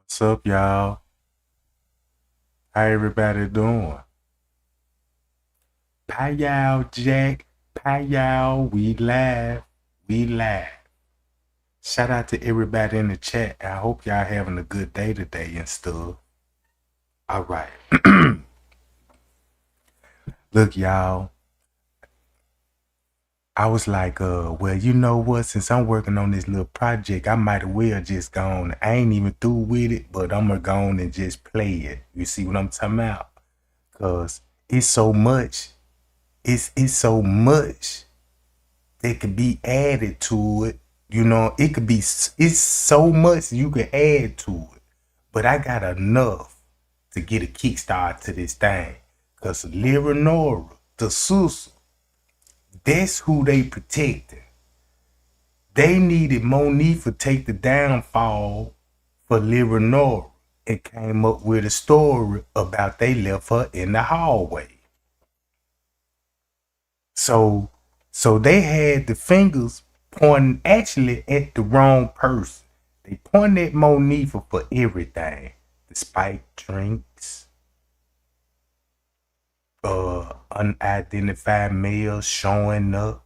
What's up, y'all? How everybody doing? Pow Jack. Pow, we laugh. We laugh. Shout out to everybody in the chat. I hope y'all having a good day today and stuff. All right. Look, y'all. I was like, well, you know what? Since I'm working on this little project, I might as well just go on. I ain't even through with it, but I'm gonna go on and just play it. You see what I'm talking about? Cause it's so much. It's so much that could be added to it. You know, it could be, it's so much you can add to it. But I got enough to get a kickstart to this thing. Because Leonora, the sister, that's who they protected. They needed Monifa to take the downfall for Leonora and came up with a story about they left her in the hallway. So so they had the fingers pointing actually at the wrong person. They pointed at Monifa for everything. The spiked drinks, unidentified males showing up,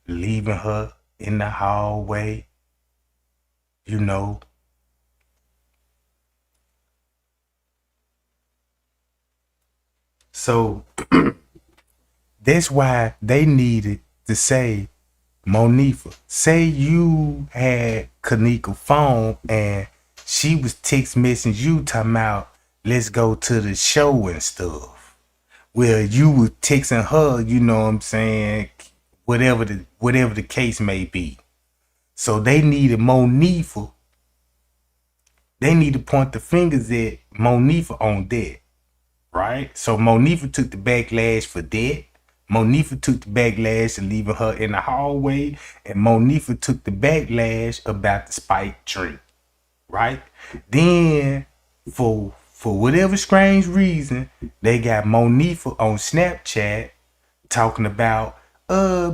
leaving her in the hallway, you know. So that's why they needed to say, Monifa, say you had Kenneka phone and she was text messaging you talking about let's go to the show and stuff. Well, you were texting her, you know what I'm saying, whatever the case may be. So they needed Monifa. They need to point the fingers at Monifa on that, right? So Monifa took the backlash for that. Monifa took the backlash of leaving her in the hallway, and Monifa took the backlash about the spiked drink, right? Then, for whatever strange reason, they got Monifa on Snapchat talking about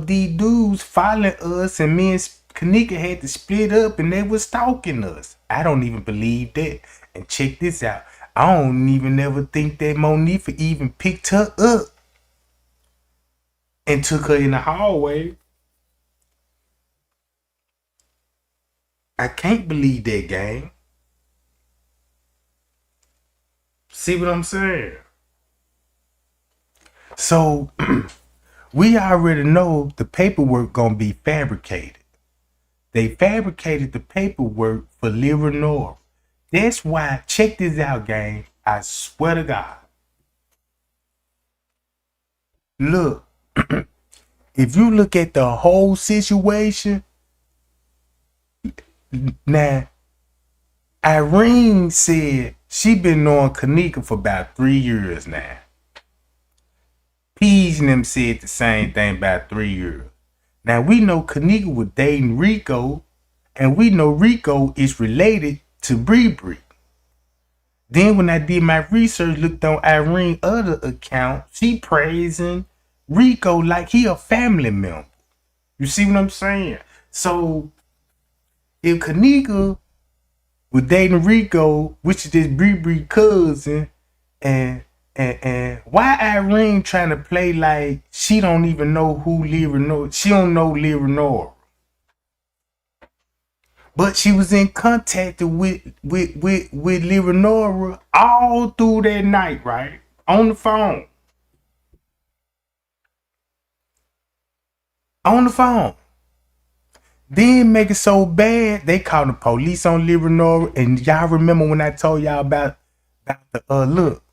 these dudes following us, and me and Kenneka had to split up, and they was stalking us. I don't even believe that. And check this out. I don't even ever think that Monifa even picked her up and took her in the hallway. I can't believe that, gang. See what I'm saying? So we already know the paperwork gonna be fabricated. They fabricated the paperwork for Leonora. That's why, check this out, gang. I swear to God. Look, if you look at the whole situation, now Irene said she been knowing Kenneka for about 3 years now. Peas and them said the same thing about 3 years. Now we know Kenneka was dating Rico, and we know Rico is related to Bree Bree. Then when I did my research, looked on Irene's other account, she praising Rico like he a family member. You see what I'm saying? So if Kenneka was dating Rico, which is this Bree Bree cousin, and why Irene trying to play like she don't even know who Leonora? She don't know Leonora, but she was in contact with Leonora all through that night, right? On the phone, on the phone. Then make it so bad they called the police on Leonora, and y'all remember when I told y'all about the look.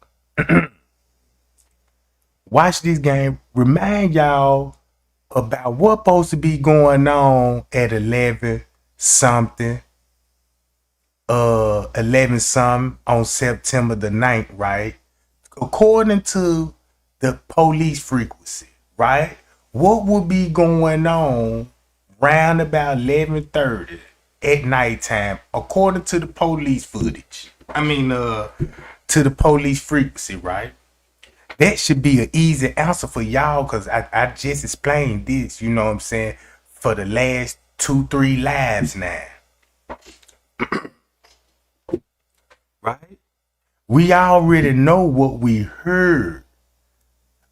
Watch this game. Remind y'all about what's supposed to be going on at 11 something 11 something on September the 9th, right? According to the police frequency, right? What would be going on round about 11:30 at nighttime according to the police footage? I mean to the police frequency, right? That should be an easy answer for y'all because I just explained this, you know what I'm saying, for the last 2, 3 lives now. right? We already know what we heard.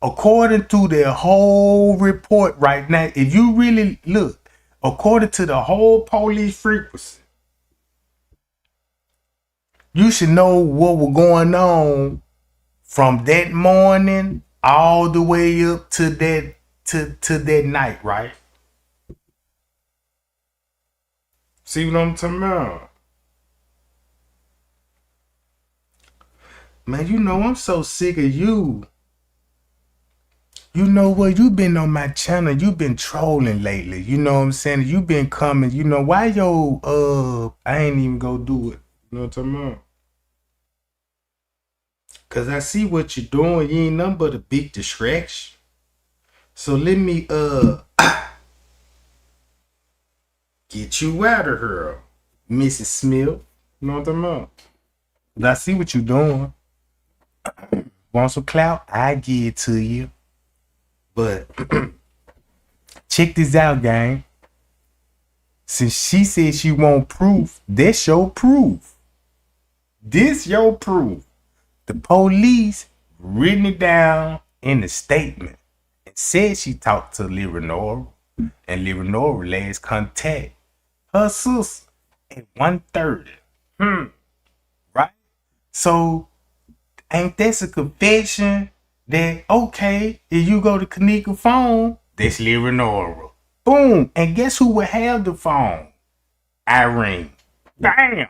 According to their whole report right now, if you really look, according to the whole police frequency, you should know what was going on from that morning all the way up to that night, right? See what I'm talking about? Man, you know I'm so sick of you. You know what? You been on my channel. You been trolling lately. You know what I'm saying? You been coming. You know why I ain't even go do it. You know what I'm talking about? Cause I see what you're doing. You ain't nothing but a big distraction. So let me get you out of here, Mrs. Smith. You know what I'm talking about? But I see what you doing. Want some clout? I give it to you. But check this out, gang. Since she said she want proof, that's your proof. This your proof. The police written it down in the statement and said she talked to Leonora, and Leonora last contact her sister at 1:30. Right? So ain't that a confession that okay, if you go to Kenneka phone, that's Leonora. Boom. And guess who would have the phone? Irene. Damn.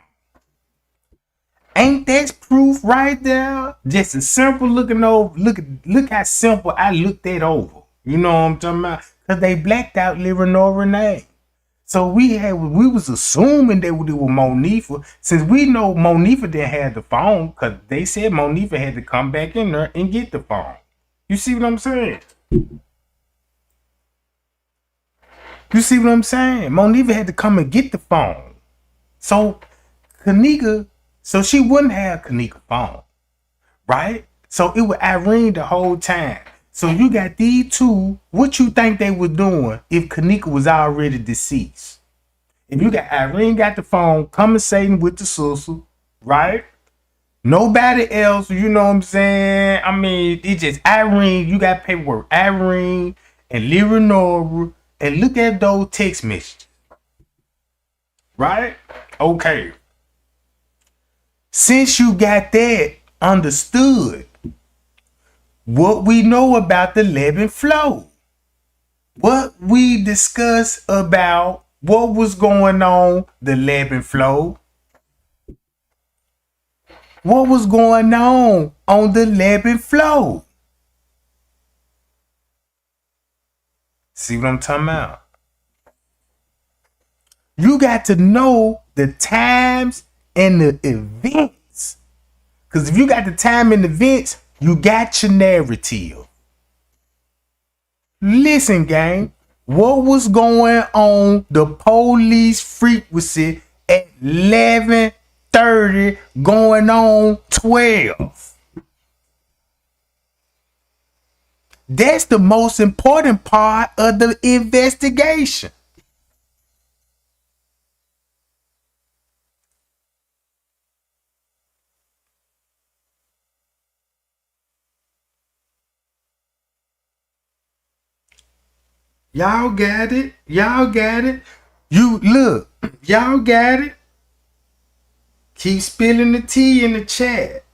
Ain't that proof right there? Just a simple looking over. Look how simple I looked that over. You know what I'm talking about? Cause they blacked out Leonora name. So we was assuming that it was Monifa, since we know Monifa didn't have the phone, cause they said Monifa had to come back in there and get the phone. You see what I'm saying? You see what I'm saying? Monifa had to come and get the phone. So Kenneka, so she wouldn't have Kenneka phone, right? So it was Irene the whole time. So you got these two. What you think they were doing if Kenneka was already deceased? If you got Irene got the phone, conversating with the sister, right? Nobody else, you know what I'm saying? I mean, it's just Irene. You got paperwork. Irene and Leonora. And look at those text messages. Right? Okay. Since you got that understood, what we know about the ebb and flow, what we discussed about what was going on, the ebb and flow, what was going on the ebb and flow. See what I'm talking about? You got to know the times and the events. Because if you got the time and events, you got your narrative. Listen, gang, what was going on the police frequency at 11:30 going on 12? That's the most important part of the investigation. Y'all got it. Y'all got it. You look, y'all got it. Keep spilling the tea in the chat.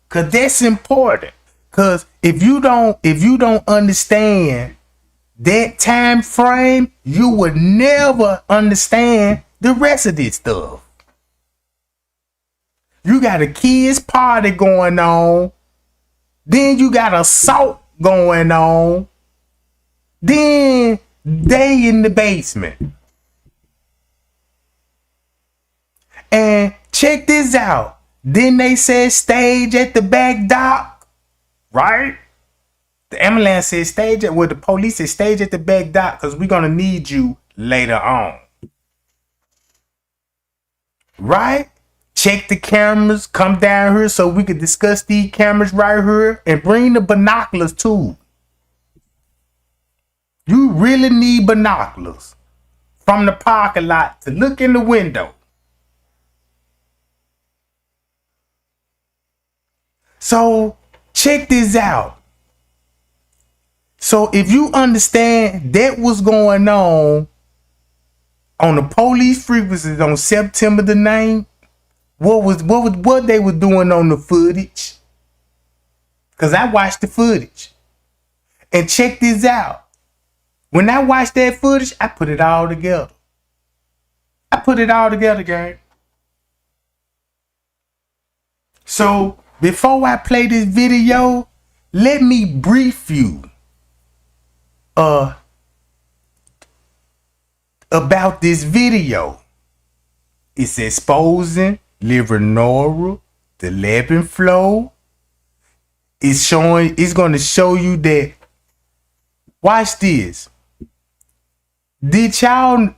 Cause that's important. Cause if you don't understand that time frame, you would never understand the rest of this stuff. You got a kids party going on. Then you got assault going on. Then they in the basement. And check this out. Then they said stage at the back dock. Right? The ambulance said stage at, well, the police said stage at the back dock because we're going to need you later on. Right? Check the cameras. Come down here so we can discuss these cameras right here. And bring the binoculars too. You really need binoculars from the parking lot to look in the window. So check this out. So if you understand that was going on the police frequencies on September the 9th, what they were doing on the footage. Cause I watched the footage. And check this out. When I watched that footage, I put it all together. Gang. So before I play this video, let me brief you about this video. It's exposing Livernoral, the Lebon flow. It's going to show you that. Watch this. Did y'all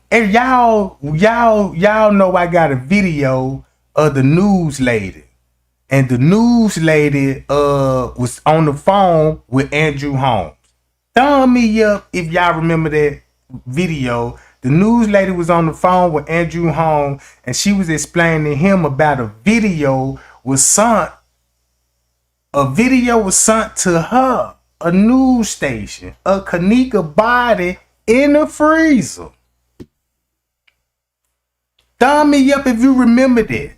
know I got a video of the news lady, and the news lady was on the phone with Andrew Holmes. Thumb me up if y'all remember that video. The news lady was on the phone with Andrew Holmes, and she was explaining to him about a video was sent to her, a news station, a Kenneka body in a freezer. Thumb me up if you remember that.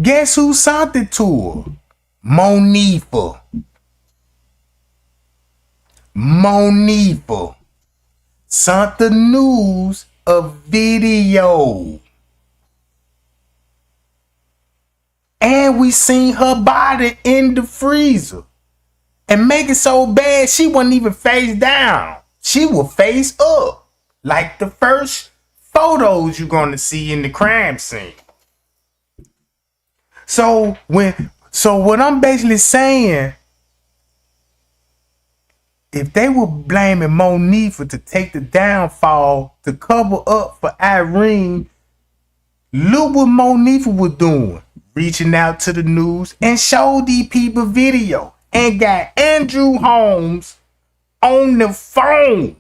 Guess who sent it to her? Monifa sent the news a video. And we seen her body in the freezer. And make it so bad, she wasn't even face down. She was face up. Like the first photos you're going to see in the crime scene. So what I'm basically saying, if they were blaming Monifa to take the downfall to cover up for Irene, look what Monifa was doing. Reaching out to the news and showed these people video and got Andrew Holmes on the phone.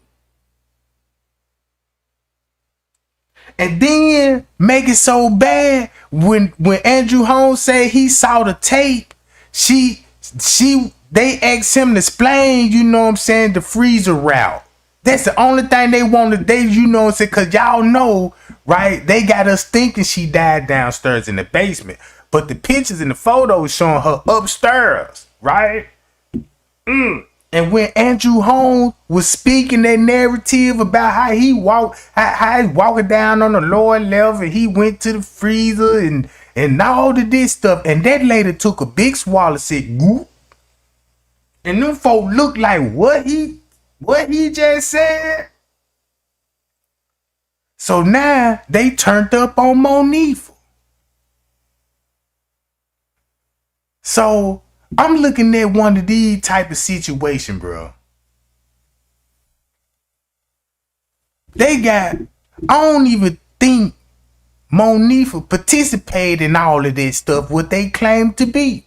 And then make it so bad when Andrew Holmes said he saw the tape, they asked him to explain, you know what I'm saying, the freezer route. That's the only thing they wanted. You know what I'm saying, because y'all know, right? They got us thinking she died downstairs in the basement. But the pictures and the photos showing her upstairs, right? And when Andrew Holmes was speaking that narrative about how he how he's walking down on the lower level, and he went to the freezer and all of this stuff, and that lady took a big swallow, said, "Goop," and them folk looked like what he just said. So now they turned up on Monifa. So I'm looking at one of these type of situation, bro. I don't even think Monifa participated in all of that stuff, what they claim to be.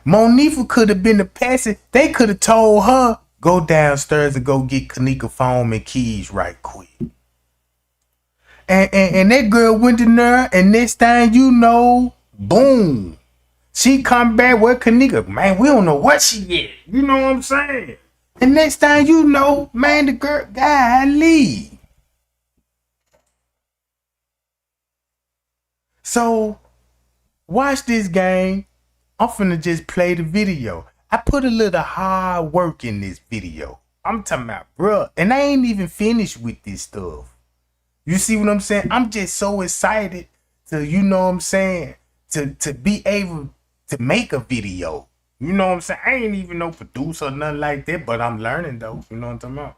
Monifa could have been the passive. They could have told her, go downstairs and go get Kenneka phone and keys right quick. And that girl went in there, and next thing you know, boom. She come back with Kenneka. Man, we don't know what she is. You know what I'm saying? And next thing you know, man, the girl leave. So, watch this game. I'm finna just play the video. I put a little hard work in this video. I'm talking about, bruh. And I ain't even finished with this stuff. You see what I'm saying? I'm just so excited to, you know what I'm saying, to be able to make a video. You know what I'm saying? I ain't even no producer or nothing like that, but I'm learning though. You know what I'm talking about?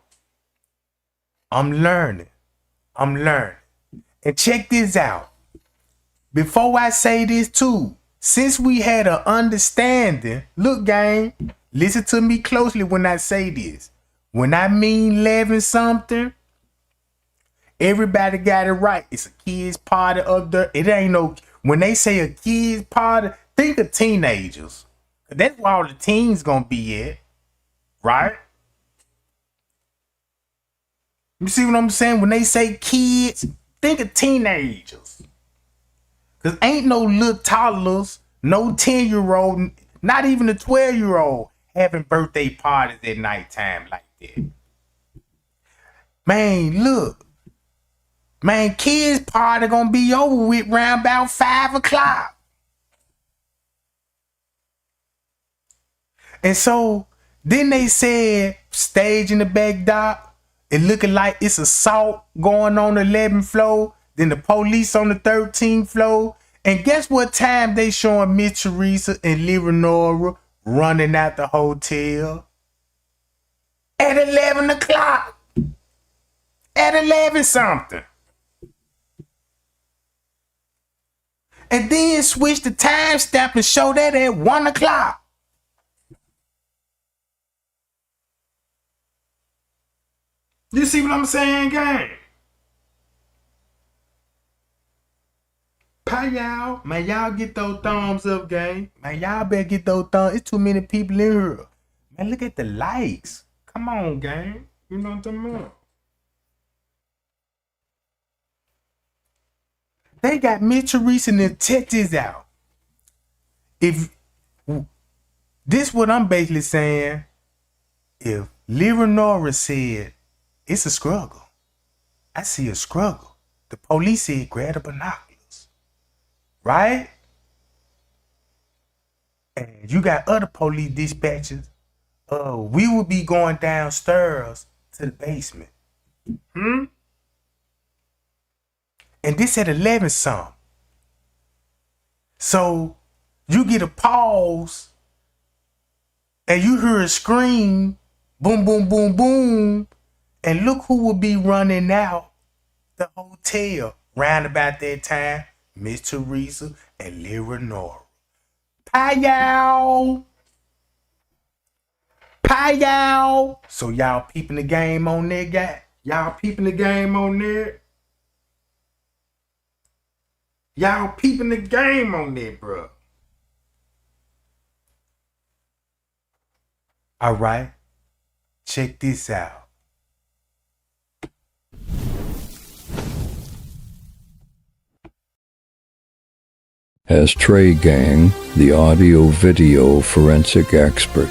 I'm learning. And check this out. Before I say this too, since we had an understanding, look gang, listen to me closely when I say this. When I mean 11 something, everybody got it right. It's a kids party up there. It ain't no, when they say a kids party, think of teenagers. That's where all the teens gonna be at, right? You see what I'm saying? When they say kids, think of teenagers. Cause ain't no little toddlers, no 10-year-old, not even a 12-year-old having birthday parties at nighttime like that. Man, look. Man, kids' party gonna be over with round about 5 o'clock. And so then they said stage in the back dock. It looking like it's assault going on the 11th floor. Then the police on the 13th floor. And guess what time they showing Miss Teresa and Leonora running out the hotel? At 11 o'clock. At 11 something. And then switch the time stamp and show that at 1 o'clock. You see what I'm saying, gang? Pie y'all. Man, y'all get those thumbs up, gang. Man, y'all better get those thumbs. It's too many people in here. Man, look at the likes. Come on, gang. You know what I'm talking about? They got Miss Teresa and check this out. If this what I'm basically saying, if Leonora said it's a struggle, I see a struggle. The police said grab the binoculars, right? And you got other police dispatchers. We would be going downstairs to the basement. And this at 11 something. So you get a pause and you hear a scream, boom, boom, boom, boom. And look who will be running out the hotel round about that time. Miss Teresa and Leonora. Pie y'all. Pie y'all. So y'all peeping the game on there, guy? Y'all peeping the game on there? Y'all peeping the game on there, bro. All right. Check this out. As Trey Gang, the audio-video forensic expert,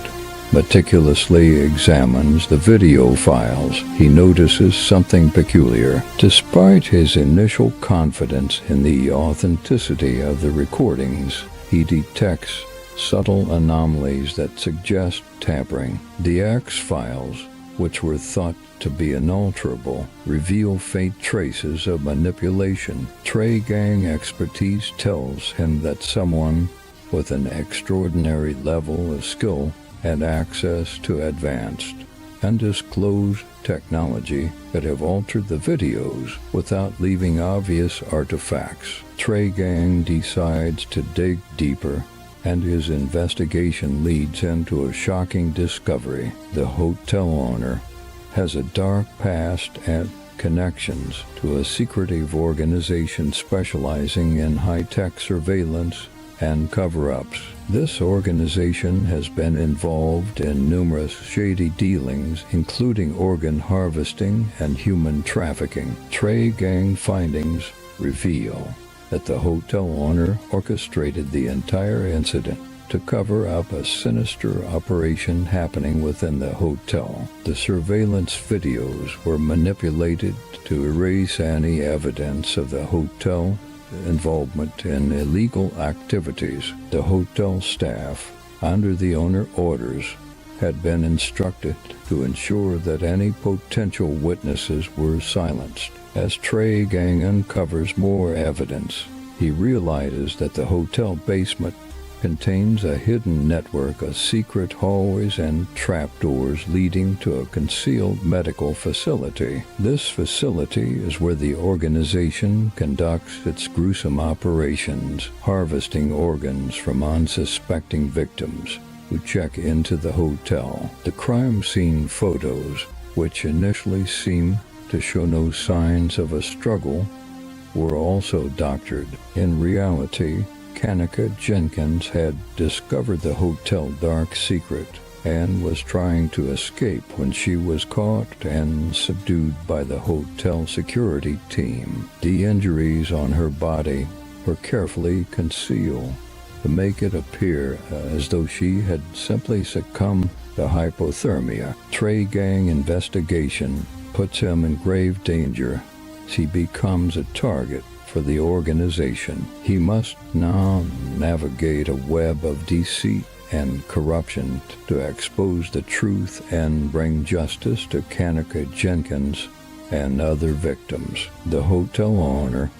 meticulously examines the video files, he notices something peculiar. Despite his initial confidence in the authenticity of the recordings, he detects subtle anomalies that suggest tampering. The X files, which were thought to be unalterable, reveal faint traces of manipulation. Trey Gang expertise tells him that someone with an extraordinary level of skill and access to advanced, undisclosed technology could have altered the videos without leaving obvious artifacts. Trey Gang decides to dig deeper, and his investigation leads him to a shocking discovery. The hotel owner has a dark past and connections to a secretive organization specializing in high-tech surveillance and cover-ups. This organization has been involved in numerous shady dealings, including organ harvesting and human trafficking. Trey Gang findings reveal that the hotel owner orchestrated the entire incident to cover up a sinister operation happening within the hotel. The surveillance videos were manipulated to erase any evidence of the hotel involvement in illegal activities. The hotel staff, under the owner orders, had been instructed to ensure that any potential witnesses were silenced. As Trey Gang uncovers more evidence, he realizes that the hotel basement contains a hidden network of secret hallways and trapdoors leading to a concealed medical facility. This facility is where the organization conducts its gruesome operations, harvesting organs from unsuspecting victims who check into the hotel. The crime scene photos, which initially seem to show no signs of a struggle, were also doctored. In reality, Kenneka Jenkins had discovered the hotel dark secret and was trying to escape when she was caught and subdued by the hotel security team. The injuries on her body were carefully concealed to make it appear as though she had simply succumbed to hypothermia. Trey Gang investigation puts him in grave danger as he becomes a target for the organization. He must now navigate a web of deceit and corruption to expose the truth and bring justice to Kenneka Jenkins and other victims. The hotel owner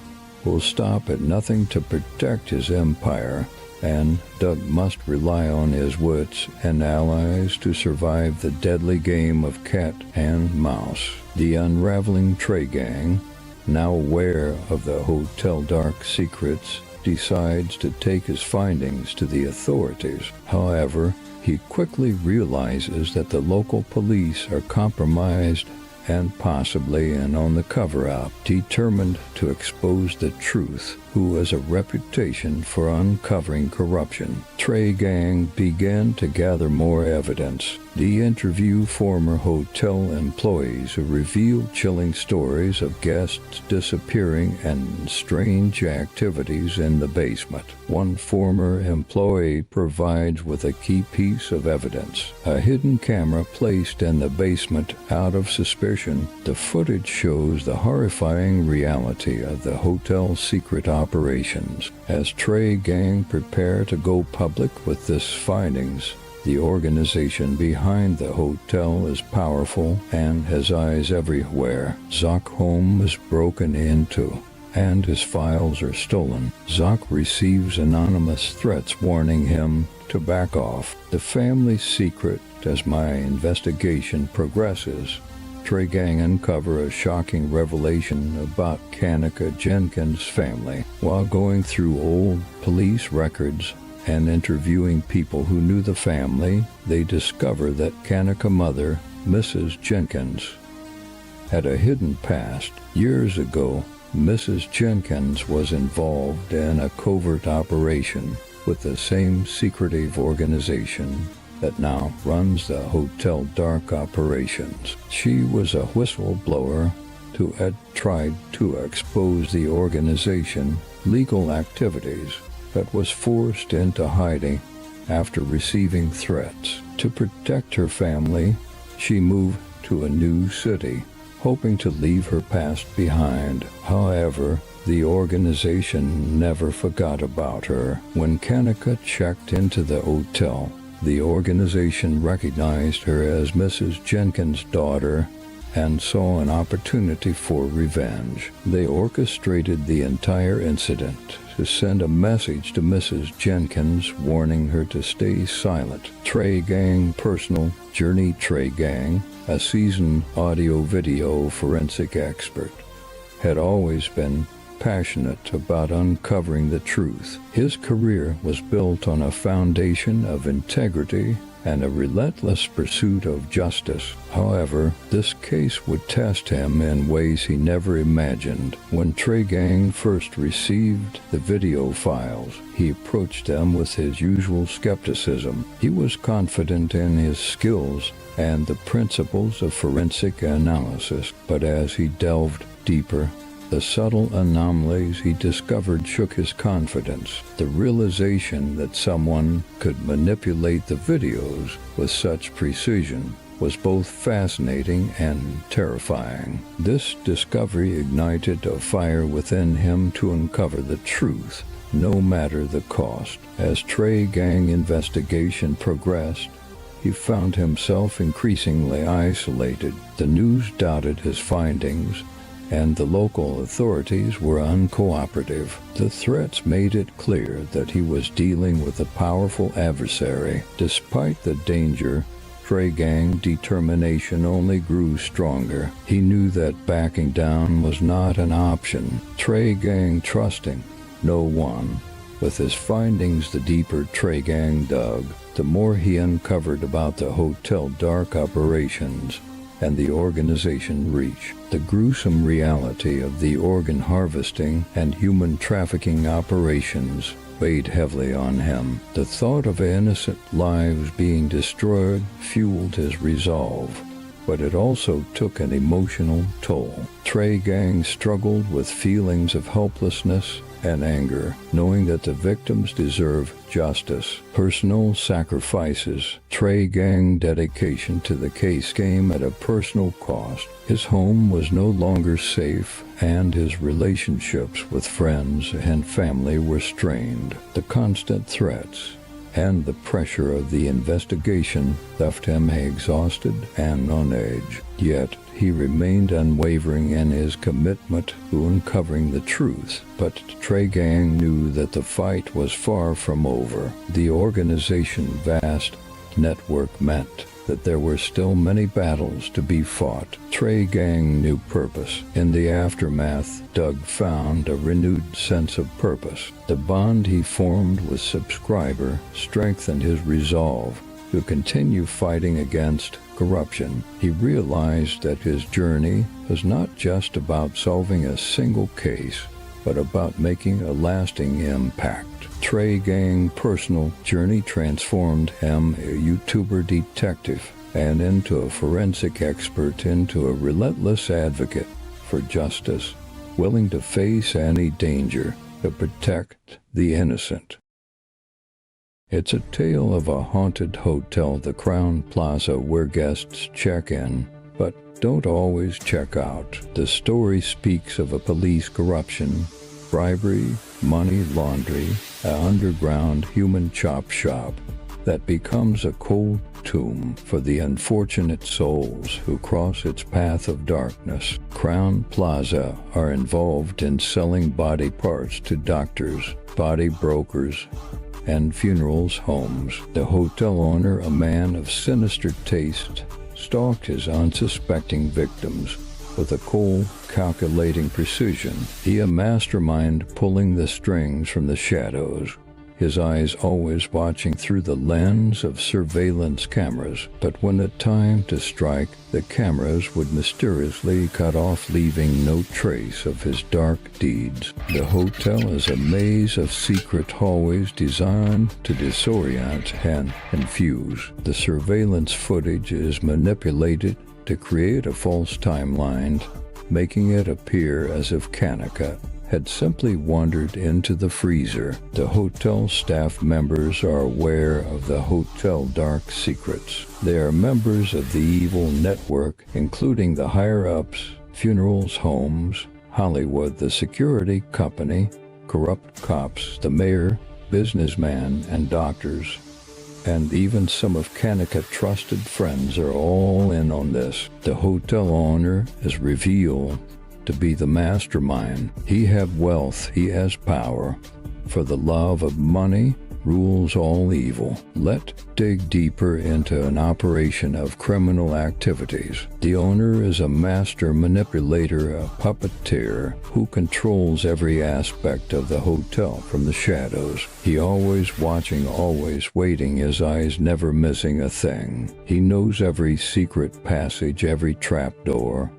will stop at nothing to protect his empire, and Doug must rely on his wits and allies to survive the deadly game of cat and mouse. The unraveling Trey Gang, now aware of the hotel dark secrets, decides to take his findings to the authorities. However, he quickly realizes that the local police are compromised and possibly in on the cover-up. Determined to expose the truth, who has a reputation for uncovering corruption, Trey Gang began to gather more evidence. They interview former hotel employees who reveal chilling stories of guests disappearing and strange activities in the basement. One former employee provides with a key piece of evidence: a hidden camera placed in the basement out of suspicion. The footage shows the horrifying reality of the hotel's secret operations. As Trey Gang prepare to go public with this findings, the organization behind the hotel is powerful and has eyes everywhere. Zock's home is broken into, and his files are stolen. Zock receives anonymous threats warning him to back off. The family's secret. As my investigation progresses, Trey Gang uncover a shocking revelation about Kenneka Jenkins' family. While going through old police records and interviewing people who knew the family, they discover that Kenneka mother, Mrs. Jenkins, had a hidden past. Years ago, Mrs. Jenkins was involved in a covert operation with the same secretive organization that now runs the hotel dark operations. She was a whistleblower who had tried to expose the organization legal activities, but was forced into hiding after receiving threats. To protect her family, she moved to a new city, hoping to leave her past behind. However, the organization never forgot about her. When Kenneka checked into the hotel, the organization recognized her as Mrs. Jenkins' daughter and saw an opportunity for revenge. They orchestrated the entire incident to send a message to Mrs. Jenkins warning her to stay silent. Trey Gang Personal Journey. Trey Gang, a seasoned audio-video forensic expert, had always been passionate about uncovering the truth. His career was built on a foundation of integrity and a relentless pursuit of justice. However, this case would test him in ways he never imagined. When Trey Gang first received the video files, he approached them with his usual skepticism. He was confident in his skills and the principles of forensic analysis, but as he delved deeper, the subtle anomalies he discovered shook his confidence. The realization that someone could manipulate the videos with such precision was both fascinating and terrifying. This discovery ignited a fire within him to uncover the truth, no matter the cost. As Trey Gang investigation progressed, he found himself increasingly isolated. The news doubted his findings, and the local authorities were uncooperative. The threats made it clear that he was dealing with a powerful adversary. Despite the danger, Trey Gang's determination only grew stronger. He knew that backing down was not an option. Trey Gang trusting no one. With his findings, the deeper Trey Gang dug, the more he uncovered about the hotel dark operations and the organization reach. The gruesome reality of the organ harvesting and human trafficking operations weighed heavily on him. The thought of innocent lives being destroyed fueled his resolve. but it also took an emotional toll. Trey Gang struggled with feelings of helplessness and anger, knowing that the victims deserve justice. Personal sacrifices. Trey Gang dedication to the case came at a personal cost. His home was no longer safe, and his relationships with friends and family were strained. The constant threats and the pressure of the investigation left him exhausted and on edge. Yet he remained unwavering in his commitment to uncovering the truth. But Trey Gang knew that the fight was far from over. The organization's vast network meant that there were still many battles to be fought. Trey Gang knew purpose. In the aftermath, Doug found a renewed sense of purpose. The bond he formed with subscriber strengthened his resolve to continue fighting against corruption. He realized that his journey was not just about solving a single case, but about making a lasting impact. Trey Gang's personal journey transformed him a YouTuber detective and into a forensic expert, into a relentless advocate for justice, willing to face any danger to protect the innocent. It's a tale of a haunted hotel, the Crown Plaza, where guests check in, but don't always check out. The story speaks of a police corruption, bribery, money laundering, an underground human chop shop that becomes a cold tomb for the unfortunate souls who cross its path of darkness. Crown Plaza are involved in selling body parts to doctors, body brokers, and funerals homes. The hotel owner, a man of sinister taste, stalked his unsuspecting victims with a cold, calculating precision. He a mastermind pulling the strings from the shadows, his eyes always watching through the lens of surveillance cameras. But when the time to strike, the cameras would mysteriously cut off, leaving no trace of his dark deeds. The hotel is a maze of secret hallways designed to disorient and confuse. The surveillance footage is manipulated to create a false timeline, making it appear as if Kenneka had simply wandered into the freezer. The hotel staff members are aware of the hotel dark secrets. They are members of the evil network, including the higher-ups, funerals homes, Hollywood, the security company, corrupt cops, the mayor, businessman, and doctors, and even some of Kenneka's trusted friends are all in on this. The hotel owner is revealed to be the mastermind. He has wealth, he has power, for the love of money rules all evil. Let's dig deeper into an operation of criminal activities. The owner is a master manipulator, a puppeteer who controls every aspect of the hotel from the shadows. He always watching, always waiting, his eyes never missing a thing. He knows every secret passage, every trapdoor,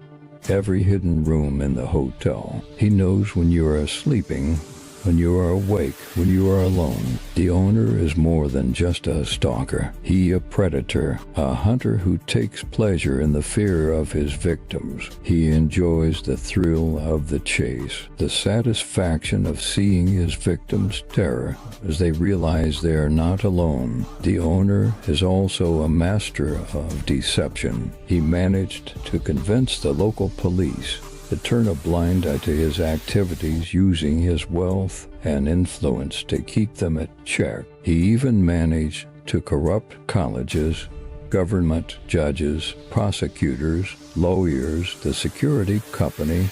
every hidden room in the hotel. He knows when you are sleeping, when you are awake, when you are alone. The owner is more than just a stalker. He a predator, a hunter who takes pleasure in the fear of his victims. He enjoys the thrill of the chase, the satisfaction of seeing his victims' terror as they realize they are not alone. The owner is also a master of deception. He managed to convince the local police to turn a blind eye to his activities, using his wealth and influence to keep them at check. He even managed to corrupt colleges, government, judges, prosecutors, lawyers, the security company,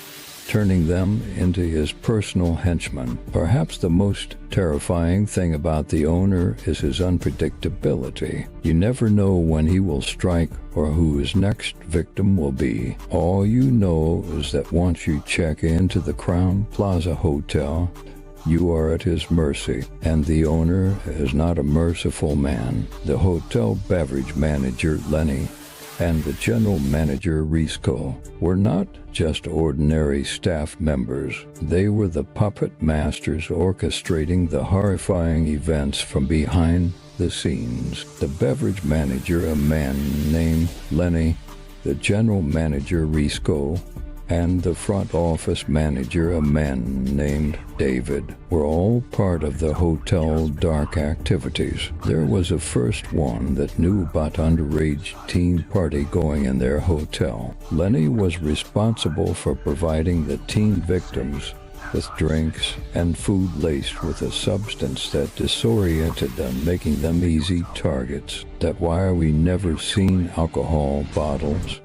turning them into his personal henchmen. Perhaps the most terrifying thing about the owner is his unpredictability. You never know when he will strike or who his next victim will be. All you know is that once you check into the Crown Plaza Hotel, you are at his mercy, and the owner is not a merciful man. The hotel beverage manager, Lenny, and the general manager, Risco, were not just ordinary staff members. They were the puppet masters orchestrating the horrifying events from behind the scenes. The beverage manager, a man named Lenny, the general manager Risco, and the front office manager, a man named David, were all part of the hotel dark activities. There was a first one that knew about underage teen party going in their hotel. Lenny was responsible for providing the teen victims with drinks and food laced with a substance that disoriented them, making them easy targets. That's why we never seen alcohol bottles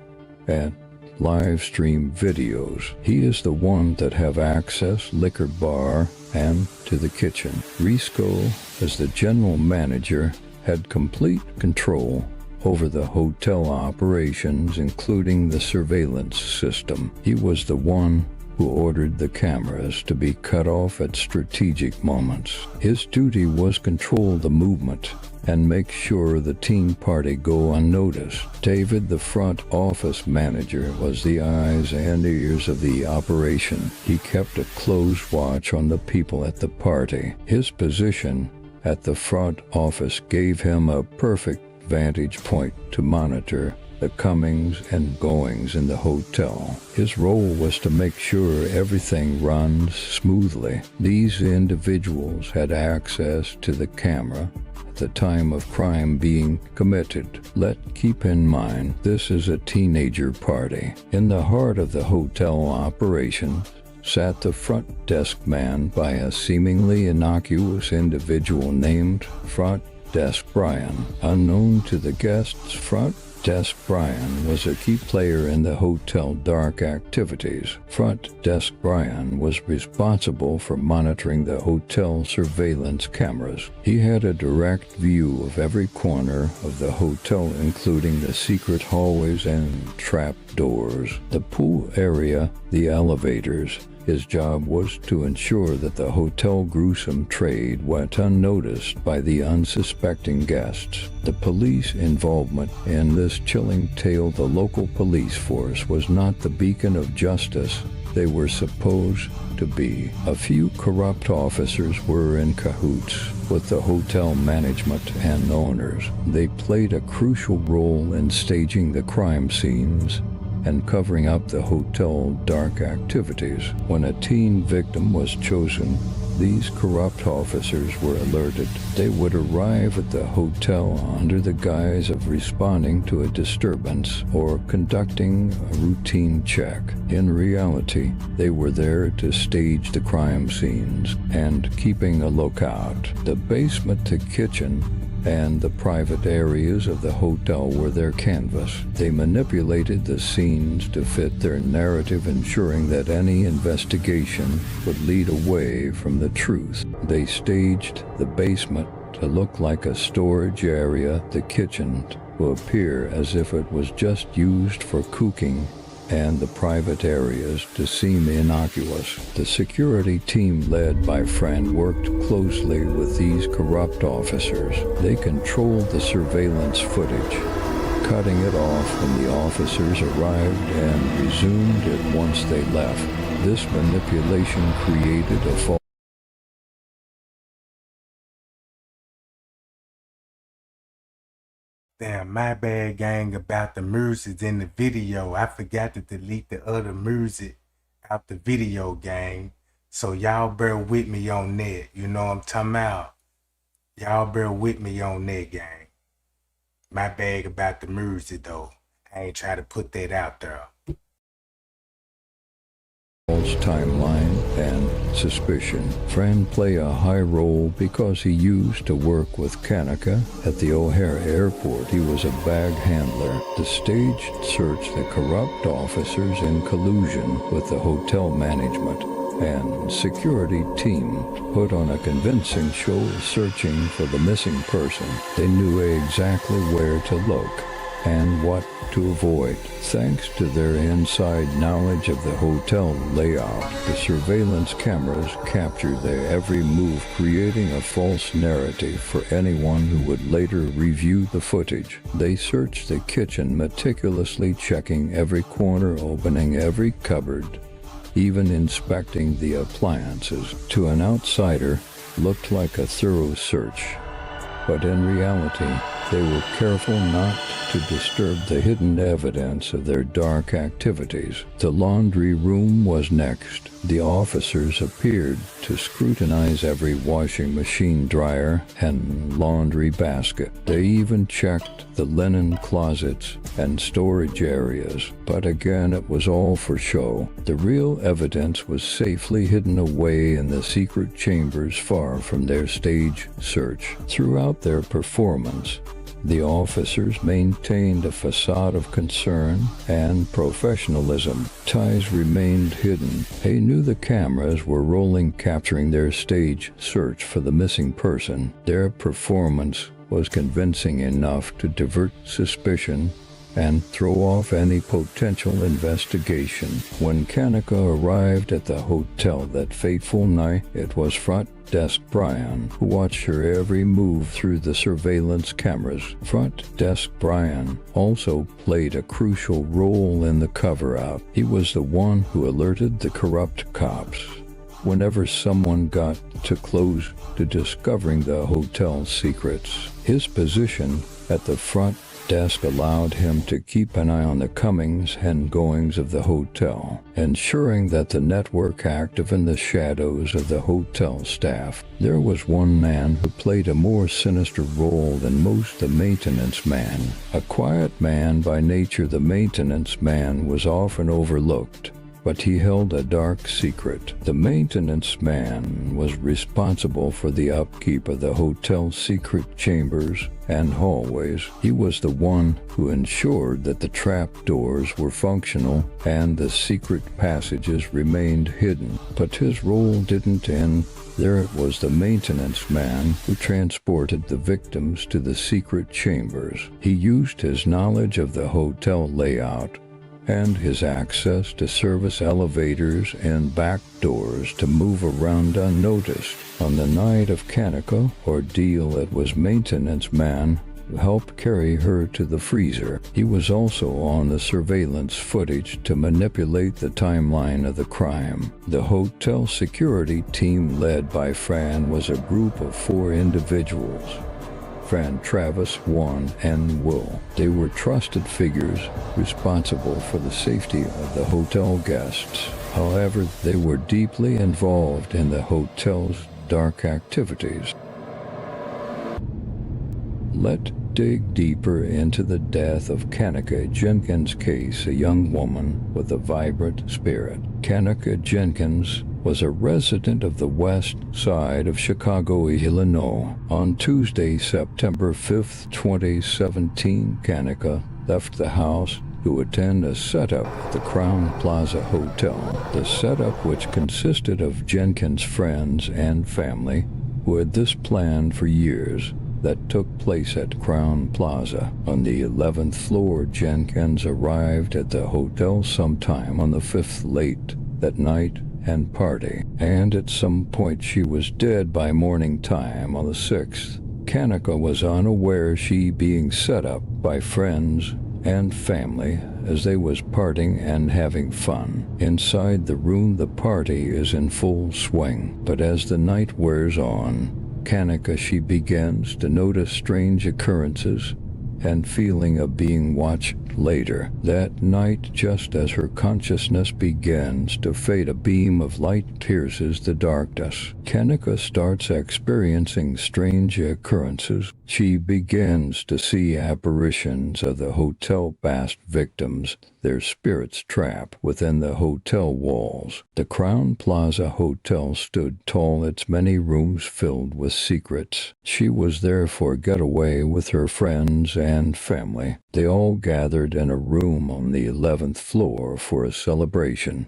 and live stream videos. He is the one that have access liquor bar and to the kitchen. Risco, as the general manager, had complete control over the hotel operations, including the surveillance system. He was the one who ordered the cameras to be cut off at strategic moments. His duty was control the movement and make sure the teen party go unnoticed. David, the front office manager, was the eyes and ears of the operation. He kept a close watch on the people at the party. His position at the front office gave him a perfect vantage point to monitor the comings and goings in the hotel. His role was to make sure everything runs smoothly. These individuals had access to the camera at the time of crime being committed. Let's keep in mind, this is a teenager party. In the heart of the hotel operation sat the front desk man by a seemingly innocuous individual named Front Desk Brian. Unknown to the guests, Front Desk Brian was a key player in the hotel dark activities. Front Desk Brian was responsible for monitoring the hotel surveillance cameras. He had a direct view of every corner of the hotel, including the secret hallways and trap doors, the pool area, the elevators. His job was to ensure that the hotel gruesome trade went unnoticed by the unsuspecting guests. The police involvement in this chilling tale, the local police force was not the beacon of justice they were supposed to be. A few corrupt officers were in cahoots with the hotel management and owners. They played a crucial role in staging the crime scenes and covering up the hotel dark activities. When a teen victim was chosen, these corrupt officers were alerted. They would arrive at the hotel under the guise of responding to a disturbance or conducting a routine check. In reality, they were there to stage the crime scenes and keeping a lookout. The basement to kitchen and the private areas of the hotel were their canvas. They manipulated the scenes to fit their narrative, ensuring that any investigation would lead away from the truth. They staged the basement to look like a storage area, the kitchen to appear as if it was just used for cooking, and the private areas to seem innocuous. The security team led by Friend worked closely with these corrupt officers. They controlled the surveillance footage, cutting it off when the officers arrived and resumed it once they left. This manipulation created a false Damn, my bad, gang, about the music in the video. I forgot to delete the other music out the video, gang. So y'all bear with me on that. You know what I'm talking about? Y'all bear with me on that, gang. My bad about the music, though. I ain't trying to put that out there. timeline and suspicion. Friend play a high role because he used to work with Kenneka at the O'Hare airport. He was a bag handler. The staged search the corrupt officers in collusion with the hotel management and security team put on a convincing show searching for the missing person. They knew exactly where to look and what to avoid. Thanks to their inside knowledge of the hotel layout, the surveillance cameras captured their every move, creating a false narrative for anyone who would later review the footage. They searched the kitchen, meticulously checking every corner, opening every cupboard, even inspecting the appliances. To an outsider, looked like a thorough search, but in reality, They were careful not to disturb the hidden evidence of their dark activities. The laundry room was next. The officers appeared to scrutinize every washing machine dryer and laundry basket. They even checked the linen closets and storage areas, but again it was all for show. The real evidence was safely hidden away in the secret chambers far from their stage search. Throughout their performance, the officers maintained a facade of concern and professionalism. Ties remained hidden. They knew the cameras were rolling, capturing their stage search for the missing person. Their performance was convincing enough to divert suspicion and throw off any potential investigation. When Kenneka arrived at the hotel that fateful night, it was front desk Brian who watched her every move through the surveillance cameras. Front desk Brian also played a crucial role in the cover-up. He was the one who alerted the corrupt cops whenever someone got too close to discovering the hotel's secrets. His position at the front desk allowed him to keep an eye on the comings and goings of the hotel, ensuring that the network active in the shadows of the hotel staff. There was one man who played a more sinister role than most: the maintenance man. A quiet man by nature, the maintenance man was often overlooked, but he held a dark secret. The maintenance man was responsible for the upkeep of the hotel's secret chambers and hallways. He was the one who ensured that the trap doors were functional and the secret passages remained hidden. But his role didn't end there. It was the maintenance man who transported the victims to the secret chambers. He used his knowledge of the hotel layout and his access to service elevators and back doors to move around unnoticed. On the night of Kenneka's ordeal, it was maintenance man who helped carry her to the freezer. He was also on the surveillance footage to manipulate the timeline of the crime. The hotel security team led by Fran was a group of 4 individuals: Fran, Travis, Juan, and Will. They were trusted figures responsible for the safety of the hotel guests. However, they were deeply involved in the hotel's dark activities. Let's dig deeper into the death of Kenneka Jenkins' case, a young woman with a vibrant spirit. Kenneka Jenkins was a resident of the west side of Chicago, Illinois. On Tuesday, September 5, 2017, Kenneka left the house to attend a setup at the Crown Plaza Hotel. The setup, which consisted of Jenkins' friends and family, who had this planned for years, that took place at Crown Plaza. On the 11th floor, Jenkins arrived at the hotel sometime on the 5th late that night and party, and at some point she was dead by morning time on the 6th. Kenneka was unaware she being set up by friends and family as they was partying and having fun. Inside the room, the party is in full swing, but as the night wears on, Kenneka, she begins to notice strange occurrences and feeling of being watched later. That night, just as her consciousness begins to fade, a beam of light pierces the darkness. Kenneka starts experiencing strange occurrences. She begins to see apparitions of the hotel past victims, their spirits trapped within the hotel walls. The Crown Plaza Hotel stood tall, its many rooms filled with secrets. She was there for a getaway with her friends and family. They all gathered in a room on the 11th floor for a celebration.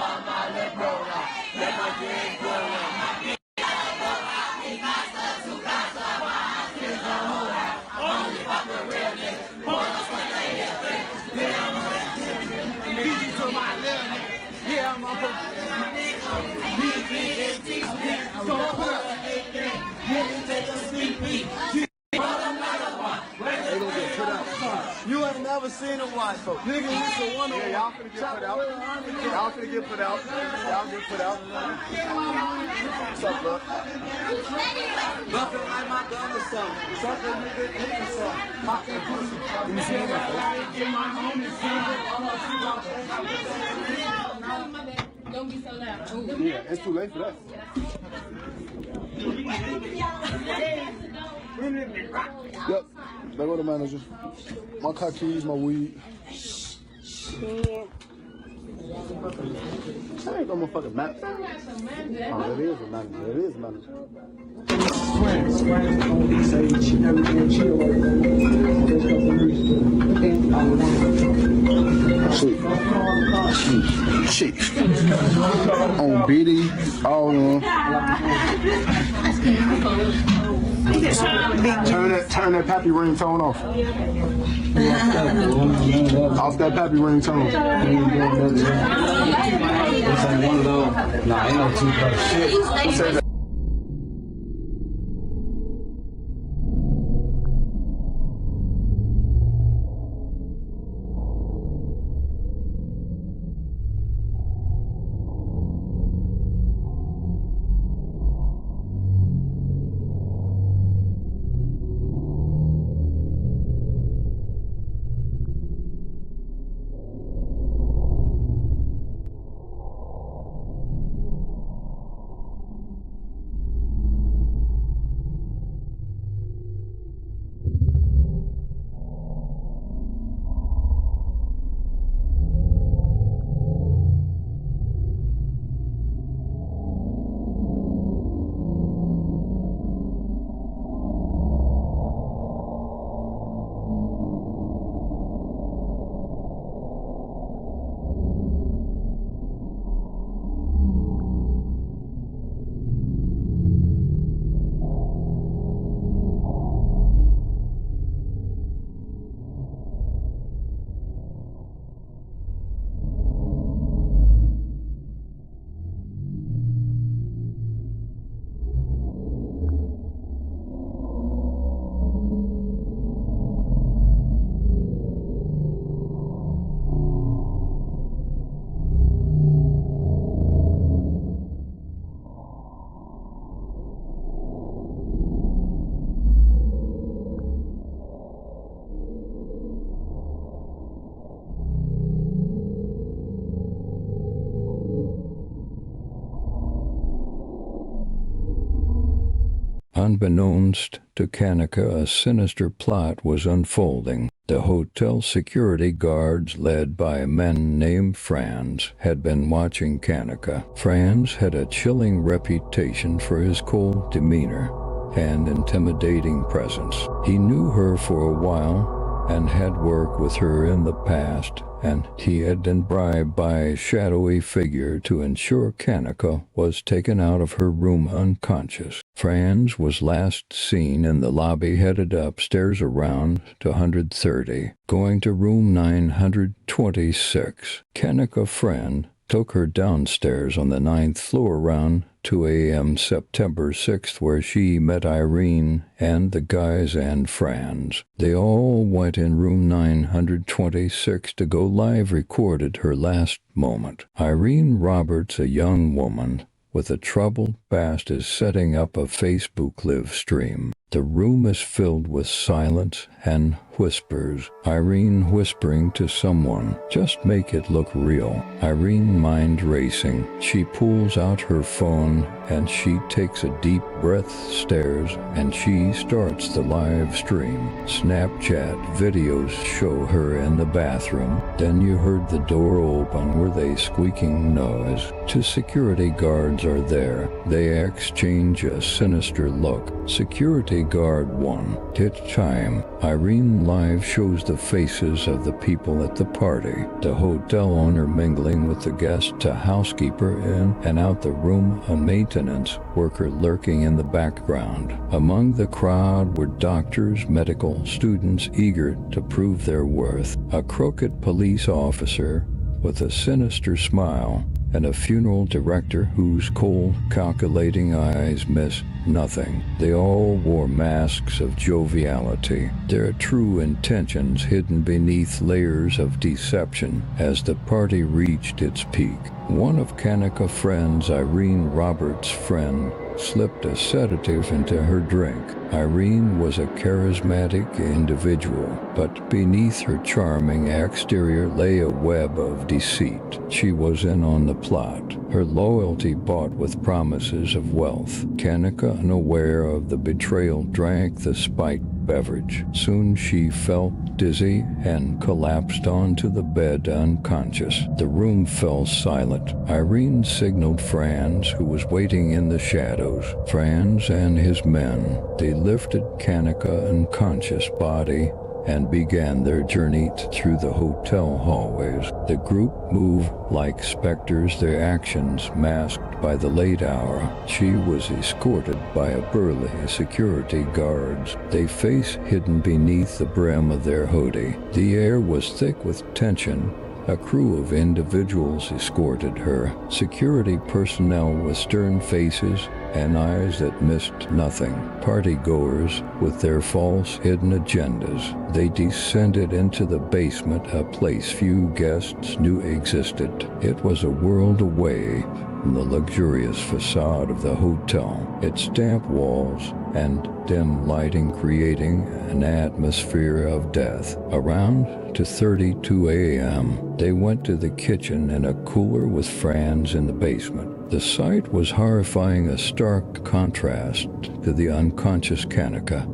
You ain't never seen a watch. Nigga, this a one. Yeah, y'all finna get put out. Y'all finna get put out. Y'all get put out. What's up, bro? Nothing like my gun or something. Something nigga something. Pop that pussy. Let me see that. Don't be so loud. Yeah, it's too late for that. Yep. There go the manager. My car keys, my weed. That ain't no motherfucking manager. Oh, that is a manager. That is a manager. Shit. On BD, all of them. Turn that pappy ringtone off. Off that pappy ringtone. This ain't one of those. Nah, ain't no two-part shit. Who said that? Unbeknownst to Kenneka, a sinister plot was unfolding. The hotel security guards, led by a man named Franz, had been watching Kenneka. Franz had a chilling reputation for his cold demeanor and intimidating presence. He knew her for a while and had worked with her in the past, and he had been bribed by a shadowy figure to ensure Kenneka was taken out of her room unconscious. Franz was last seen in the lobby, headed upstairs around to 130, going to room 926. Kenneka's friend took her downstairs on the 9th floor around 2 a.m. September 6th, where she met Irene and the guys and Franz. They all went in room 926 to go live recorded her last moment. Irene Roberts, a young woman with a troubled past, is setting up a Facebook live stream. The room is filled with silence and whispers. Irene whispering to someone, "Just make it look real." Irene mind racing. She pulls out her phone and she takes a deep breath, stares, and she starts the live stream. Snapchat videos show her in the bathroom. Then you heard the door open with a squeaking noise. Two security guards are there. They exchange a sinister look. Security guard 1. It's time. Irene live shows the faces of the people at the party. The hotel owner mingling with the guests, a housekeeper in and out the room, a maintenance worker lurking in the background. Among the crowd were doctors, medical students eager to prove their worth. A crooked police officer with a sinister smile and a funeral director whose cold, calculating eyes miss nothing. They all wore masks of joviality, their true intentions hidden beneath layers of deception. As the party reached its peak, one of Kenneka's friends, Irene Roberts' friend, slipped a sedative into her drink. Irene was a charismatic individual, but beneath her charming exterior lay a web of deceit. She was in on the plot, her loyalty bought with promises of wealth. Kenneka, unaware of the betrayal, drank the spiked beverage. Soon she felt dizzy and collapsed onto the bed unconscious. The room fell silent. Irene signaled Franz, who was waiting in the shadows. Franz and his men. They lifted Kenneka's unconscious body and began their journey through the hotel hallways. The group moved like specters, their actions masked by the late hour. She was escorted by a burly security guards, their face hidden beneath the brim of their hoodie. The air was thick with tension. A crew of individuals escorted her, security personnel with stern faces and eyes that missed nothing. Partygoers with their false hidden agendas. They descended into the basement, a place few guests knew existed. It was a world away from the luxurious facade of the hotel, its damp walls and dim lighting creating an atmosphere of death. Around 2:32 a.m., they went to the kitchen and a cooler with Franz in the basement. The sight was horrifying, a stark contrast to the unconscious Kenneka,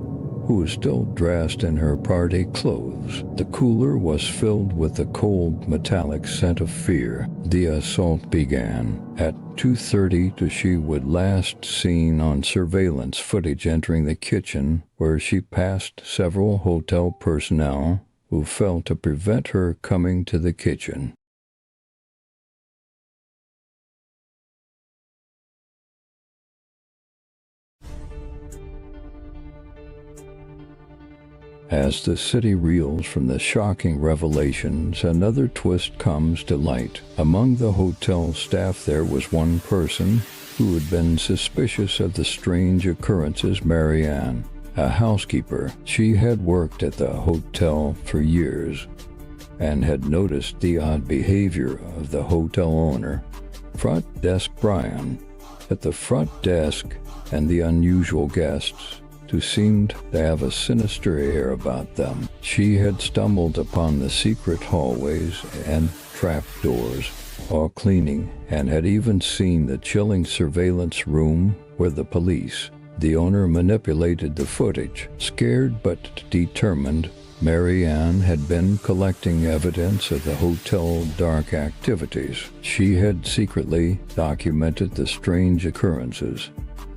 who was still dressed in her party clothes. The cooler was filled with the cold, metallic scent of fear. The assault began. At 2:30, she would last seen on surveillance footage entering the kitchen, where she passed several hotel personnel who fell to prevent her coming to the kitchen. As the city reels from the shocking revelations, another twist comes to light. Among the hotel staff there was one person who had been suspicious of the strange occurrences. Marianne, a housekeeper. She had worked at the hotel for years and had noticed the odd behavior of the hotel owner, front desk Brian, at the front desk, and the unusual guests who seemed to have a sinister air about them. She had stumbled upon the secret hallways and trapdoors while cleaning, and had even seen the chilling surveillance room where the police. The owner manipulated the footage. Scared but determined, Marianne had been collecting evidence of the hotel's dark activities. She had secretly documented the strange occurrences,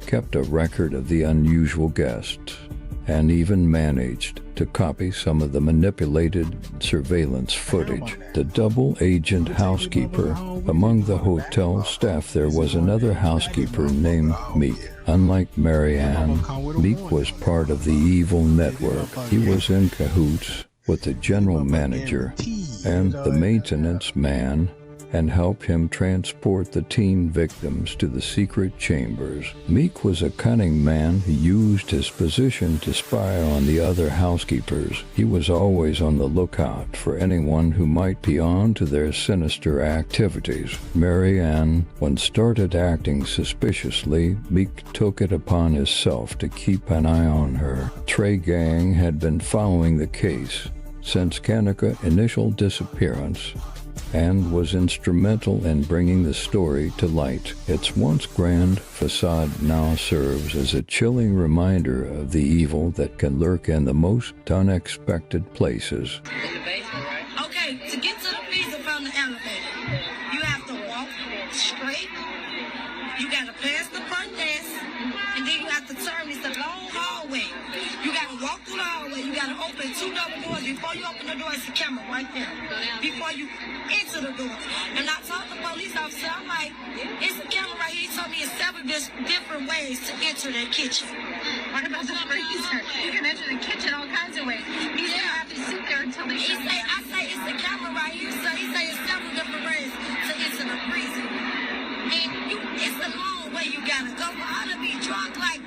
kept a record of the unusual guests, and even managed to copy some of the manipulated surveillance footage. The double-agent housekeeper. Among the hotel staff there was another housekeeper named Meek. Unlike Marianne, Meek was part of the evil network. He was in cahoots with the general manager and the maintenance man, and help him transport the teen victims to the secret chambers. Meek was a cunning man who used his position to spy on the other housekeepers. He was always on the lookout for anyone who might be on to their sinister activities. Marianne, when started acting suspiciously, Meek took it upon himself to keep an eye on her. Trey Gang had been following the case since Kenneka's initial disappearance, and was instrumental in bringing the story to light. Its once grand facade now serves as a chilling reminder of the evil that can lurk in the most unexpected places. Okay, to get to the freezer from the elevator, you have to walk straight, you gotta pass the front desk, and then you have to turn. It's a long hallway. You gotta walk through the hallway, you gotta open 2 double doors. Before you open the door, it's a camera right there. Before you enter the door. And I told the police officer, I'm like, it's a camera right here. He told me it's 7 different ways to enter that kitchen. What about the freezer? You can enter the kitchen all kinds of ways. You still have to sit there until they show you. I say it's a camera right here, so he say it's 7 different ways to enter the freezer. gotta go for her to be drunk like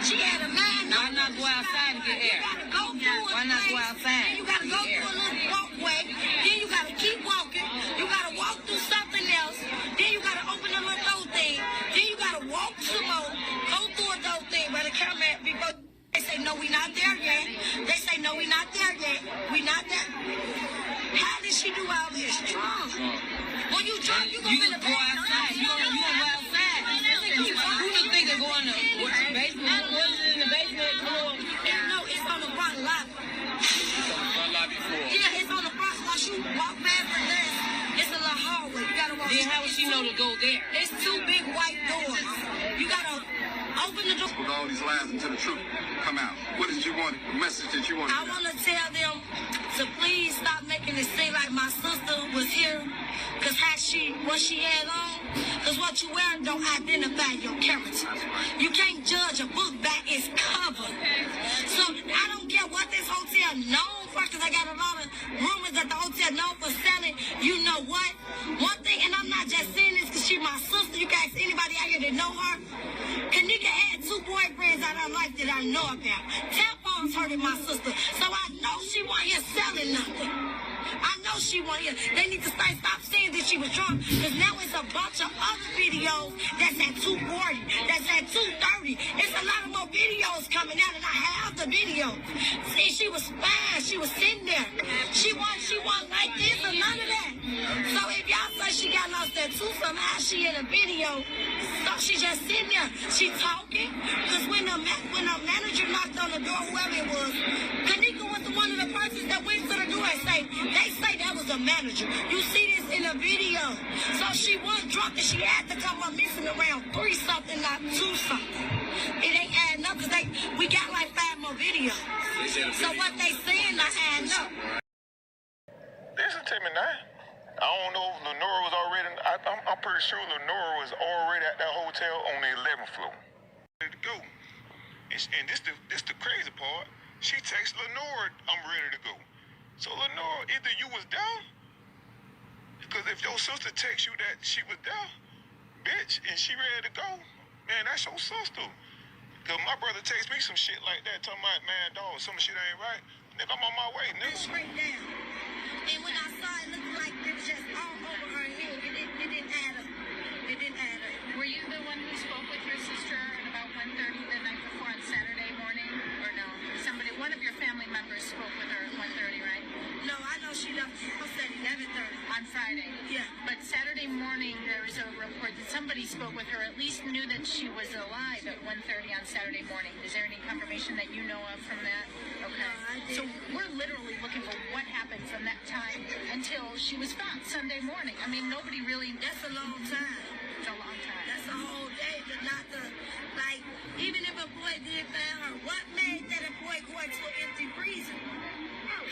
she had a man. Why not go outside and get air? You gotta go through Why not go outside? Then you gotta go through a little walkway. Then you gotta keep walking. You gotta walk through something else. Then you gotta open the little door thing. Then you gotta walk some more. Go through a door thing where the camera before they say no, we not there yet. They say no, we not there yet. We not there. How did she do all this? Drunk. When you drunk, you gonna You go outside. You gonna go outside. Who the think they go in the basement? What is it in the basement? Come on. No, it's on the front lobby. Front lobby floor. Yeah, it's on the front. Once you walk past the desk, it's a little hallway. You gotta walk. Then how would she know to go there? It's two big white doors. You gotta open the door. With all these lies until the truth come out. What did you want? The message that you want? I want to tell them to please stop making it seem like my sister was here. Because what she had on, because what you wear don't identify your character. You can't judge a book by its cover. So I don't care what this hotel known for, because I got a lot of rumors that the hotel known for selling. You know what? One thing, and I'm not just saying this because she's my sister. You can ask anybody out here that know her. Kenneka had two boyfriends out of her life that I know about. Tampons hurted my sister. So I know she wasn't here selling nothing. I know she wasn't here. They need to stop saying that she was drunk, because now it's a bunch of other videos that's at 240, that's at 230. It's a lot of more videos coming out, and I have the video. See, she was fine. She was sitting there. She wasn't like this or none of that. So if y'all say she got lost at two, somehow she in a video. So she just sitting there. She talking, because when the manager knocked on the door, whoever it was, Kenneka was one of the persons that went to the door and they say that was the manager. You see this in a video. So she was drunk and she had to come up missing around 3-something, not 2-something. It ain't adding up, because we got like 5 more videos. So what they saying not adding up. Listen to me now. I don't know if Lenora was already. I'm pretty sure Lenora was already at that hotel on the 11th floor. Ready to go. And this the crazy part. She texts Lenora, "I'm ready to go." So Lenora, either you was there, because if your sister texts you that she was there, bitch, and she ready to go, man, that's your sister. Because my brother texts me some shit like that, talking about, man, dog, some shit ain't right. Nigga, I'm on my way, nigga. Straight down. And when I saw it, looked like it was just all over her head. It didn't add up. It didn't add up. Were you the one who spoke with your sister at about 1:30 the night before on Saturday morning? Or no? One of your family members spoke with her at 1:30, right? No, I know she left house at 11:30. On Friday. Yeah. But Saturday morning, there was a report that somebody spoke with her, at least knew that she was alive at 1:30 on Saturday morning. Is there any confirmation that you know of from that? Okay. No, I didn't. So we're literally looking for what happened from that time until she was found Sunday morning. I mean, nobody really... That's a long time. It's a long time. That's a whole day, but not the, like, even if a boy did find her, what made that a boy go into an empty freezer?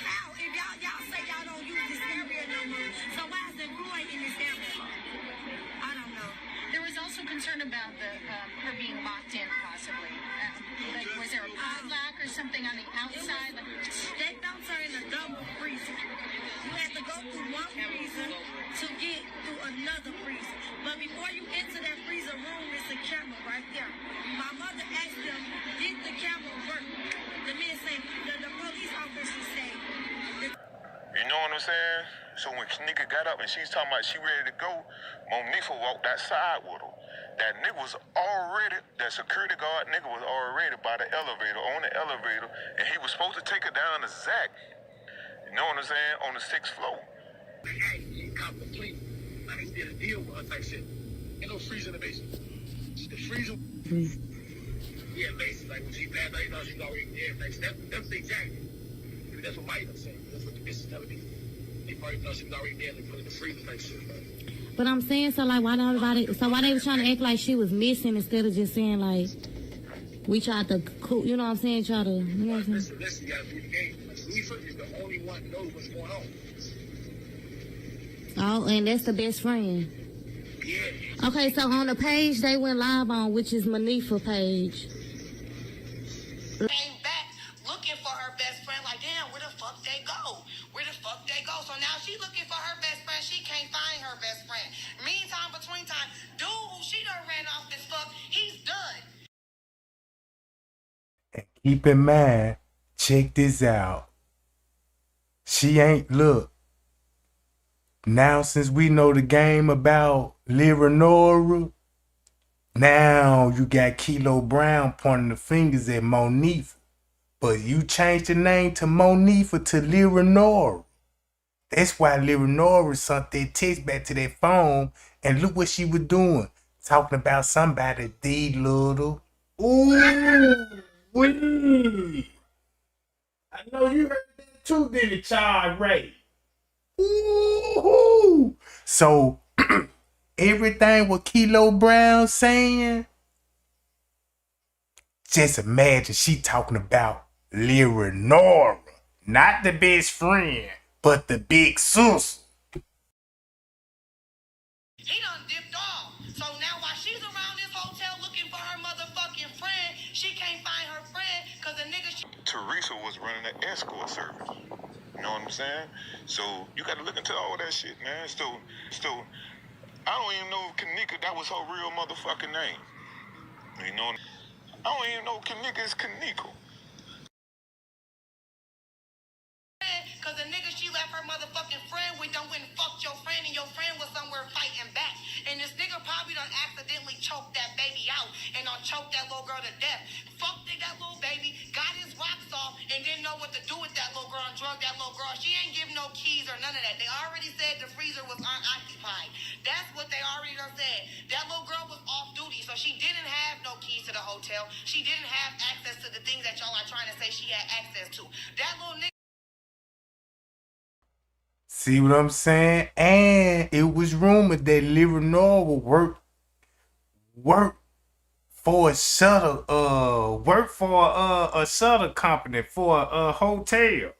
How? If y'all say y'all don't use this area no more, so why is the boy in this area? I don't know. There was also concern about her being locked in, possibly. Like, was there a padlock or something on the outside? They dumped her in a double freezer. You had to go through one freezer to get through another freezer. But before you enter that freezer room, it's a camera right there. My mother asked them, did the camera work? The men say, the police officers say. You know what I'm saying? So when Kenneka got up and she's talking about she ready to go, Monifa walked outside with her. That nigga was already, that security guard nigga was already by the elevator, on the elevator, and he was supposed to take her down to Zach. You know what I'm saying? On the 6th floor. Hey, she cop complete. Like he did a deal with her type shit. Ain't no freezer in the basement. The freezer. Yeah, basically, like when she passed out, you know, she's already there. Like, that's the exact. Maybe that's what Mike was saying. That's what the bitch is telling me. They probably thought she was already there, like put in the freezer type shit. But I'm saying, so like, why they was trying to act like she was missing instead of just saying like, we tried to, you know what I'm saying, try to, you know what I'm saying? Listen, you gotta do the game. Lisa is the only one that knows what's going on. Oh, and that's the best friend. Yeah. Okay, so on the page they went live on, which is Monifa page. Came back looking for her best friend, like, damn, where the fuck they go? Where the fuck they go? So now she looking for her best friend. She can't find her best friend. Meantime, between time, dude who she done ran off this fuck, he's done. Keep in mind, check this out. She ain't, look, now since we know the game about Leonora, now you got Kilo Brown pointing the fingers at Monifa. But you changed the name to Monifa to Leonora. That's why Leonora sent that text back to that phone, and look what she was doing. Talking about somebody, the little. Ooh, wee. I know you heard that too, did it, Charles Ray? Ooh. So, everything what Kilo Brown saying, just imagine she talking about Leonora. Not the best friend, but the big sis. He done dipped off. So now while she's around this hotel looking for her motherfucking friend, she can't find her friend because the nigga Teresa was running an escort service. You know what I'm saying? So you got to look into all that shit, man. So I don't even know if Kenneka, that was her real motherfucking name. You know, I don't even know if Kenneka is Kenneka. because the nigga she left her motherfucking friend with done went and fucked your friend, and your friend was somewhere fighting back. And this nigga probably done accidentally choked that baby out and done choked that little girl to death. Fucked that little baby, got his rocks off, and didn't know what to do with that little girl and drugged that little girl. She ain't give no keys or none of that. They already said the freezer was unoccupied. That's what they already done said. That little girl was off duty, so she didn't have no keys to the hotel. She didn't have access to the things that y'all are trying to say she had access to. That little nigga. See what I'm saying? And it was rumored that Leonora would work for a shuttle, a shuttle company for a hotel.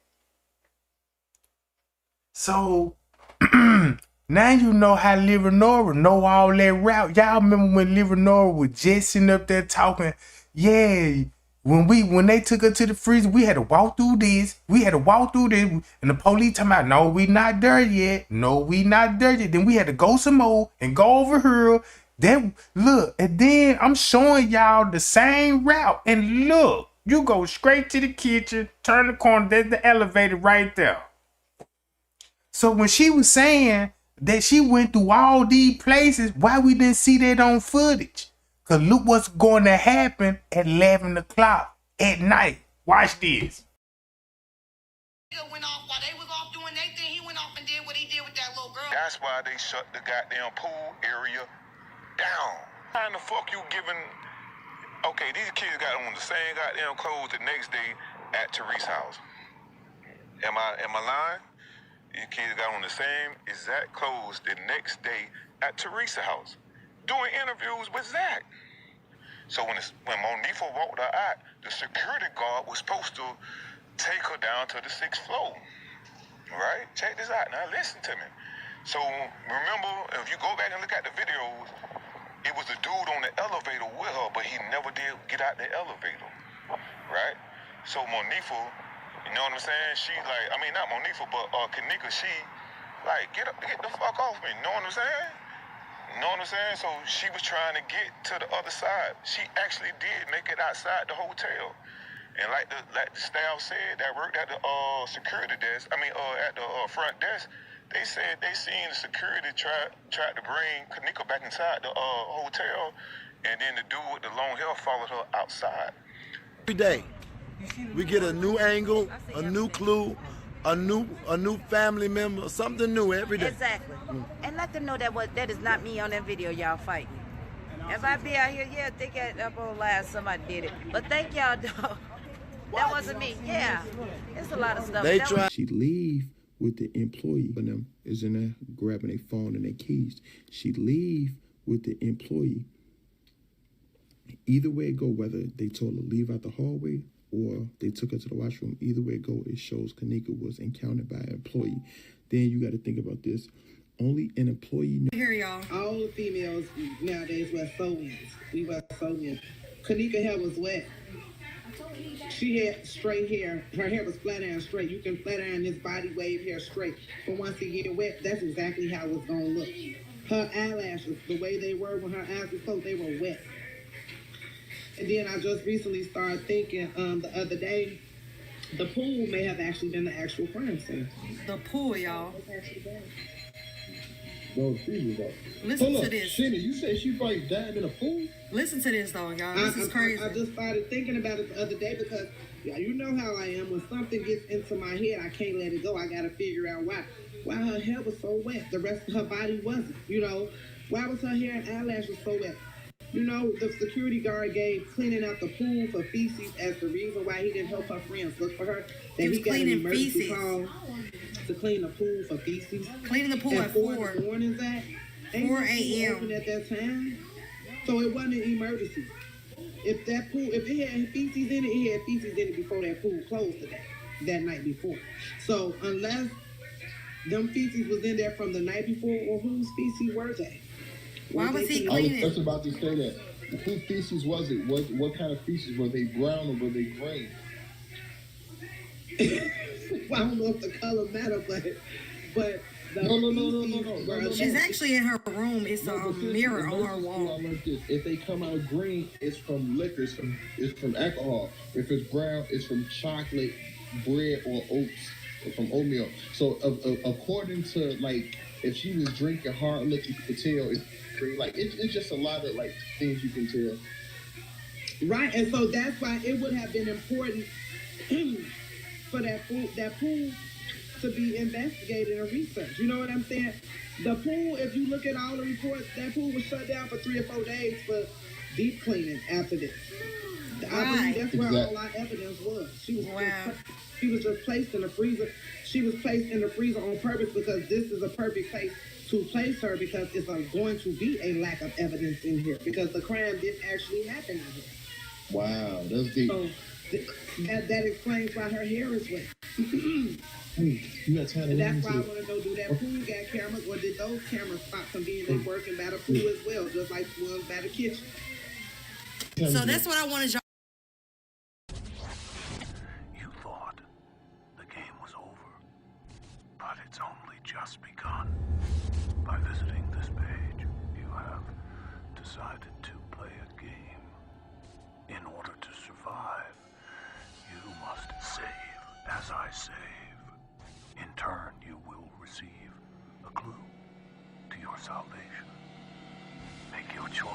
So now you know how Leonora know all that route. Y'all remember when Leonora was just sitting up there talking? Yeah, when they took her to the freezer, we had to walk through this. We had to walk through this, and the police talking about, no, we not there yet. No, we not there yet. Then we had to go some more and go over here. Then look, and then I'm showing y'all the same route, and look, you go straight to the kitchen, turn the corner, there's the elevator right there. So when she was saying that she went through all these places, why we didn't see that on footage? Because look what's going to happen at 11 o'clock at night. Watch this. Went off while they was off doing their thing. He went off and did what he did with that little girl. That's why they shut the goddamn pool area down. How the fuck you giving... Okay, these kids got on the same goddamn clothes the next day at Teresa's house. Am I lying? These kids got on the same exact clothes the next day at Teresa's house, doing interviews with Zach. So when Monifa walked her out, the security guard was supposed to take her down to the 6th floor. Right? Check this out. Now listen to me. So remember, if you go back and look at the videos, it was the dude on the elevator with her, but he never did get out the elevator. Right? So Monifa, you know what I'm saying? She like, I mean, not Monifa, but Kenneka, she like, get the fuck off me. You know what I'm saying? You know what I'm saying? So she was trying to get to the other side. She actually did make it outside the hotel. And like the staff said that worked at the security desk, at the front desk, they said they seen the security tried to bring Kenneka back inside the hotel, and then the dude with the long hair followed her outside. Every day, we get a new angle, a new clue, a new family member, something new every day. Exactly. And let them know that is not me on that video y'all fighting. If I be out here, yeah, think up on last somebody did it. But thank y'all, though. That wasn't me. Yeah. It's a lot of stuff. They try. She leave with the employee, and them is in there grabbing their phone and their keys. She leave with the employee. Either way it go, whether they told her leave out the hallway or they took her to the washroom, either way it go, it shows Kenneka was encountered by an employee. Then you got to think about this. Only an employee. Here, y'all. All the females nowadays wear sew-ins. We wear sew-ins. Kenneka hair was wet. She had straight hair. Her hair was flat iron straight. You can flat iron this body wave hair straight. But once it get wet, that's exactly how it's gonna look. Her eyelashes, the way they were when her eyes were closed, they were wet. And then I just recently started thinking the other day, the pool may have actually been the actual crime scene. The pool, y'all. Those freezers up. Listen to this. Shannon, you said she probably died in a pool? Listen to this, though, y'all. This is crazy. I just started thinking about it the other day because, yeah, you know how I am. When something gets into my head, I can't let it go. I got to figure out why. Why her hair was so wet. The rest of her body wasn't, you know. Why was her hair and eyelashes so wet? You know, the security guard gave cleaning out the pool for feces as the reason why he didn't help her friends look for her. That he got an emergency call to clean the pool for feces. Cleaning the pool at 4 in the morning, Zach. 4 a.m. At that time. So it wasn't an emergency. If that pool, if it had feces in it, it had feces in it before that pool closed that night before. So unless them feces was in there from the night before, or whose feces were they? Why was he cleaning? I was just about to say that. Whose feces was it? What kind of feces? Were they brown or were they green? Well, I don't know if the color matter, but No. She's actually in her room. It's a mirror on her wall. If they come out green, it's from liquor. It's from alcohol. If it's brown, it's from chocolate, bread, or oats, or from oatmeal. So, according to like, if she was drinking hard liquor, you could tell it's green. Like it's just a lot of like things you can tell. Right, and so that's why it would have been important for that pool to be investigated and researched. You know what I'm saying? The pool, if you look at all the reports, that pool was shut down for 3 or 4 days for deep cleaning after this. I believe that's where all our evidence was. She was just placed in the freezer. She was placed in the freezer on purpose because this is a perfect place to place her because it's going to be a lack of evidence in here because the crime didn't actually happen in here. Wow, that's deep. So that explains why her hair is wet. You got time to that's why I want to know, do that pool got cameras or did those cameras stop from being working by the pool as well, just like the ones by the kitchen? So that's what I wanted y'all. You thought the game was over, but it's only just begun. By visiting this page, you have decided to play a game. In order to survive, you must save as I save. In turn, you will receive a clue to your salvation. Make your choice.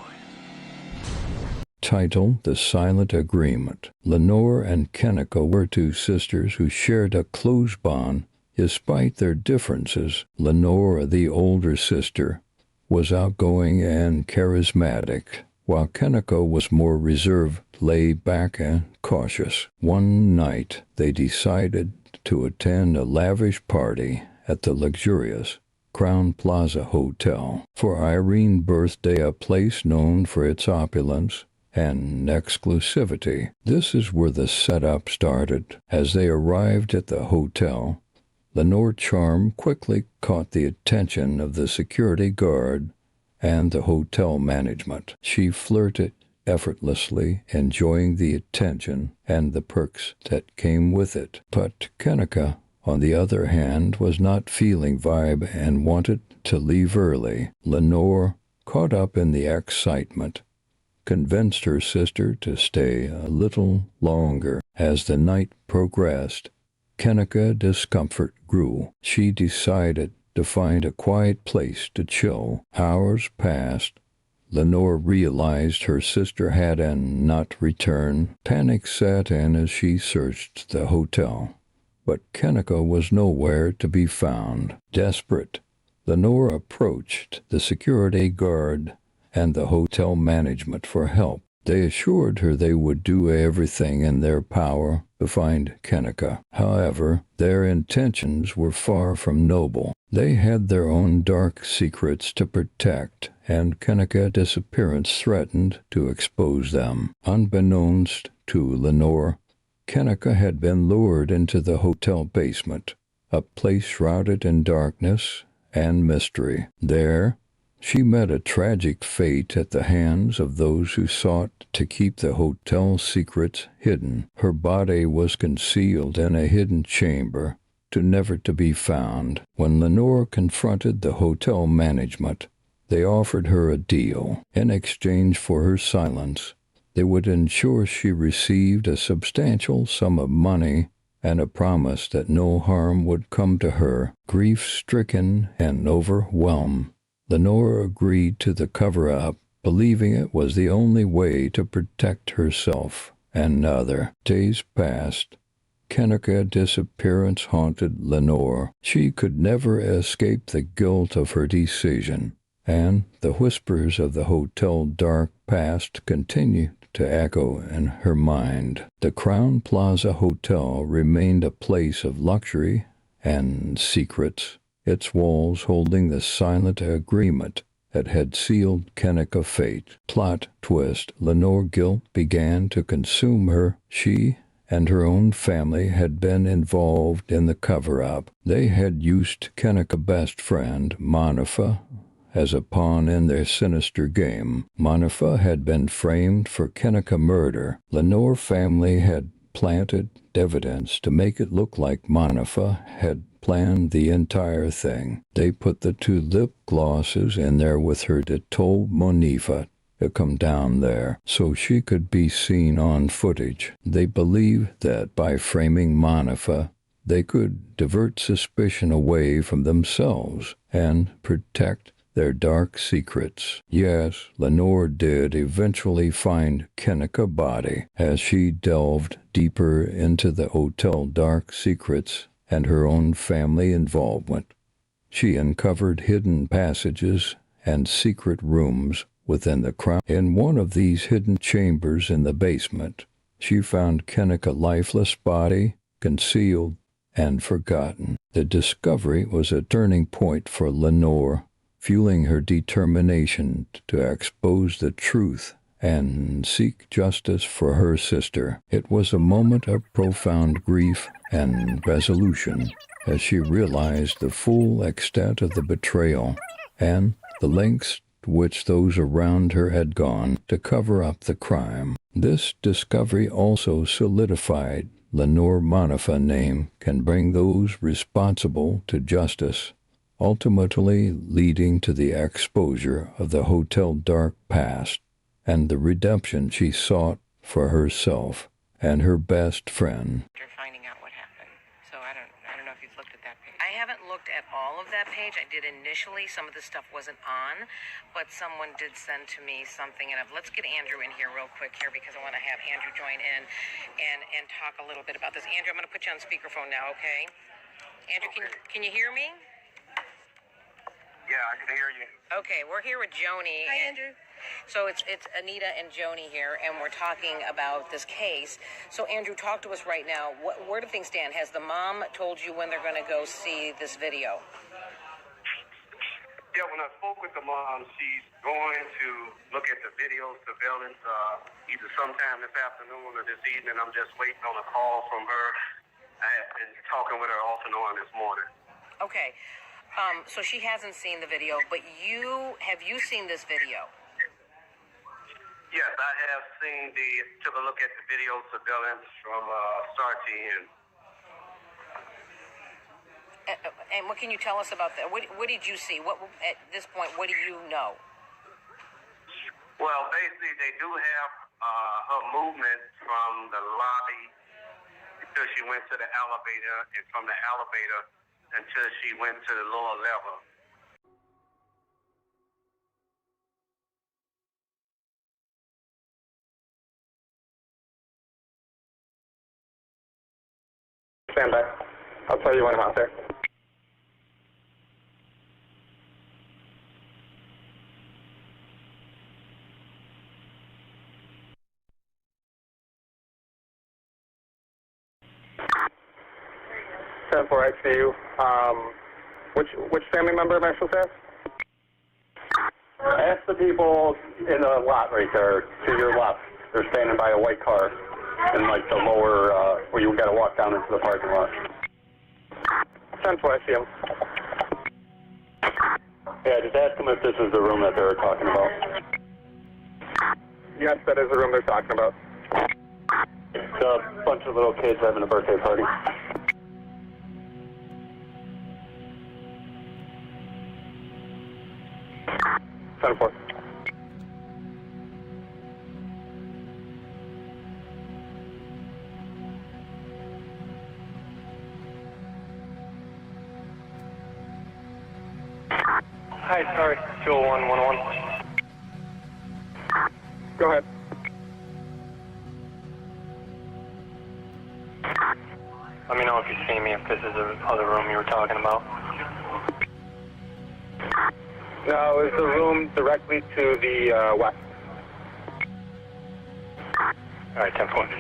Title: The Silent Agreement. Lenore and Kenneka were two sisters who shared a close bond despite their differences. Lenore, the older sister, was outgoing and charismatic, while Kenneka was more reserved, laid back, and cautious. One night, they decided to attend a lavish party at the luxurious Crown Plaza Hotel. For Irene's birthday, a place known for its opulence and exclusivity. This is where the setup started. As they arrived at the hotel, Lenore's charm quickly caught the attention of the security guard and the hotel management. She flirted effortlessly, enjoying the attention and the perks that came with it. But Kenneka, on the other hand, was not feeling vibe and wanted to leave early. Lenore, caught up in the excitement, convinced her sister to stay a little longer. As the night progressed, Kenneka's discomfort grew. She decided to find a quiet place to chill. Hours passed. Lenore realized her sister had not returned. Panic set in as she searched the hotel, but Kenneka was nowhere to be found. Desperate, Lenore approached the security guard and the hotel management for help. They assured her they would do everything in their power to find Kenneka. However, their intentions were far from noble. They had their own dark secrets to protect, and Kenneka's disappearance threatened to expose them. Unbeknownst to Lenore, Kenneka had been lured into the hotel basement, a place shrouded in darkness and mystery. There, she met a tragic fate at the hands of those who sought to keep the hotel's secrets hidden. Her body was concealed in a hidden chamber, never to be found. When Lenore confronted the hotel management, they offered her a deal. In exchange for her silence, They would ensure she received a substantial sum of money and a promise that no harm would come to her. Grief-stricken and overwhelmed, Lenore agreed to the cover-up, believing it was the only way to protect herself and other. Days passed. Kenneka's disappearance haunted Lenore. She could never escape the guilt of her decision, and the whispers of the hotel dark past continued to echo in her mind. The Crown Plaza Hotel remained a place of luxury and secrets, its walls holding the silent agreement that had sealed Kenneka's fate. Plot twist, Lenore's guilt began to consume her. She and her own family had been involved in the cover-up. They had used Kenneka's best friend, Monifa, as a pawn in their sinister game. Monifa had been framed for Kenneka's murder. Lenore's family had planted evidence to make it look like Monifa had planned the entire thing. They put the 2 lip glosses in there with her that told Monifa to come down there so she could be seen on footage. They believed that by framing Monifa, they could divert suspicion away from themselves and protect their dark secrets. Yes, Lenore did eventually find Kenneka's body as she delved deeper into the hotel dark secrets and her own family involvement. She uncovered hidden passages and secret rooms within the Crown. In one of these hidden chambers in the basement, she found Kenneka's lifeless body, concealed and forgotten. The discovery was a turning point for Lenore, fueling her determination to expose the truth and seek justice for her sister. It was a moment of profound grief and resolution as she realized the full extent of the betrayal and the lengths to which those around her had gone to cover up the crime. This discovery also solidified Lenore Monifa's name can bring those responsible to justice, ultimately leading to the exposure of the hotel dark past and the redemption she sought for herself and her best friend. You're finding out what happened. So I don't know if you've looked at that page. I haven't looked at all of that page. I did initially. Some of the stuff wasn't on, but someone did send to me something. And let's get Andrew in here real quick here because I want to have Andrew join in and talk a little bit about this. Andrew, I'm going to put you on speakerphone now, okay? Andrew, can you hear me? Yeah, I can hear you. Okay, we're here with Joni. Hi, Andrew. So it's Anita and Joni here, and we're talking about this case. So Andrew, talk to us right now. Where do things stand? Has the mom told you when they're going to go see this video? Yeah, when I spoke with the mom, she's going to look at the video surveillance either sometime this afternoon or this evening. I'm just waiting on a call from her. I have been talking with her off and on this morning. Okay. So she hasn't seen the video, but have you seen this video? Yes, I have took a look at the video surveillance from start to end. And what can you tell us about that? What did you see? At this point, what do you know? Well, basically, they do have her movement from the lobby until she went to the elevator, and from the elevator until she went to the lower level. Stand by. I'll tell you when I'm out there. For ICU. Which family member am I supposed to ask? Ask the people in the lot right there to your left. They're standing by a white car in like the lower where you got to walk down into the parking lot. 10-4, I see them. Yeah, just ask them if this is the room that they're talking about. Yes, that is the room they're talking about. It's a bunch of little kids having a birthday party. 10-4. Sorry, 201, 101. Go ahead. Let me know if you see me, if this is the other room you were talking about. No, it's the room directly to the west. All right, 10-4. Do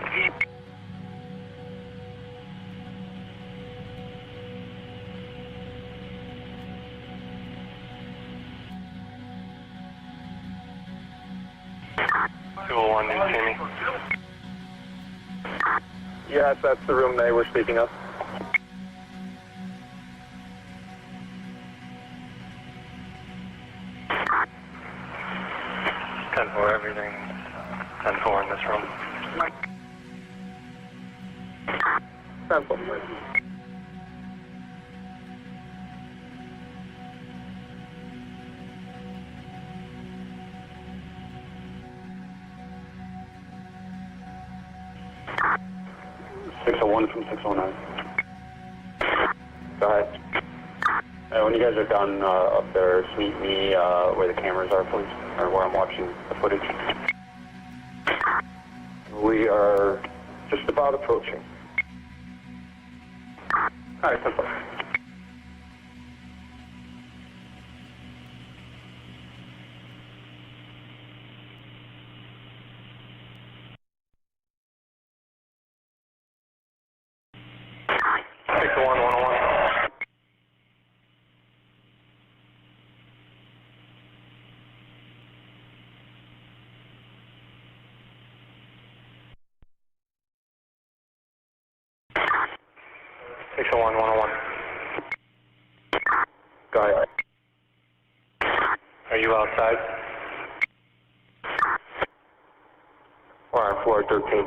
you see me? Yes, that's the room they were speaking of. 10-4, everything. 10-4 in this room. 10-4. 601 from 609. Go ahead. When you guys are done up there, just meet me where the cameras are, please, or where I'm watching the footage. We are just about approaching. All right, 10-4. Go ahead. Are you outside? We're on floor 13. All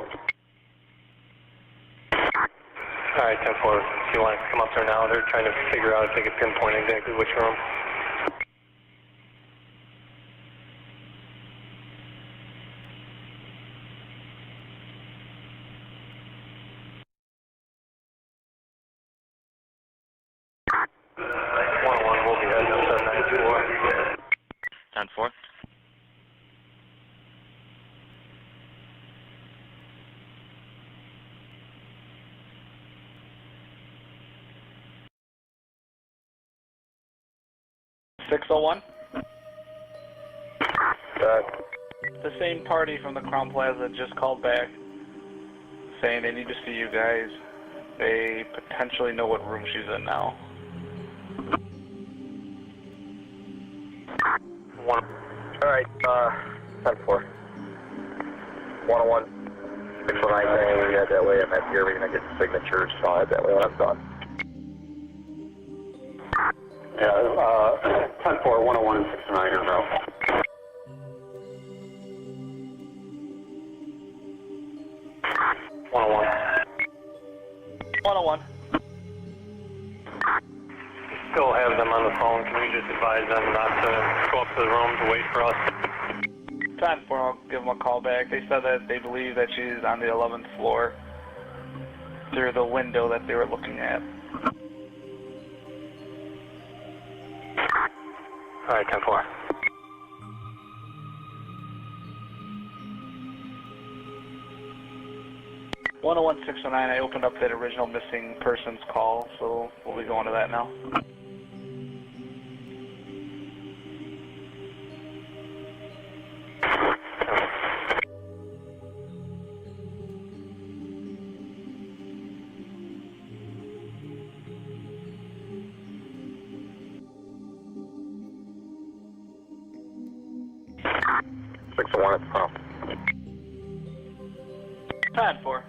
right, 10-4. If you want to come up there now, they're trying to figure out if they can pinpoint exactly which room. We'll be heading up to 94. 10-4. The same party from the Crown Plaza just called back saying they need to see you guys. They potentially know what room she's in now. Alright, 10-4. 101. 619 saying we head that way. I'm at here. We're going to get the signatures, so I'll head that way when I'm done. Yeah, 10-4, 101 and 609 in a row. Still have them on the phone. Can you just advise them not to go up to the room to wait for us? 10-4, I'll give them a call back. They said that they believe that she's on the 11th floor through the window that they were looking at. All right, 10-4. "101 609, I opened up that original missing persons call, so we'll be going to that now. One at the top. 10-4.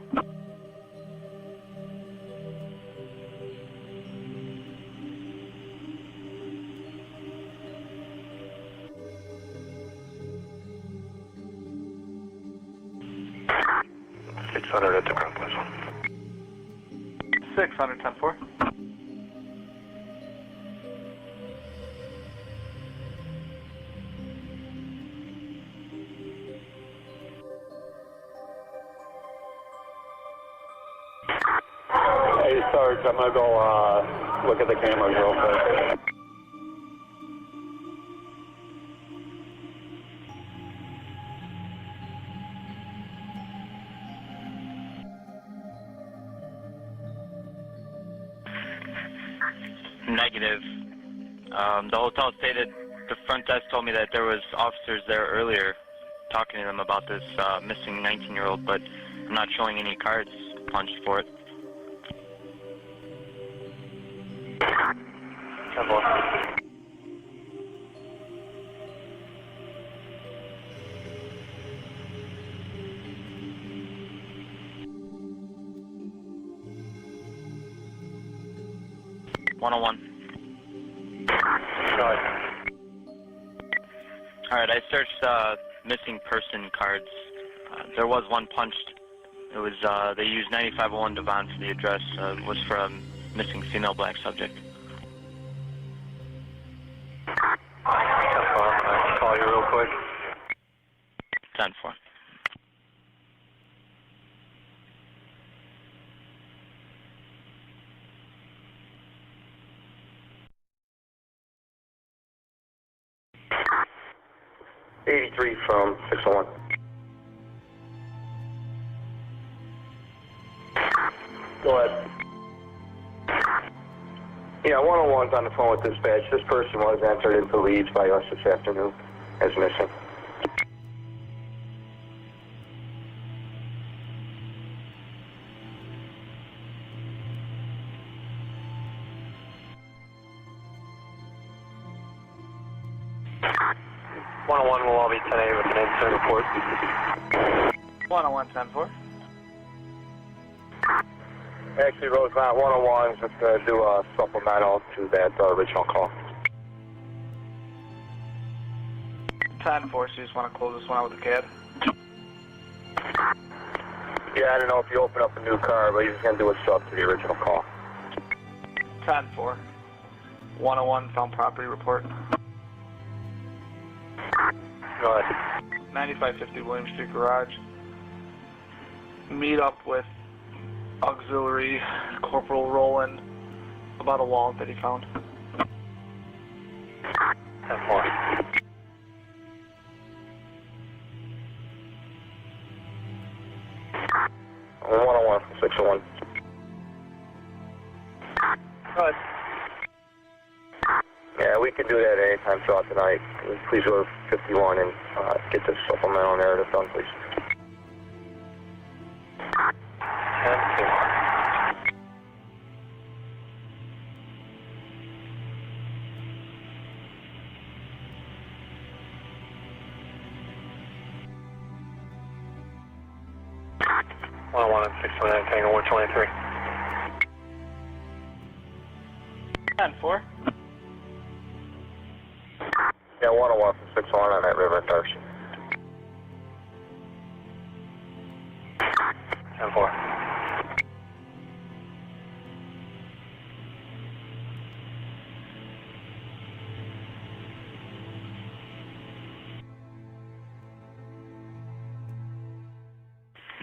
$600 at the Crown Plaza. 600, 10-4. Hey, Sarge, I'm going to go look at the cameras real quick. Negative. The hotel stated, the front desk told me that there was officers there earlier talking to them about this missing 19-year-old, but I'm not showing any cards punched for it. Alright, I searched missing person cards. There was one punched. It was, they used 9501 Devon for the address. It was for a missing female black subject. I'll call you real quick. 10-4. From 601. Go ahead. Yeah, 101's on the phone with dispatch. This person was entered into leads by us this afternoon as missing. Will all be 10-8 with an incident report. 101, 10-4. Actually, Rosemont 101 is just going to do a supplemental to that original call. 10-4, so you just want to close this one out with a CAD? Yeah, I don't know if you open up a new car, but you're just going to do a sub to the original call. 10-4. 101, found property report. Go ahead. 9550 William Street Garage. Meet up with Auxiliary Corporal Roland about a wallet that he found. 10-4. Oh, 101 from 601. Go ahead. Yeah, we can do that anytime throughout the night. Please go to 51 and get this supplemental narrative done, please. 10-4. and 629 Tango 123. 10-4. Yeah, 101 from 601 on that river at Darcy. 10-4.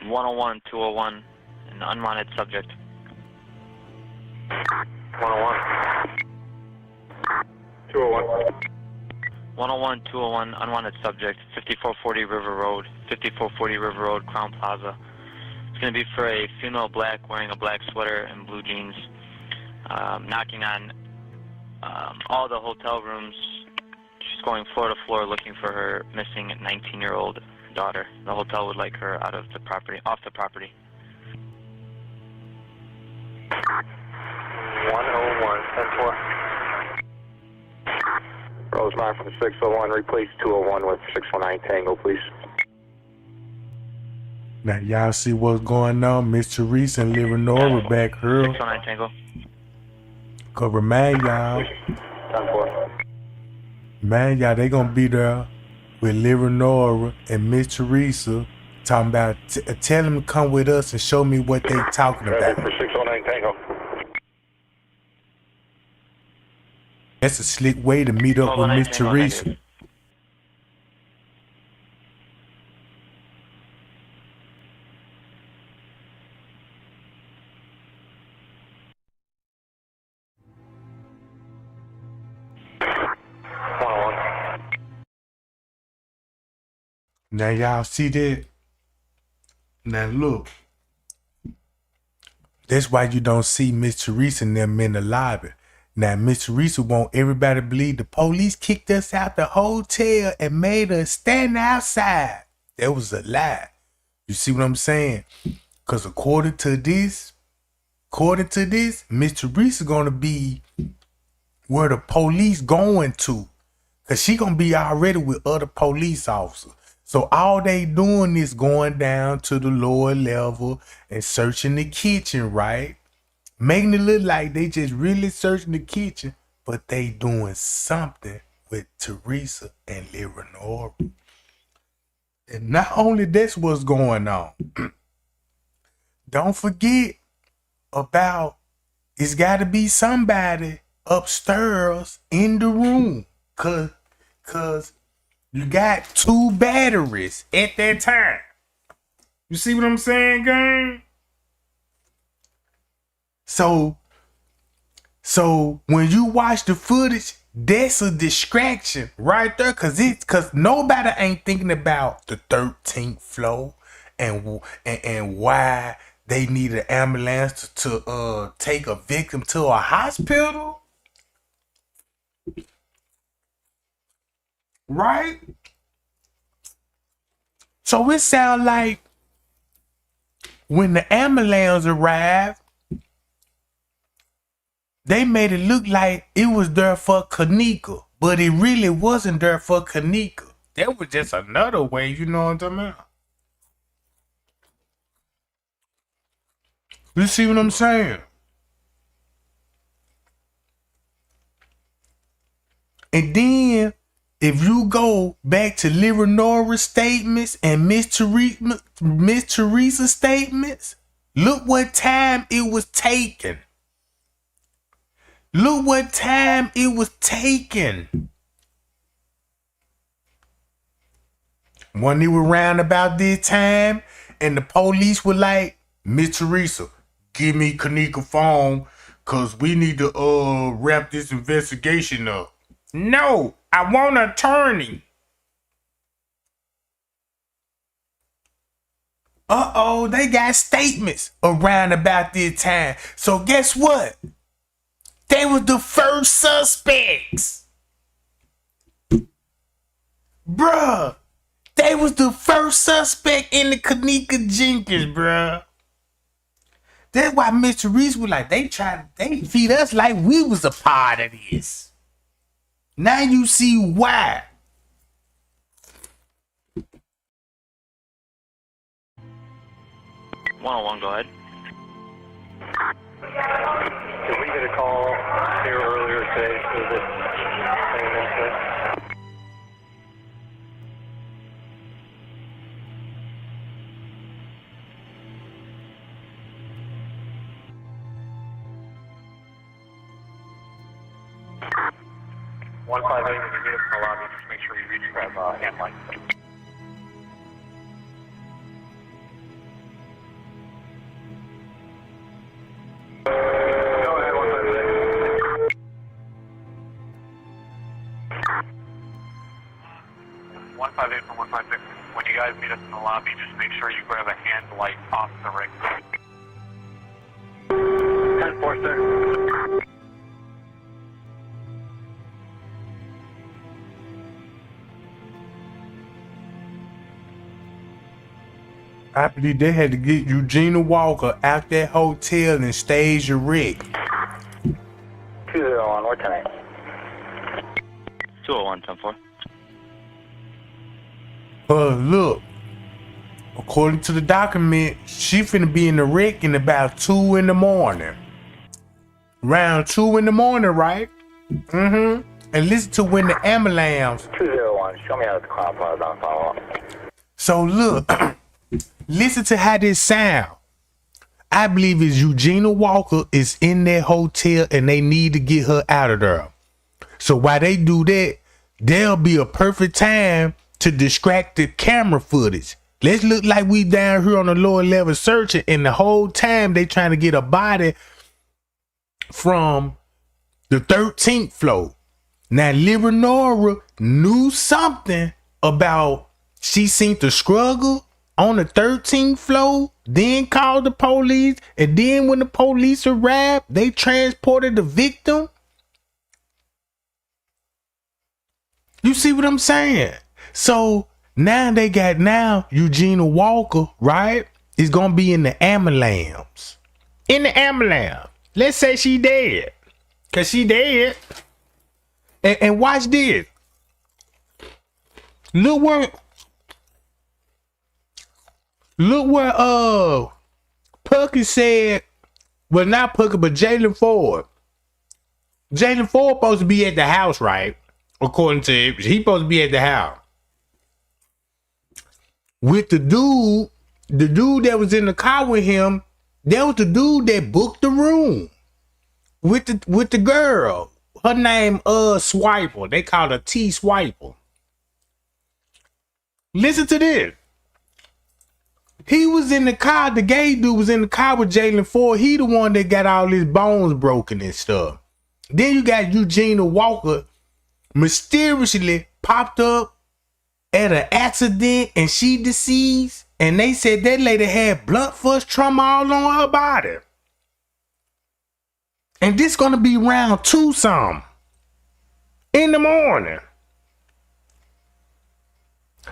One 101, 201, an unwanted subject. 101. 201. 101, 201, unwanted subject, 5440 River Road, 5440 River Road, Crown Plaza. It's going to be for a female black wearing a black sweater and blue jeans, knocking on all the hotel rooms. She's going floor to floor looking for her missing 19-year-old daughter. The hotel would like her out of the property, off the property. 101, 10-4. Rosemont from 601, replace 201 with 619 Tango, please. Now y'all see what's going on. Miss Teresa and Leonora back here. 619 Tango. Cause remind y'all, 10-4. man, y'all, they gonna be there with Leonora and Miss Teresa talking about, tell them to come with us and show me what they talking about. For 609 Tango. That's a slick way to meet up with Miss Teresa. Now y'all see that? Now look. That's why you don't see Miss Teresa and them in the lobby. Now, Miss Teresa want everybody to believe the police kicked us out the hotel and made us stand outside. That was a lie. You see what I'm saying? Because according to this, Miss Teresa gonna be where the police going to. Because she gonna be already with other police officers. So all they doing is going down to the lower level and searching the kitchen, right? Making it look like they just really searching the kitchen, but they doing something with Teresa and Leonora. And not only that's what's going on. Don't forget about it's got to be somebody upstairs in the room. Cause you got 2 batteries at that time. You see what I'm saying, gang? So when you watch the footage, that's a distraction right there, cause nobody ain't thinking about the 13th floor and why they need an ambulance to take a victim to a hospital, right? So it sounds like when the ambulance arrived, they made it look like it was there for Kenneka, but it really wasn't there for Kenneka. That was just another way, you know what I'm talking about? You see what I'm saying? And then, if you go back to Leonora's statements and Miss Teresa's statements, look what time it was taken. Look what time it was taken. When they were around about this time, and the police were like, Miss Teresa, give me Kenneka's phone, cause we need to wrap this investigation up. No, I want an attorney. They got statements around about this time. So guess what? They was the first suspects. Bruh. They was the first suspect in the Kenneka Jenkins, bruh. That's why Mr. Reese was like, they feed us like we was a part of this. Now you see why. One, go ahead. Did we get a call here earlier today for this same incident? One 5 8, when you get up in the lobby, just make sure you reach grab hand line. Go ahead, 156. 158 from 156. When you guys meet us in the lobby, just make sure you grab a hand light off the ring. 10-4, sir. I believe they had to get Eugenia Walker out that hotel and stage a wreck. 201, where tonight? 201, 10-4. Look, according to the document, she finna be in the wreck in about 2 in the morning. Around 2 in the morning, right? Mm-hmm. And listen to when the ambulance. 201, show me how the Crown Plaza on follow up. So look, listen to how this sound. I believe it's Eugenia Walker is in that hotel and they need to get her out of there. So while they do that, there'll be a perfect time to distract the camera footage. Let's look like we down here on the lower level searching, and the whole time they trying to get a body from the 13th floor. Now, Leonora knew something about, she seen the struggle on the 13th floor, then called the police, and then when the police arrived, they transported the victim You see what I'm saying? So now they got Eugenia Walker, right? Is gonna be in the ambulance. In the ambulance. Let's say she dead. Cause she dead. And watch this. Look where Puckett said, well, not Puckett, but Jalen Ford. Jalen Ford supposed to be at the house, right? According to him, he supposed to be at the house. With the dude that was in the car with him, that was the dude that booked the room. With the girl. Her name Swiper. They called her T Swiper. Listen to this. He was in the car, the gay dude was in the car with Jalen Ford. He the one that got all his bones broken and stuff. Then you got Eugenia Walker mysteriously popped up at an accident and she deceased. And they said that lady had blunt force trauma all on her body. And this gonna be round 2 some in the morning.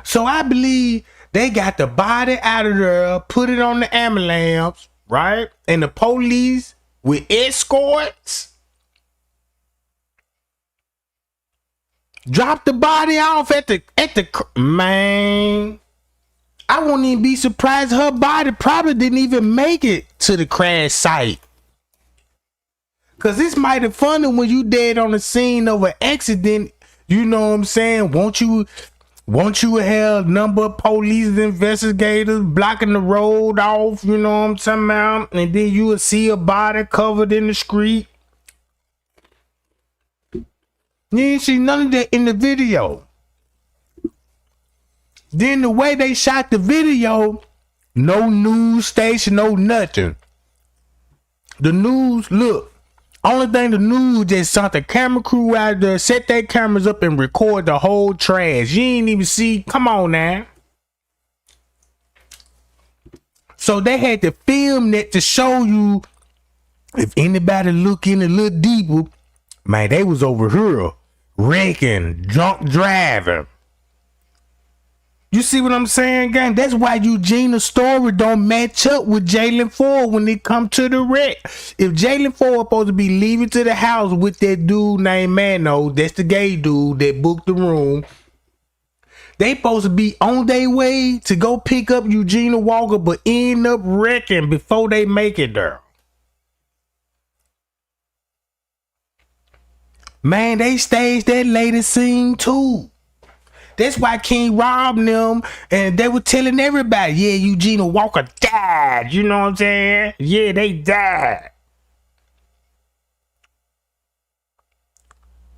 So I believe they got the body out of there, put it on the ambulance, right? And the police with escorts drop the body off at the man. I won't even be surprised her body probably didn't even make it to the crash site. Cause it's mighty funny when you dead on the scene of an accident, you know what I'm saying? Won't you have number of police investigators blocking the road off, you know what I'm talking about? And then you will see a body covered in the street. You ain't see none of that in the video. Then the way they shot the video, no news station, no nothing. The news, look, only thing the news just sent the camera crew out there, set their cameras up and record the whole trash. You ain't even see, come on now. So they had to film that to show you, if anybody look in a little deeper, man, they was over here wrecking, drunk driving. You see what I'm saying, gang? That's why Eugenia's story don't match up with Jalen Ford when it come to the wreck. If Jalen Ford supposed to be leaving to the house with that dude named Mano, that's the gay dude that booked the room, they supposed to be on their way to go pick up Eugenia Walker, but end up wrecking before they make it there. Man, they staged that lady scene too. That's why King robbed them and they were telling everybody, yeah, Eugenia Walker died. You know what I'm saying? Yeah, they died.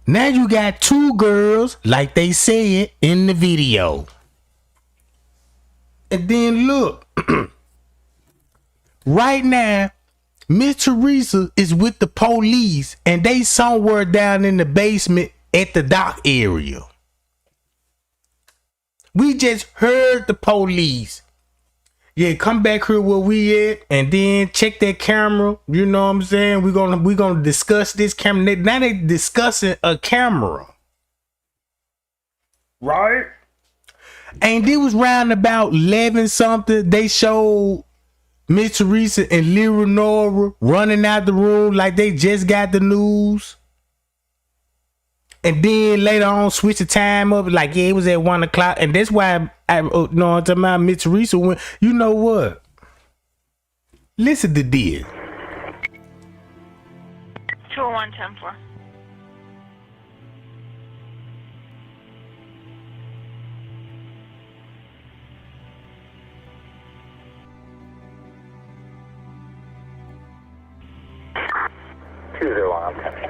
Now you got 2 girls, like they said in the video. And then look, right now, Miss Teresa is with the police and they somewhere down in the basement at the dock area. We just heard the police. Yeah, come back here where we at and then check that camera. You know what I'm saying? We're gonna discuss this camera. Now they discussing a camera. Right? And it was round about 11 something. They showed Miss Teresa and Lyra Nora running out the room like they just got the news. And then later on, switch the time up. Like, yeah, it was at 1 o'clock. And that's why I know I'm talking about Miss Teresa went, you know what? Listen to this. 201-10-4. I'm coming.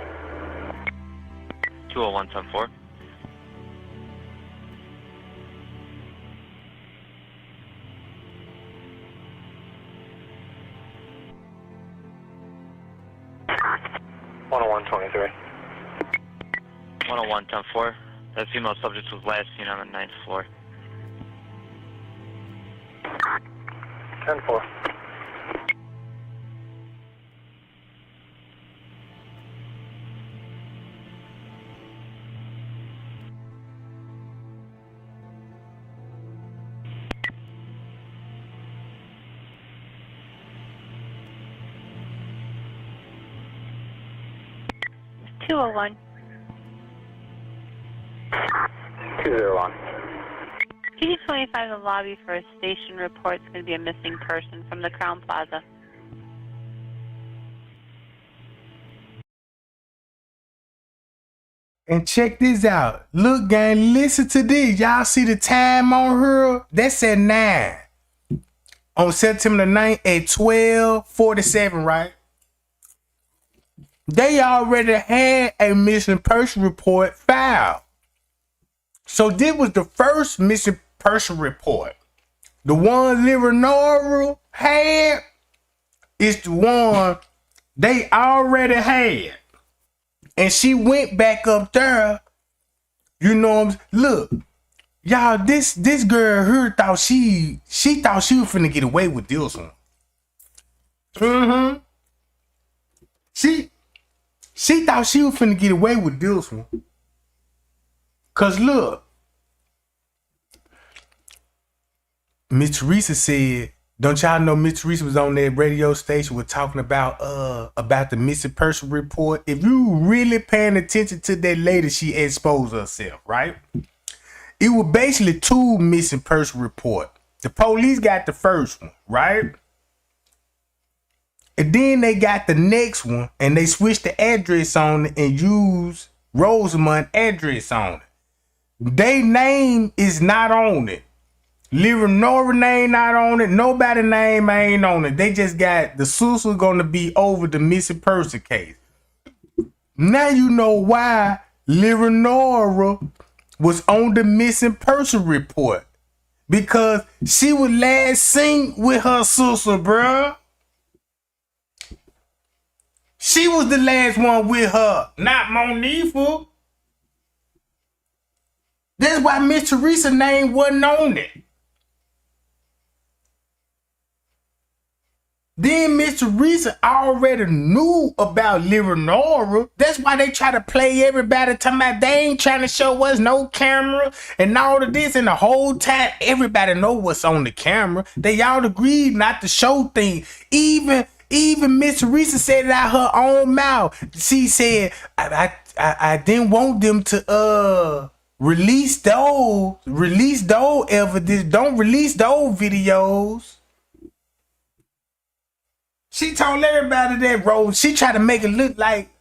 201-10-4. One 23. 101-10-4. That female subject was last seen on the 9th floor. 10-4. 201. 201. PD25 the lobby for a station report. It's going to be a missing person from the Crown Plaza. And check this out. Look, gang, listen to this. Y'all see the time on her? That's at 9. On September the 9th at 12:47, right? They already had a missing person report filed. So this was the first missing person report. The one Leonora had is the one they already had. And she went back up there. You know, look, y'all, this girl here thought she thought she was finna get away with this one. She thought she was finna get away with this one. Cause look, Miss Teresa said, don't y'all know Miss Teresa was on that radio station was talking about the missing person report? If you really paying attention to that lady, she exposed herself, right? It was basically 2 missing person report. The police got the first one, right? And then they got the next one and they switched the address on it and used Rosamond address on it. They name is not on it. Leonora name not on it. Nobody name ain't on it. They just got the sister gonna be over the missing person case. Now you know why Leonora was on the missing person report. Because she was last seen with her sister, bruh. She was the last one with her, not Monifa. That's why Miss Teresa's name wasn't on it. Then Miss Teresa already knew about Leonora. That's why they try to play everybody talking about they ain't trying to show us no camera and all of this. And the whole time, everybody know what's on the camera. They all agreed not to show things. Even Miss Teresa said it out her own mouth. She said, I didn't want them to release those evidence. Don't release those videos. She told everybody that Rose, she tried to make it look like,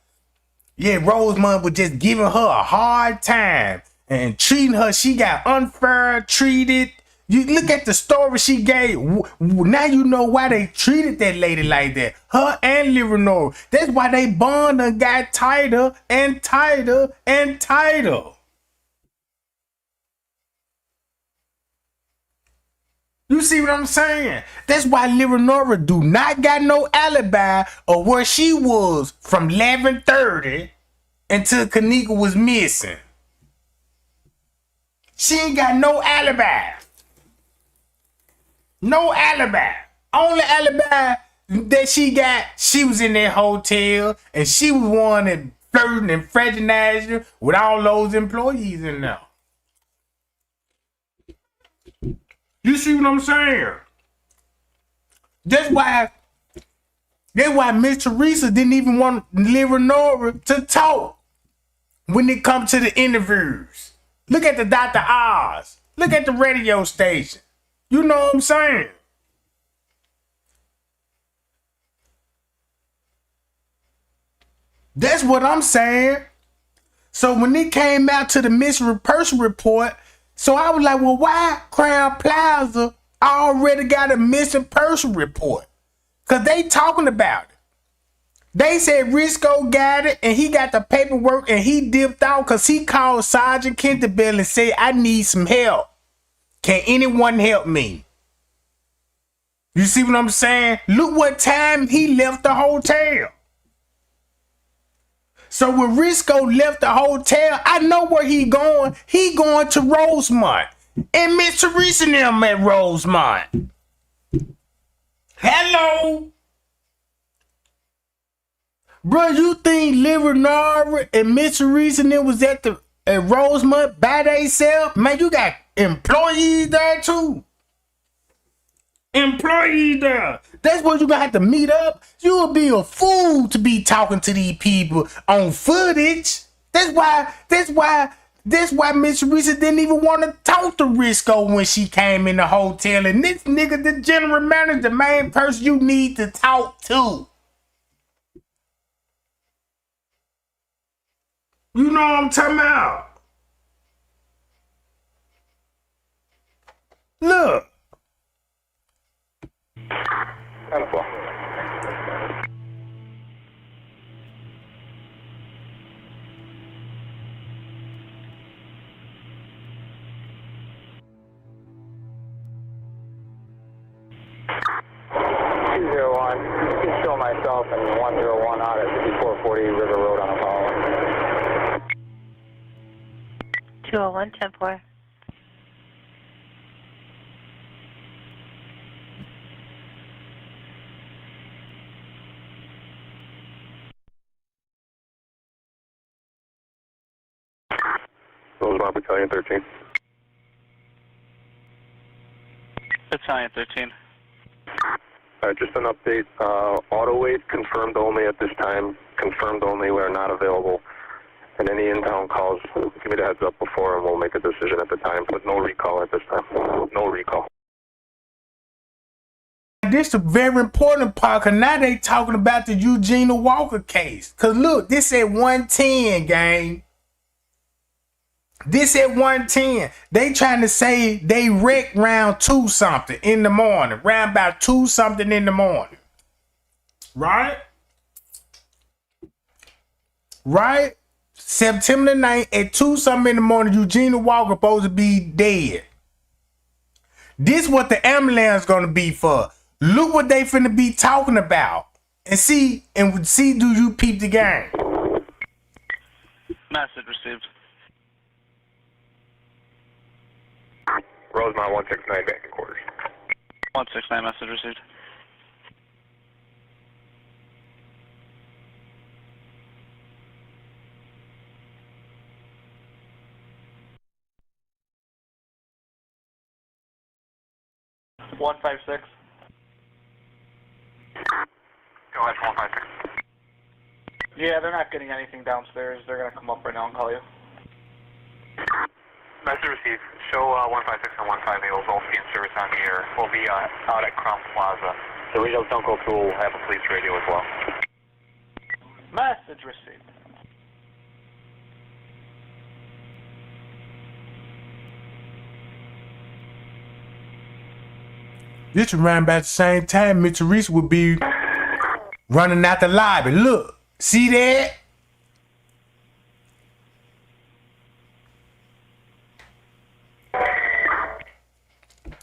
yeah, Rosamond was just giving her a hard time and treating her. She got unfair treated. You look at the story she gave. Now you know why they treated that lady like that. Her and Leonora. That's why they bond and got tighter and tighter and tighter. You see what I'm saying? That's why Leonora do not got no alibi of where she was from 11:30 until Kenneka was missing. She ain't got no alibi. No alibi. Only alibi that she got, she was in that hotel and she was one that flirting and fraternizing with all those employees in there. You see what I'm saying? That's why Miss Teresa didn't even want Leonora to talk when it comes to the interviews. Look at the Dr. Oz. Look at the radio station. You know what I'm saying? That's what I'm saying. So when it came out to the missing person report, so I was like, well, why Crown Plaza already got a missing person report? Because they talking about it. They said Risco got it and he got the paperwork and he dipped out because he called Sergeant Canterbury and said, I need some help. Can anyone help me? You see what I'm saying? Look what time he left the hotel. So when Risco left the hotel, I know where he going. He going to Rosemont. And Miss Teresa and them at Rosemont. Hello? Bro, you think Leonora and Miss Teresa and them was at Rosemont by themselves? Man, you got employees there too. employees there. That's where you gonna have to meet up. You will be a fool to be talking to these people on footage. That's why Miss Teresa didn't even want to talk to Risco when she came in the hotel. And this nigga, the general manager, the main person you need to talk to. You know what I'm talking about? Look. Wonderful. You can show myself and 101 out at 5440 River Road on the following. 201, 10-4. Rosemont Battalion 13. Battalion 13. Just an update. Auto wait confirmed only at this time. Confirmed only. We are not available. And any in-town calls, give me the heads up before and we'll make a decision at the time. But no recall at this time. No recall. This is a very important part, because now they talking about the Eugenia Walker case. Because look, this at 110, gang. This at 110. They trying to say they wrecked round 2 something in the morning. Round about 2 something in the morning. Right? Right? September the 9th at 2 something in the morning, Eugenia Walker supposed to be dead. This what the ambulance gonna be for. Look what they finna be talking about. And see do you peep the game. Message received. Rosemont 169 back in quarters. 169 message received. One 156. Go ahead, 156. Yeah, they're not getting anything downstairs. They're gonna come up right now and call you. Message received. Show 156 and 158 will both be in service on the air. We'll be out at Crown Plaza. The regional Dunkel tool will have a police radio as well. Message received. This around about the same time Miss Teresa would be running out the lobby. Look, see that?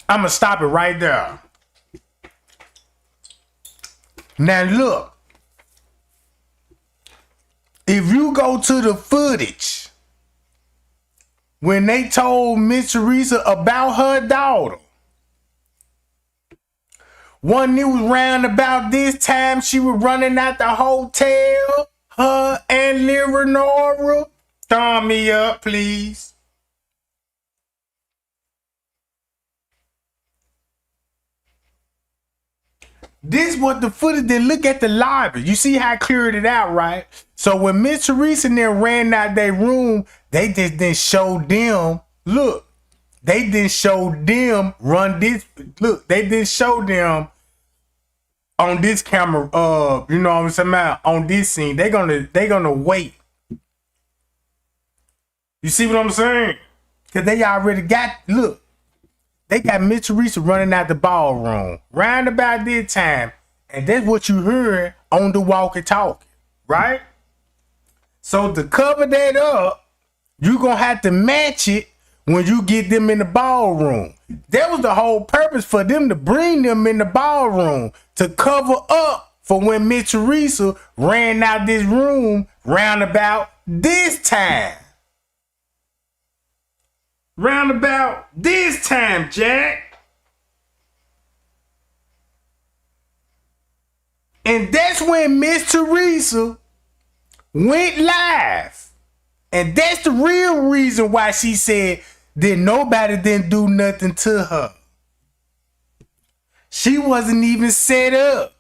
I'm gonna stop it right there. Now look, if you go to the footage when they told Miss Teresa about her daughter, one it was round about this time she was running out the hotel, her and Leonora. Thumb me up, please. This what the footage did. Look at the lobby. You see how I cleared it out, right? So when Miss Teresa and them ran out their room, they just didn't show them. Look, they didn't show them run this. Look, they didn't show them on this camera. You know what I'm saying about on this scene. They gonna wait. You see what I'm saying? Cause they already got. Look. They got Miss Teresa running out the ballroom round about this time. And that's what you heard on the walkie-talkie, right? So to cover that up, you're going to have to match it when you get them in the ballroom. That was the whole purpose for them to bring them in the ballroom to cover up for when Miss Teresa ran out this room round about this time. Round about this time, Jack. And that's when Miss Teresa went live. And that's the real reason why she said that nobody didn't do nothing to her. She wasn't even set up.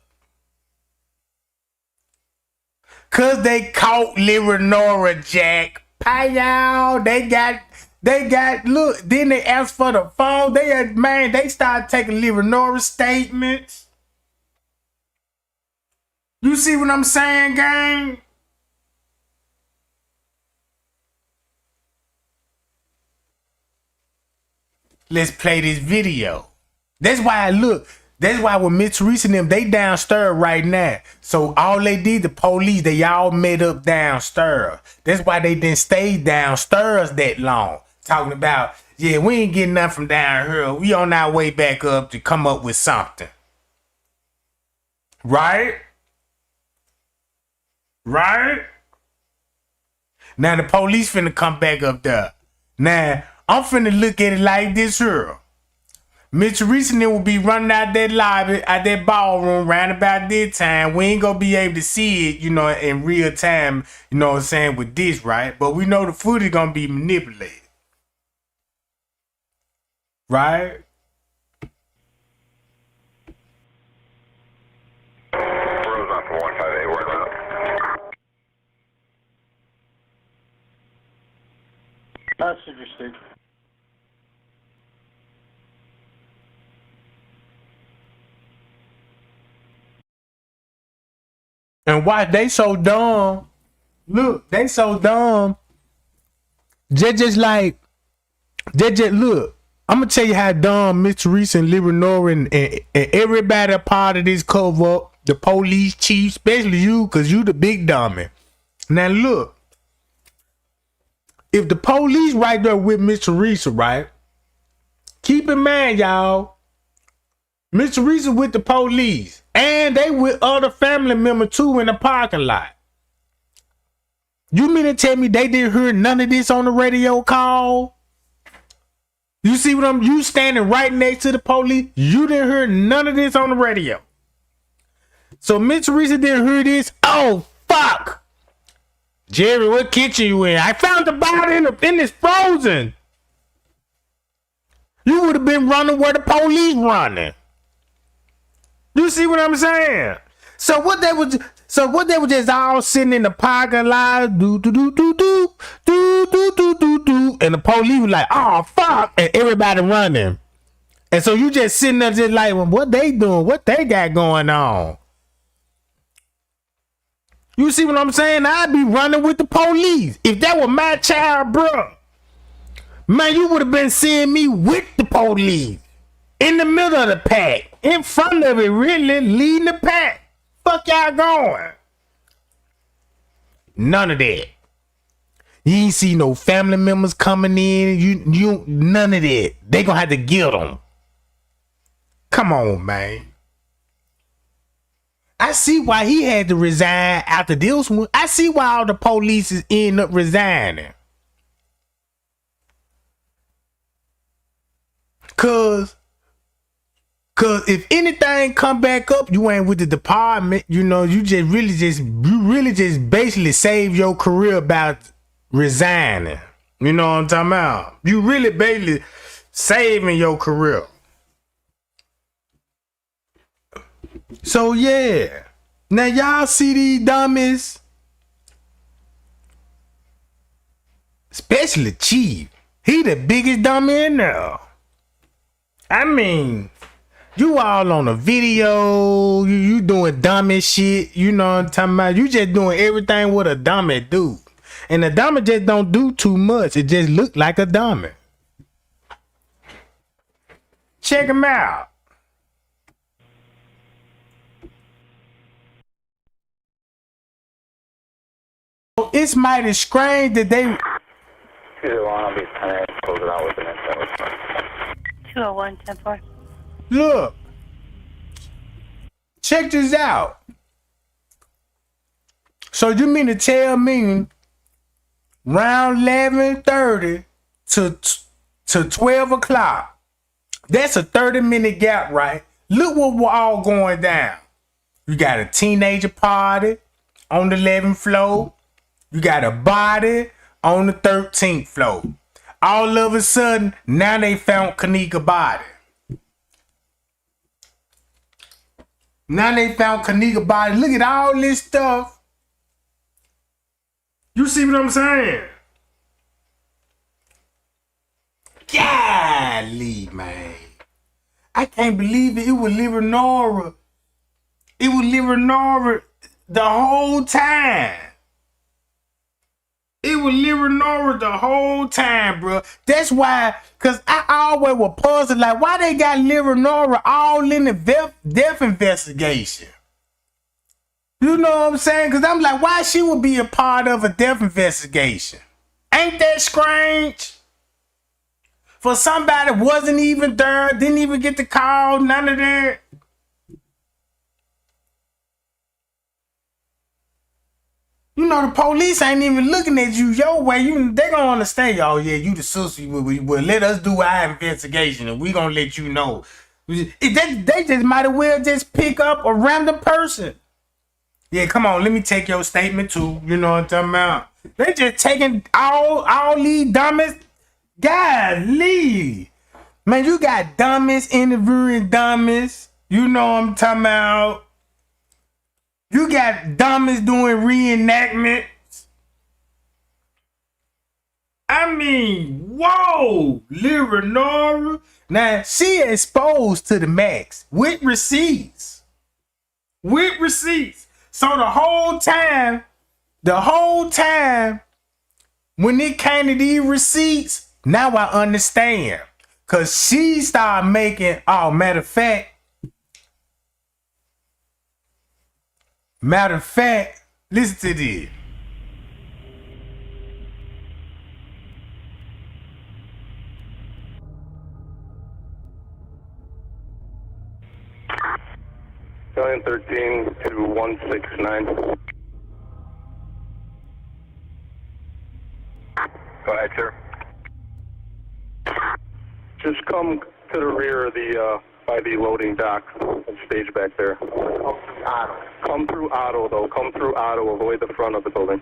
Cause they caught Leonora Jack. Pie y'all. They got look, then they asked for the phone. They started taking Leonora statements. You see what I'm saying, gang? Let's play this video. That's why when Miss Teresa and them, they downstairs right now. So all they did, the police, they all met up downstairs. That's why they didn't stay downstairs that long. Talking about, yeah, we ain't getting nothing from down here. We on our way back up to come up with something. Right? Right? Now the police finna come back up there. Now, I'm finna look at it like this here. Miss Teresa and them will be running out that lobby, out that ballroom, round about this time. We ain't gonna be able to see it, in real time, you know what I'm saying, with this, right? But we know the footage gonna be manipulated. Right? Rose on for 158, word up. That's interesting. And why they so dumb? Look, they so dumb. Just look. I'm gonna tell you how dumb Miss Teresa and Leonora and everybody a part of this cover up. The police chief, especially you, cause you the big dummy. Now look, if the police right there with Miss Teresa, right? Keep in mind, y'all, Miss Teresa with the police, and they with other family members too in the parking lot. You mean to tell me they didn't hear none of this on the radio call? You see what you standing right next to the police. You didn't hear none of this on the radio. So Miss Teresa didn't hear this. Oh, fuck. Jerry, what kitchen you in? I found the body in this frozen. You would have been running where the police running. You see what I'm saying? So what they was just all sitting in the parking lot, do, and the police was like, oh fuck, and everybody running. And so you just sitting there just like, well, what they doing? What they got going on? You see what I'm saying? I'd be running with the police. If that were my child, bro, man, you would have been seeing me with the police. In the middle of the pack. In front of it, really leading the pack. Fuck y'all going? None of that. You ain't see no family members coming in. You none of that. They gonna have to get them. Come on, man. I see why he had to resign after this one. I see why all the police is end up resigning. Cause if anything come back up, you ain't with the department. You really just basically save your career about resigning. You know what I'm talking about? You really basically saving your career. So yeah. Now y'all see these dummies, especially Chief. He the biggest dummy in there. I mean, you all on a video, you doing dummy shit, you know what I'm talking about? You just doing everything what a dummy do. And a dummy just don't do too much. It just look like a dummy. Check him out. It's mighty strange that they... I'll be close it out with the next 201, 10-4. Look. Check this out. So you mean to tell me around 11:30 to 12 o'clock, that's a 30-minute gap, right? Look what we're all going down. You got a teenager party on the 11th floor. You got a body on the 13th floor. All of a sudden, now they found Kenneka body. Now they found Kenneka body. Look at all this stuff. You see what I'm saying? Golly, man. I can't believe it. It was Nora. It was Nora the whole time. It was Nora the whole time, bro. That's why, because I always was puzzled, like, why they got Nora all in the death investigation? You know what I'm saying? Because I'm like, why she would be a part of a death investigation? Ain't that strange? For somebody that wasn't even there, didn't even get the call, none of that. You know, the police ain't even looking at you your way. They gonna understand, oh yeah, you the sister. Well, let us do our investigation and we gonna let you know. They just might as well just pick up a random person. Yeah, come on, let me take your statement too. You know what I'm talking about? They just taking all these dummies. Golly. Man, you got dummies interviewing dummies. You know what I'm talking about? You got dummies doing reenactments. I mean, whoa, Nora. Now, she exposed to the max with receipts. With receipts. So the whole time, when it came to these receipts, now I understand. Because she started making, matter of fact, listen to this. Alien 13 to 169. Go ahead, sir. Just come to the rear of the, by the loading dock and stage back there. Come through auto, though. Come through auto. Avoid the front of the building.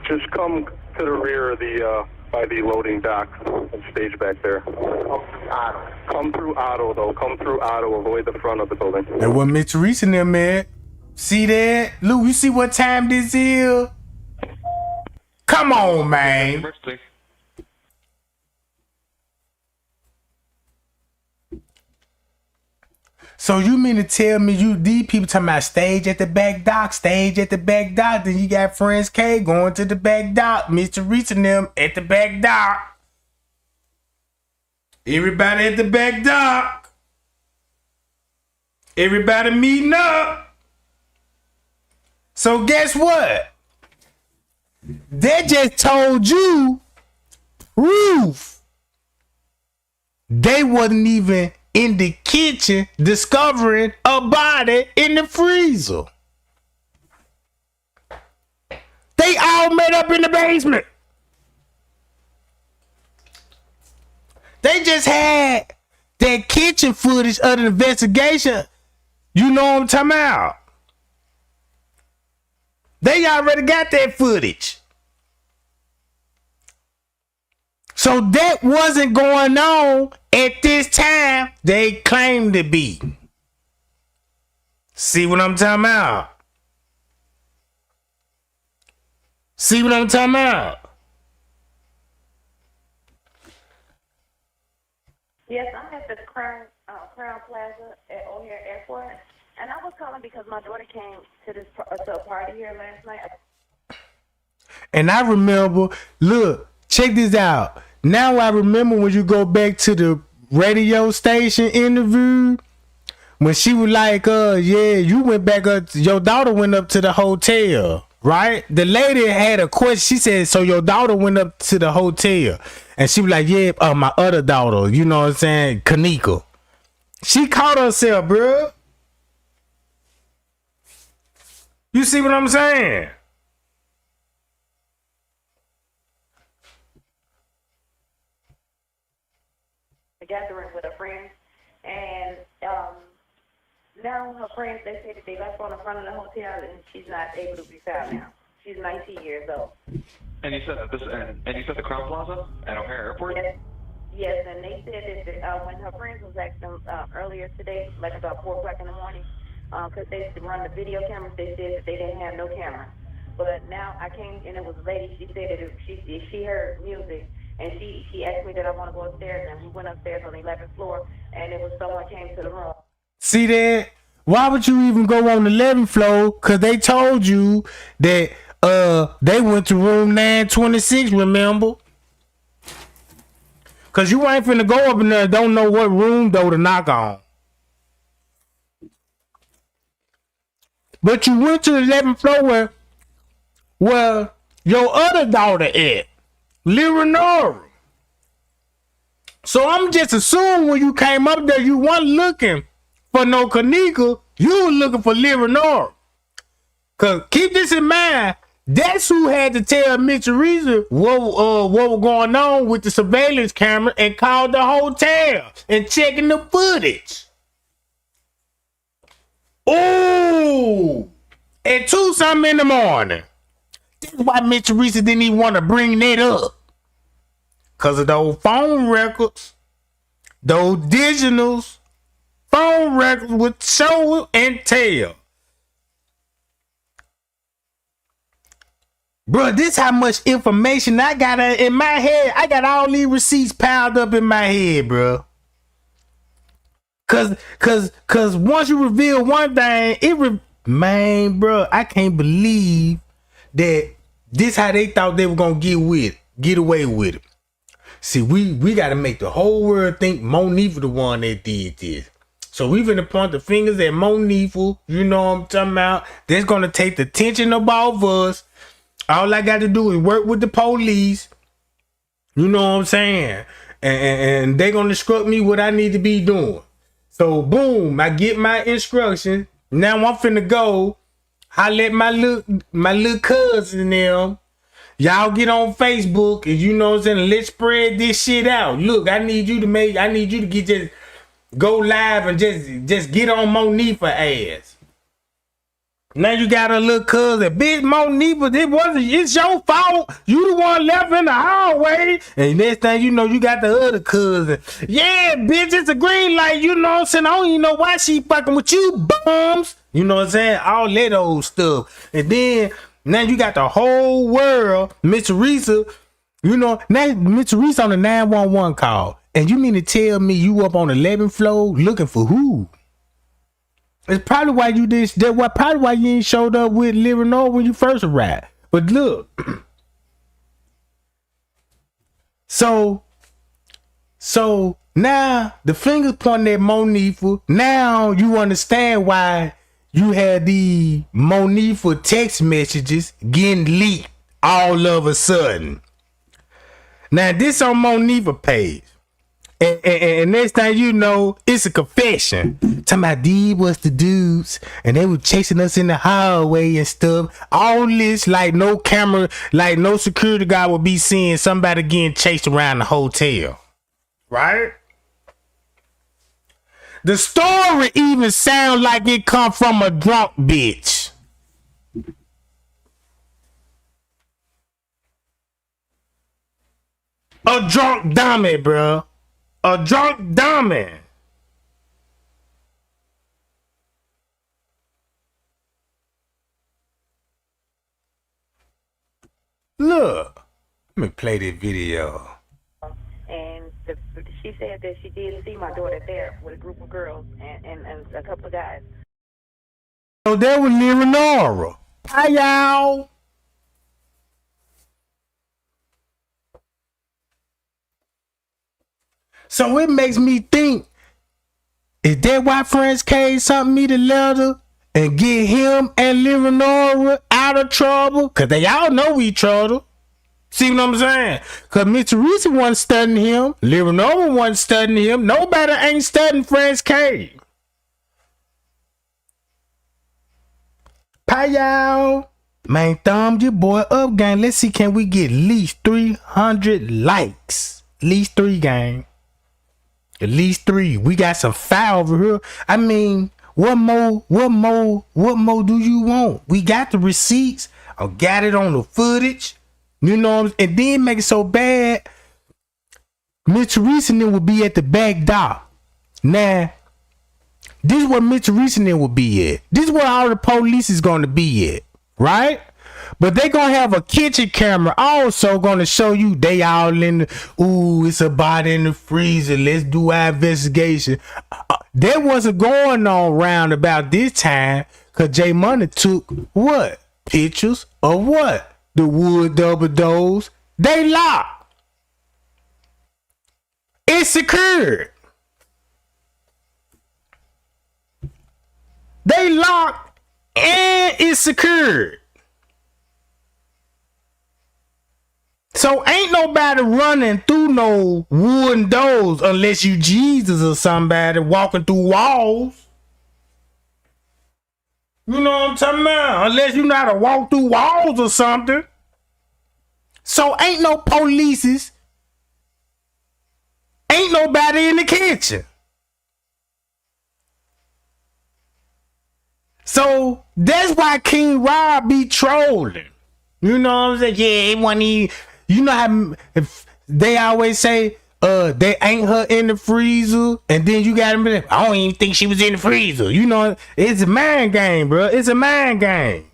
Just come to the rear of the, by the loading dock and stage back there. Come through auto, though. Come through auto. Avoid the front of the building. That was Mitch Reese in there, man. See that? Luke, you see what time this is? Come on, man. So you mean to tell me these people talking about stage at the back dock, then you got Friends K going to the back dock, Mr. Reese and them at the back dock. Everybody at the back dock. Everybody meeting up. So guess what? They just told you proof. They wasn't even in the kitchen discovering a body in the freezer. They all met up in the basement. They just had that kitchen footage of the investigation. You know what I'm talking about? They already got that footage. So that wasn't going on at this time they claimed to be. See what I'm talking about? See what I'm talking about? Yes, I'm at the Crown Plaza at O'Hare Airport. And I was calling because my daughter came to this to a party here last night. And I remember, look, check this out. Now I remember when you go back to the radio station interview, when she was like, yeah, you went back up, your daughter went up to the hotel, right? The lady had a question. She said, so your daughter went up to the hotel. And she was like, yeah, my other daughter, you know what I'm saying, Kenneka. She caught herself, bro. You see what I'm saying? Gathering with her friends, and now her friends, they say that they left on the front of the hotel, and she's not able to be found now. She's 19 years old. And you said that this, and you said the Crown Plaza at O'Hare Airport? Yes, and they said that when her friends was asking earlier today, like about 4 o'clock in the morning, because they run the video cameras, they said that they didn't have no camera. But now I came, and it was a lady. She said that if she heard music. And she asked me that I want to go upstairs, and we went upstairs on the 11th floor, and it was someone came to the room. See that? Why would you even go on the 11th floor? Because they told you that they went to room 926, remember? Because you ain't finna go up in there and don't know what room, though, to knock on. But you went to the 11th floor where your other daughter at. Leonora. So I'm just assuming when you came up there, you weren't looking for no Kenneka, you were looking for Leonora. Cause keep this in mind, that's who had to tell Miss Teresa what was going on with the surveillance camera and called the hotel and checking the footage. Oh, at 2-something in the morning. That's why Miss Teresa didn't even want to bring that up. Because of those phone records, those digitals, phone records with show and tell. Bro, this how much information I got in my head. I got all these receipts piled up in my head, bro. Cause once you reveal one thing, man, bro, I can't believe that this how they thought they were gonna get away with it. See, we gotta make the whole world think Monifa the one that did this. So we finna point the fingers at Monifa, you know what I'm talking about? That's gonna take the tension off us. All I got to do is work with the police. You know what I'm saying? And they gonna instruct me what I need to be doing. So boom, I get my instructions. Now I'm finna go. I let my little cousin them. Y'all get on Facebook and you know what I'm saying, let's spread this shit out. Look, I need you to get just go live and just get on Monifa ass. Now you got a little cousin, bitch. Monifa, it's your fault. You the one left in the hallway. And next thing you know, you got the other cousin. Yeah, bitch, it's a green light. You know what I'm saying? I don't even know why she fucking with you, bums. You know what I'm saying? All that old stuff. And then now you got the whole world, Miss Teresa. You know, now Miss Teresa on the 911 call. And you mean to tell me you up on the 11th floor looking for who? It's probably why you did. That's probably why you ain't showed up with Leonora when you first arrived. But look, so now the fingers pointing at Monifa. Now you understand why you had the Monifa text messages getting leaked all of a sudden. Now this on Monifa page. And next thing you know, it's a confession. Talking about these was the dudes, and they were chasing us in the hallway and stuff. All this, like no camera, like no security guard would be seeing somebody getting chased around the hotel. Right? The story even sounds like it come from a drunk bitch. A drunk dummy, bro. A drunk dummy. Look, let me play this video. And she said that she did see my daughter there with a group of girls and a couple of guys. So that was Leonora. Hi, y'all. So it makes me think, is that why French K sent me the letter and get him and Leonora out of trouble? Because they all know each other. See what I'm saying? Because Miss Teresa wasn't studying him. Leonora wasn't studying him. Nobody ain't studying French K. Hi, y'all. Man, thumb your boy up, gang. Let's see, can we get at least 300 likes? At least 3, gang. At least 3. We got some fire over here. I mean, what more do you want? We got the receipts. I got it on the footage. You know what I'm saying? And then make it so bad, Miss Teresa and them will be at the back door. Now, this is where Miss Teresa and them will be at. This is where all the police is going to be at. Right? But they gonna have a kitchen camera also gonna show you they all in the, ooh, it's a body in the freezer. Let's do our investigation. That wasn't going on round about this time because J Money took what? Pictures of what? The wood double doors. They locked. It's secured. They locked and it's secured. So ain't nobody running through no wooden doors unless you Jesus or somebody walking through walls. You know what I'm talking about? Unless you know how to walk through walls or something. So ain't no polices. Ain't nobody in the kitchen. So that's why King Rob be trolling. You know what I'm saying? Yeah, it wasn't even. You know how if they always say they ain't her in the freezer, and then you got them like, I don't even think she was in the freezer. You know, it's a mind game, bro. It's a mind game.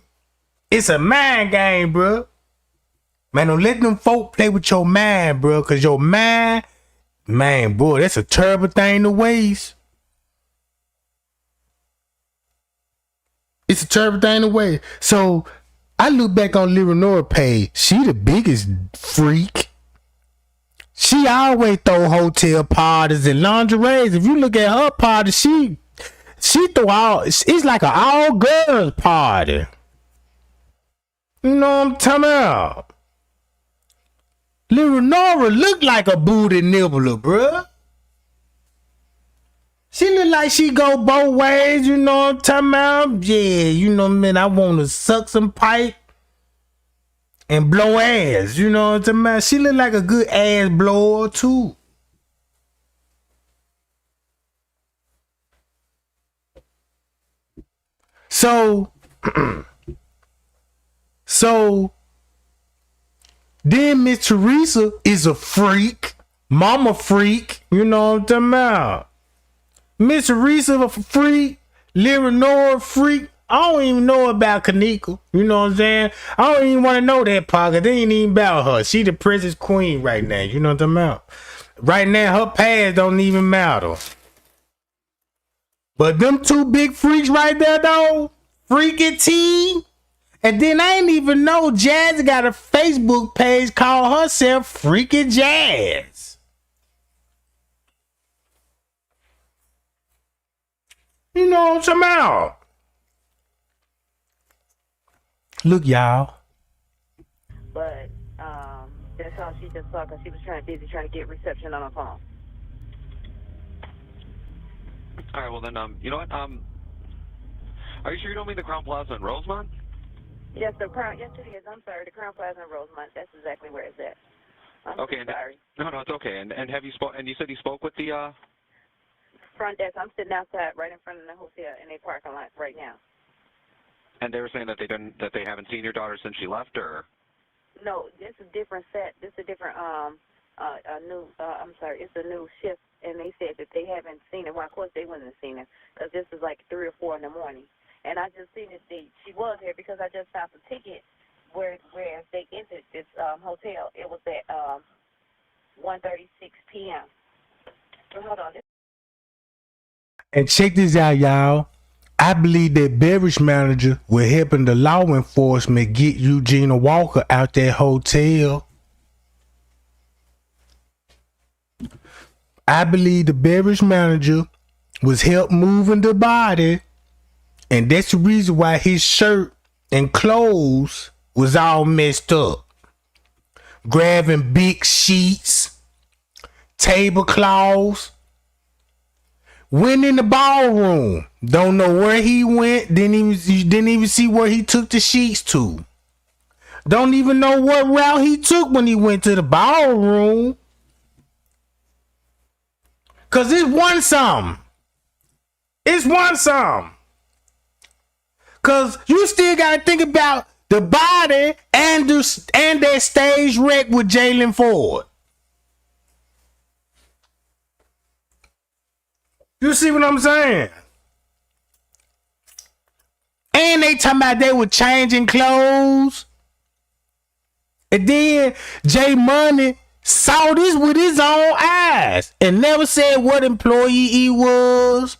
It's a mind game, bro. Man, don't let them folk play with your mind, bro, because your mind, man, boy, that's a terrible thing to waste. It's a terrible thing to waste. So I look back on Leonora page. She the biggest freak. She always throw hotel parties and lingeries. If you look at her party, she throw all. It's like an all girls party. You know what I'm talking about? Leonora look like a booty nibbler, bruh. She look like she go both ways. You know what I'm talking about? Yeah, you know, man, I want to suck some pipe and blow ass. You know what I'm talking about? She look like a good ass blower, too. So, then Miss Teresa is a freak. Mama freak. You know what I'm talking about? Miss Teresa a freak. Leonora freak. I don't even know about Kenneka. You know what I'm saying? I don't even want to know that part because they ain't even about her. She the princess queen right now. You know what I'm talking about? Right now, her past don't even matter. But them two big freaks right there, though, Freaky T. And then I ain't even know Jazz got a Facebook page called herself Freaky Jazz. You know what I'm talking about? Look, y'all. But that's all she just saw because she was busy trying to get reception on her phone. All right, well then, you know what? Are you sure you don't mean the Crown Plaza in Rosemont? Yes, yes, it is. I'm sorry, the Crown Plaza in Rosemont. That's exactly where it's at. I'm okay, sorry. No, it's okay. And have you and you said you spoke with the front desk? I'm sitting outside, right in front of the hotel in a parking lot right now. And they were saying that they haven't seen your daughter since she left, or? No, this is a different set. This is a different it's a new shift, and they said that they haven't seen her. Well, of course they wouldn't have seen her because this is like 3 or 4 in the morning. And I just seen that she was here because I just found the ticket where they entered this hotel. It was at 1:36 p.m. So hold on. And check this out, y'all. I believe that beverage manager was helping the law enforcement get Eugenia Walker out that hotel. I believe the beverage manager was help moving the body, and that's the reason why his shirt and clothes was all messed up. Grabbing big sheets, tablecloths. Went in the ballroom. Don't know where he went. Didn't even see where he took the sheets to. Don't even know what route he took when he went to the ballroom. Cause it's one something. It's one something. Cause you still gotta think about the body and that stage wreck with Jalen Ford. You see what I'm saying? And they talking about they were changing clothes. And then Jay Money saw this with his own eyes and never said what employee he was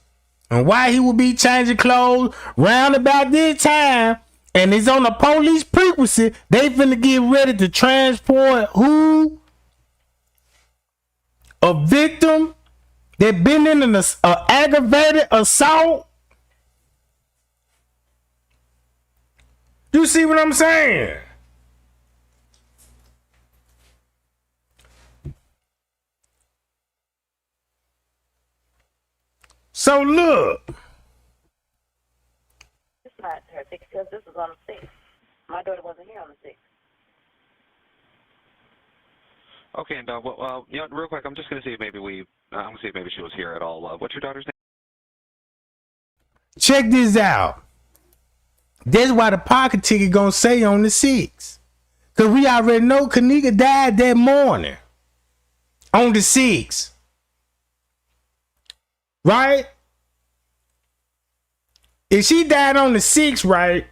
and why he would be changing clothes round about this time. And it's on the police frequency. They finna get ready to transport who? A victim that been in an aggravated assault. You see what I'm saying? So look. It's not her 6th because this was on the 6th. My daughter wasn't here on the 6th. Okay, and you know, real quick, I'm just gonna see if maybe she was here at all. What's your daughter's name? Check this out. That's why the pocket ticket gonna say on the 6th. Cause we already know Kenneka died that morning. On the 6th. Right? If she died on the 6th, right?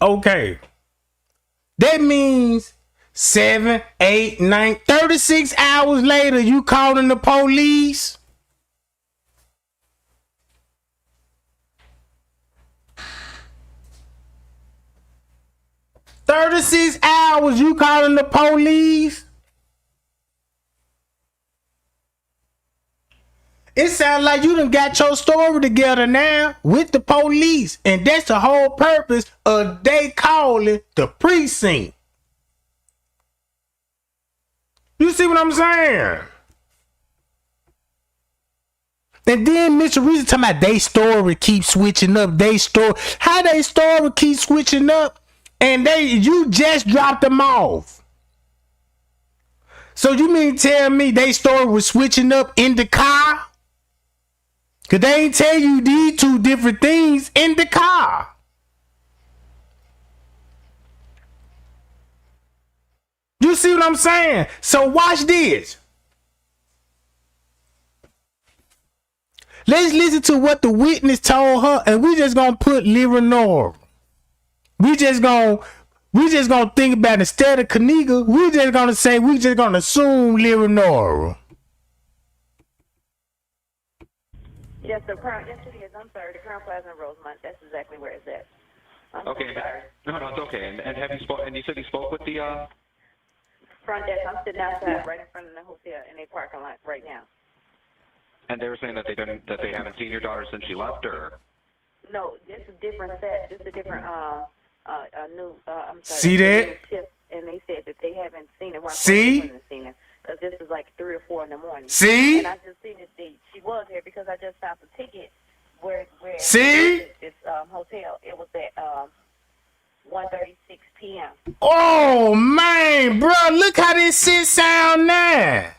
Okay. That means 7, 8, 9, 36 hours later, you calling the police? "36 hours, you calling the police?" It sounds like you done got your story together now with the police. And that's the whole purpose of they calling the precinct. You see what I'm saying? And then Mr. Reason talking about they story keep switching up. How they story keep switching up? And you just dropped them off. So you mean tell me they story was switching up in the car? Cause they ain't tell you these two different things in the car. You see what I'm saying? So watch this. Let's listen to what the witness told her, and we just gonna put Leonora. We just gonna think about instead of Kenneka, we just gonna assume Leonora. Yes, yes, it is. I'm sorry. The Crown Plaza in Rosemont. That's exactly where it's at. I'm okay. So sorry. No, it's okay. And have you spoke? And you said you spoke with the front desk. I'm sitting outside right in front of the hotel in a parking lot right now. And they were saying that they haven't seen your daughter since she left, or? No, this is a different set. This is a different new. I'm sorry. See that? New shift, and they said that they haven't seen her. See? Because this is like 3 or 4 in the morning. See? And I just seen that she was here because I just found the ticket where see? This hotel. It was at 1:36 p.m. Oh man, bro, look how this shit sound now.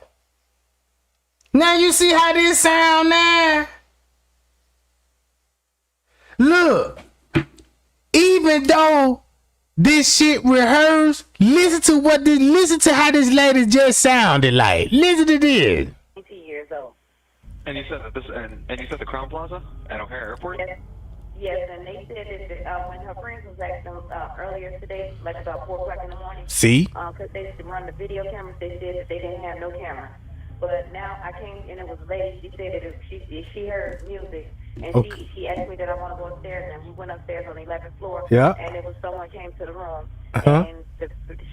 Now you see how this sound now? Look, even though this shit rehearsed, listen to how this lady just sounded like. Listen to this. 20 years old. And you said that and you said the Crown Plaza at O'Hare Airport? Yes, and they said that when her friends was asking earlier today, like about 4 o'clock in the morning. See? Because they used to run the video cameras, they said that they didn't have no camera. But now I came and it was a lady. She said that if she heard music And Okay. she asked me that I want to go upstairs, and we went upstairs on the 11th floor. Yeah. And it was someone came to the room, Uh-huh. and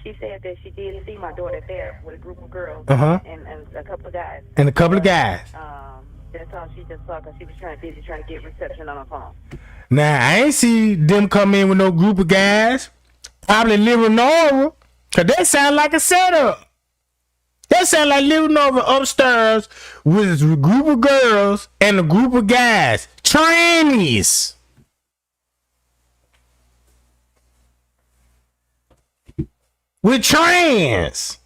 she said that she did see my daughter there with a group of girls Uh-huh. and a couple of guys. And a couple of guys. That's all she just saw because she was busy trying to get reception on her phone. Now, I ain't see them come in with no group of guys. Probably Little Nora. Because that sound like a setup. That sound like Little Nora upstairs with a group of girls and a group of guys. Trannies. With trans.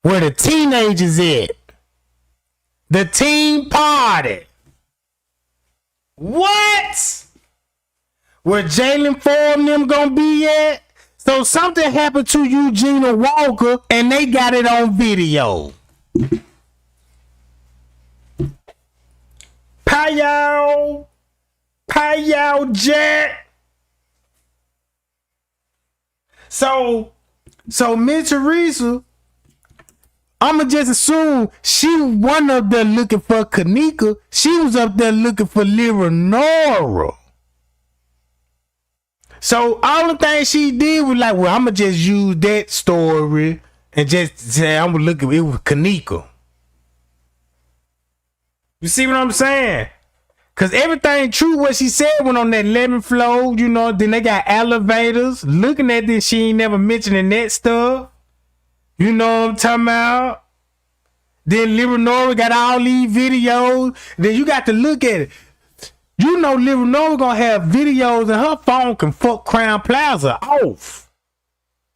Where the teenagers at. The teen party. What? Where Jalen Ford and them gonna be at? So something happened to Eugenia Walker and they got it on video. Payow Jack. So Miss Teresa, I'ma just assume she wasn't up there looking for Kenneka. She was up there looking for Lyra Nora. So all the things she did was like, well, I'ma just use that story and just say I'm gonna look at it with Kenneka. You see what I'm saying? Cause everything true what she said went on that 11th floor, you know, then they got elevators. Looking at this, she ain't never mentioning that stuff. You know what I'm talking about? Then Lyra Nora got all these videos. Then you got to look at it. You know Lyra Nora gonna have videos and her phone can fuck Crown Plaza off.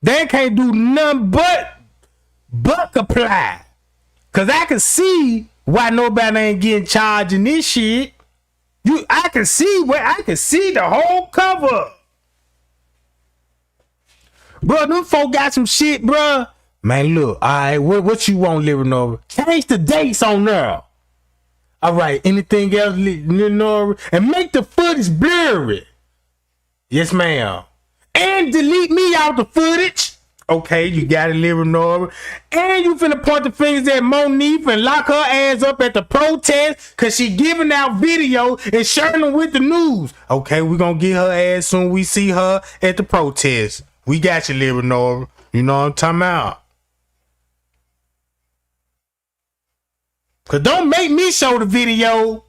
They can't do nothing but comply. Cause I can see why nobody ain't getting charged in this shit. I can see the whole cover. Bro, them folk got some shit, bro. Man, look, alright, what you want, Lyra Nora? Change the dates on there. Alright, anything else, Lyra Nora? And make the footage blurry. Yes, ma'am. And delete me out the footage. Okay, you got it, Lyra Nora. And you finna point the fingers at Monique and lock her ass up at the protest because she giving out video and sharing them with the news. Okay, we gonna get her ass soon we see her at the protest. We got you, Lyra Nora. You know what I'm talking about. Cause don't make me show the video.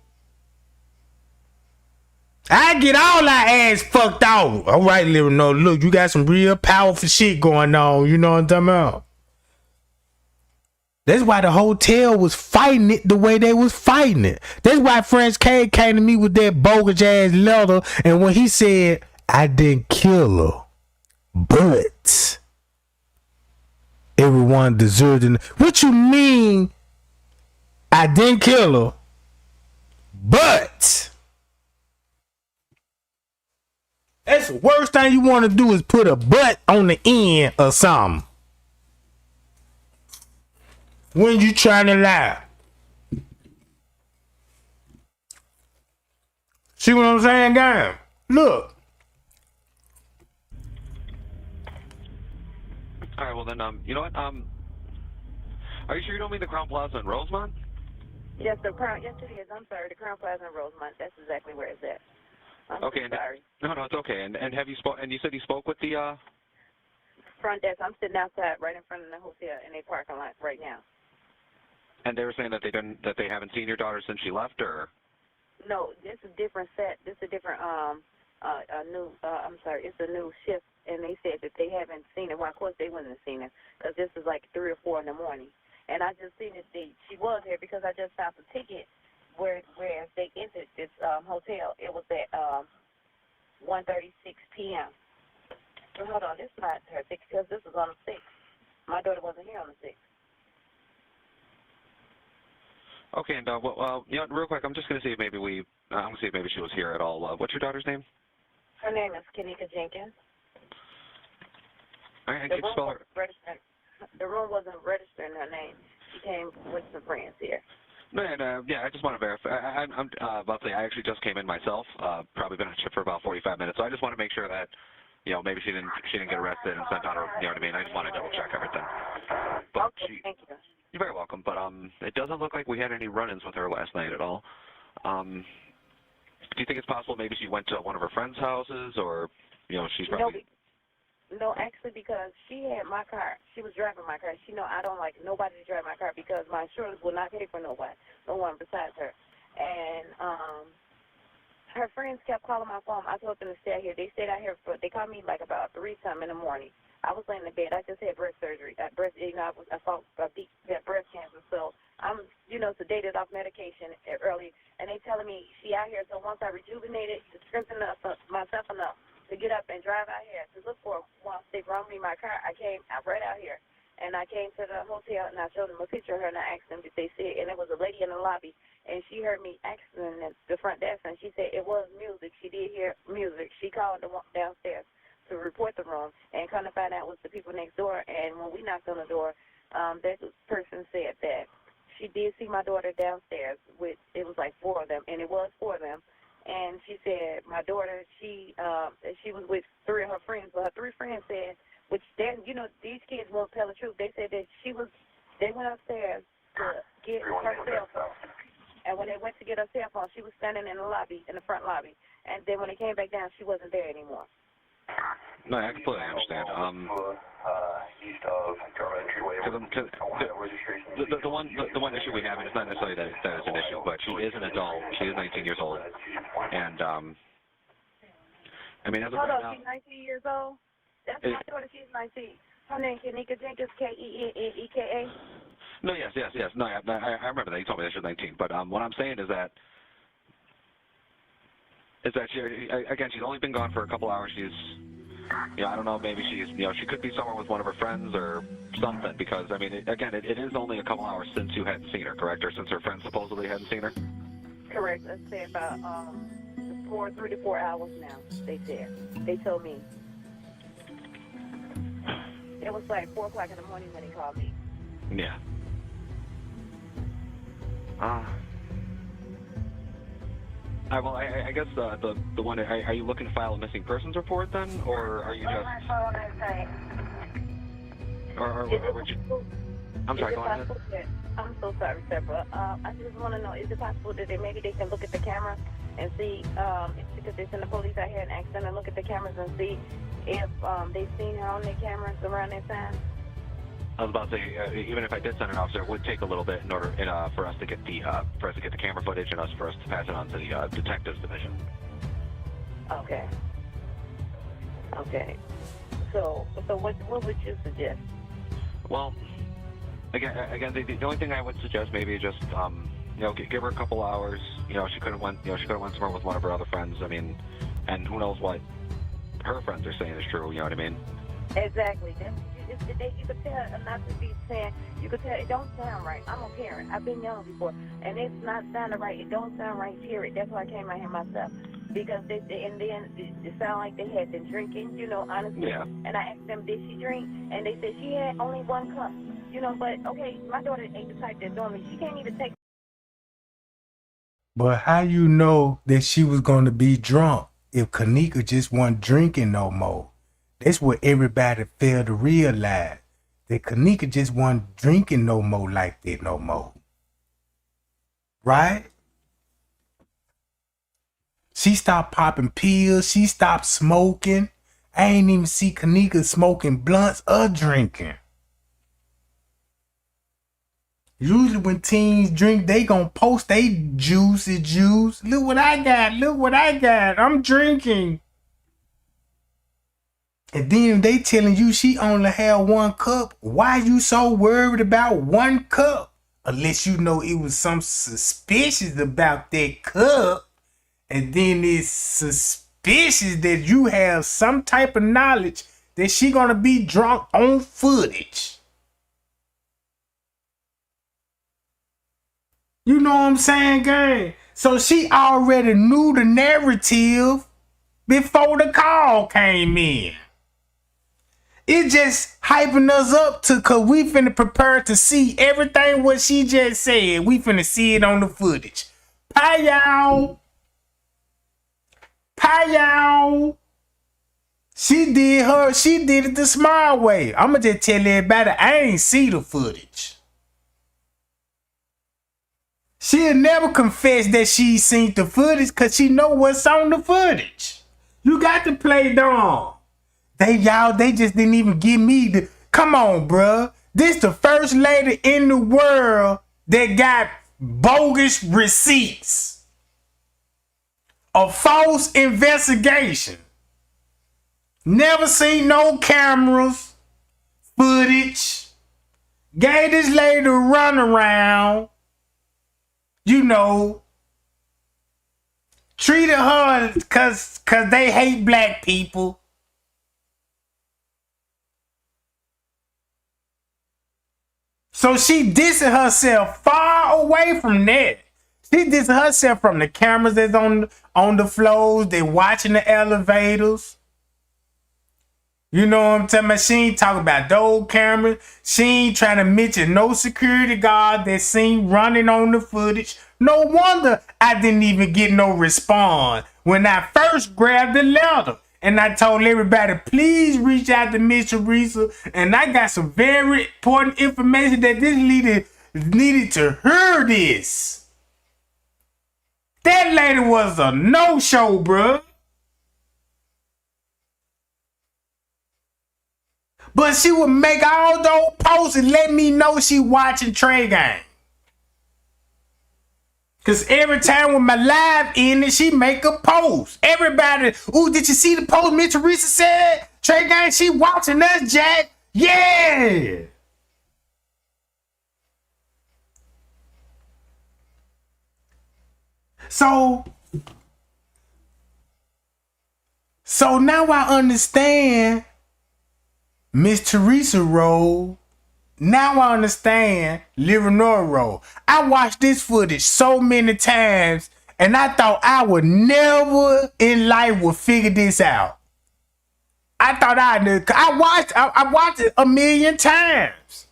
I get all our ass fucked out. All right, Lyra Nora. Look, you got some real powerful shit going on. You know what I'm talking about. That's why the hotel was fighting it the way they was fighting it. That's why French K came to me with that bogus ass letter. And when he said, I didn't kill her, but everyone deserved it. What you mean? I didn't kill her, but that's the worst thing you want to do is put a but on the end of something when you trying to lie. See what I'm saying, guys? Look. All right, well then, you know what? Are you sure you don't mean the Crown Plaza in Rosemont? Yes, the Crown. Yes, it is. I'm sorry. The Crown Plaza in Rosemont. That's exactly where it's at. I'm Okay. sorry. No, it's okay. And have you spoke? And you said you spoke with the Front desk. I'm sitting outside right in front of the hotel in a parking lot right now. And they were saying that they haven't seen your daughter since she left, or? No, this is a different set. This is a different it's a new shift, and they said that they haven't seen it. Well, of course they wouldn't have seen it because this is like 3 or 4 in the morning. And I just seen that she was here because I just found the ticket where they entered this hotel. It was at 1:36 p.m. So hold on, this is not her ticket because this is on the 6th. My daughter wasn't here on the 6th. Okay, and real quick, I'm just gonna see if maybe she was here at all. What's your daughter's name? Her name is Kenneka Jenkins. All right, can you spell her? The room wasn't registering her name. She came with some friends here. Man, I just want to verify. I'm about to say I actually just came in myself. Probably been on shift for about 45 minutes, so I just want to make sure that maybe she didn't get arrested and sent on her. You know what I mean? I just want to double check everything. But okay, thank you. You're very welcome. But it doesn't look like we had any run-ins with her last night at all. Do you think it's possible maybe she went to one of her friends' houses, or, you know, she's probably... No, actually, because she had my car. She was driving my car. She know I don't like nobody to drive my car because my insurance will not pay for no one besides her. And her friends kept calling my phone. I told them to stay out here. They stayed out here they called me like about 3-something in the morning. I was laying in bed. I just had breast surgery. I fought breast cancer. So I'm, sedated off medication early. And they telling me she out here. So once I rejuvenated, strengthened myself enough to get up and drive out here to look for once they brought me my car, I right out here. And I came to the hotel, and I showed them a picture of her, and I asked them if they see it. And it was a lady in the lobby, and she heard me asking at the front desk, and she said it was music. She did hear music. She called the one downstairs to report the room, and come to find out it was the people next door. And when we knocked on the door, that person said that she did see my daughter downstairs. It was like 4 of them, and it was 4 of them. And she said my daughter, she was with 3 of her friends, but her 3 friends said, which then, these kids won't tell the truth. They said that they went upstairs to get her cell phone. And when they went to get her cell phone, she was standing in the lobby, in the front lobby. And then when they came back down, she wasn't there anymore. No, I completely understand. East of Government Entryway. The one issue we have, and it's not necessarily that it's an issue, but she is an adult. She is 19 years old. And, I mean, as of right now... She's 19 years old? That's my daughter. She's 19. Her name Kenneka Jenkins, Kenneka. No, yes. No, I remember that. You told me that she was 19. But what I'm saying is that she's only been gone for a couple hours. She's, I don't know, maybe she's, she could be somewhere with one of her friends or something. Because, I mean, it is only a couple hours since you hadn't seen her, correct? Or since her friends supposedly hadn't seen her? Correct. Let's say about 3 to 4 hours now, they said. They told me. It was like 4 o'clock in the morning when he called me. Yeah. Well, I guess the one, are you looking to file a missing persons report then, or are you just... Or would you... I'm sorry, go ahead. I'm so sorry, Sarah. I just want to know, is it possible that maybe they can look at the camera and see, because they send the police out here and ask them to look at the cameras and see if they've seen her on their cameras around that time? I was about to say, even if I did send an officer, it would take a little bit in order for us to get the camera footage and for us to pass it on to the detectives division. Okay. So what would you suggest? Well, again, the only thing I would suggest maybe just give her a couple hours. She could have went somewhere with one of her other friends. I mean, and who knows what her friends are saying is true. You know what I mean? Exactly. You could tell, not to be saying, you could tell it don't sound right. I'm a parent. I've been young before, and it's not sounding right. It don't sound right, period. That's why I came out here myself, because it sounded like they had been drinking, honestly. Yeah. And I asked them, did she drink? And they said she had only 1 cup, but okay, my daughter ain't the type that's normally, she can't even take. But how you know that she was going to be drunk if Kenneka just wasn't drinking no more? That's what everybody failed to realize. That Kenneka just wasn't drinking no more like that no more. Right? She stopped popping pills. She stopped smoking. I ain't even see Kenneka smoking blunts or drinking. Usually when teens drink, they gonna post they juicy juice. Look what I got. I'm drinking. And then they telling you she only had 1 cup. Why you so worried about 1 cup? Unless you know it was some suspicious about that cup. And then it's suspicious that you have some type of knowledge that she gonna be drunk on footage. You know what I'm saying, gang? So she already knew the narrative before the call came in. It just hyping us up cause we finna prepare to see everything what she just said. We finna see it on the footage. Bye y'all. She did it the smart way. I'ma just tell everybody I ain't see the footage. She'll never confess that she seen the footage because she know what's on the footage. You got to play dumb. They just didn't even give me the... Come on, bruh. This the first lady in the world that got bogus receipts. A false investigation. Never seen no cameras, footage. Gave this lady a run around. You know, treated her cause they hate black people. So she dissing herself far away from that. She dissing herself from the cameras that's on the floors. They watching the elevators. You know what I'm talking about? She ain't talking about those cameras. She ain't trying to mention no security guard that seen running on the footage. No wonder I didn't even get no response when I first grabbed the letter. And I told everybody, please reach out to Miss Teresa. And I got some very important information that this leader needed to hear this. That lady was a no-show, bruh. But she would make all those posts and let me know she watching Trey Gang. Cause every time when my live ended, she make a post. Everybody, ooh, did you see the post Miss Teresa said? Trey Gang, she watching us, Jack. Yeah. So now I understand Miss Teresa role. Now I understand Leonora role. I watched this footage so many times and I thought I would never in life would figure this out. I thought I watched it a million times.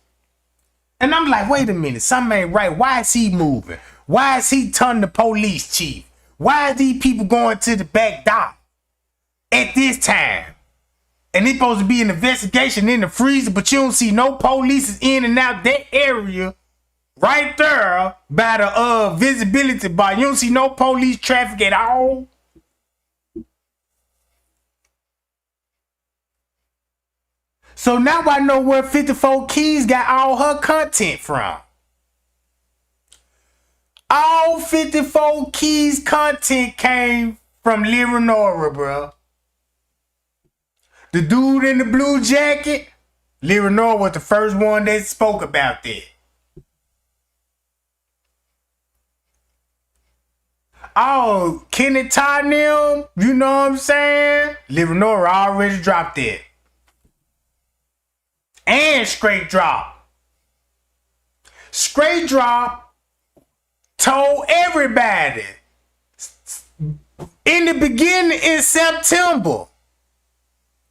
And I'm like, wait a minute, something ain't right. Why is he moving? Why is he turning the police chief? Why are these people going to the back dock at this time? And it's supposed to be an investigation in the freezer, but you don't see no police is in and out that area right there by the visibility bar. You don't see no police traffic at all. So now I know where 54 Keys got all her content from. All 54 Keys content came from Leonora, bro. The dude in the blue jacket, Leonora was the first one that spoke about that. Oh, Kenneka, you know what I'm saying? Leonora already dropped it. And Straight Drop. Straight Drop told everybody in the beginning in September.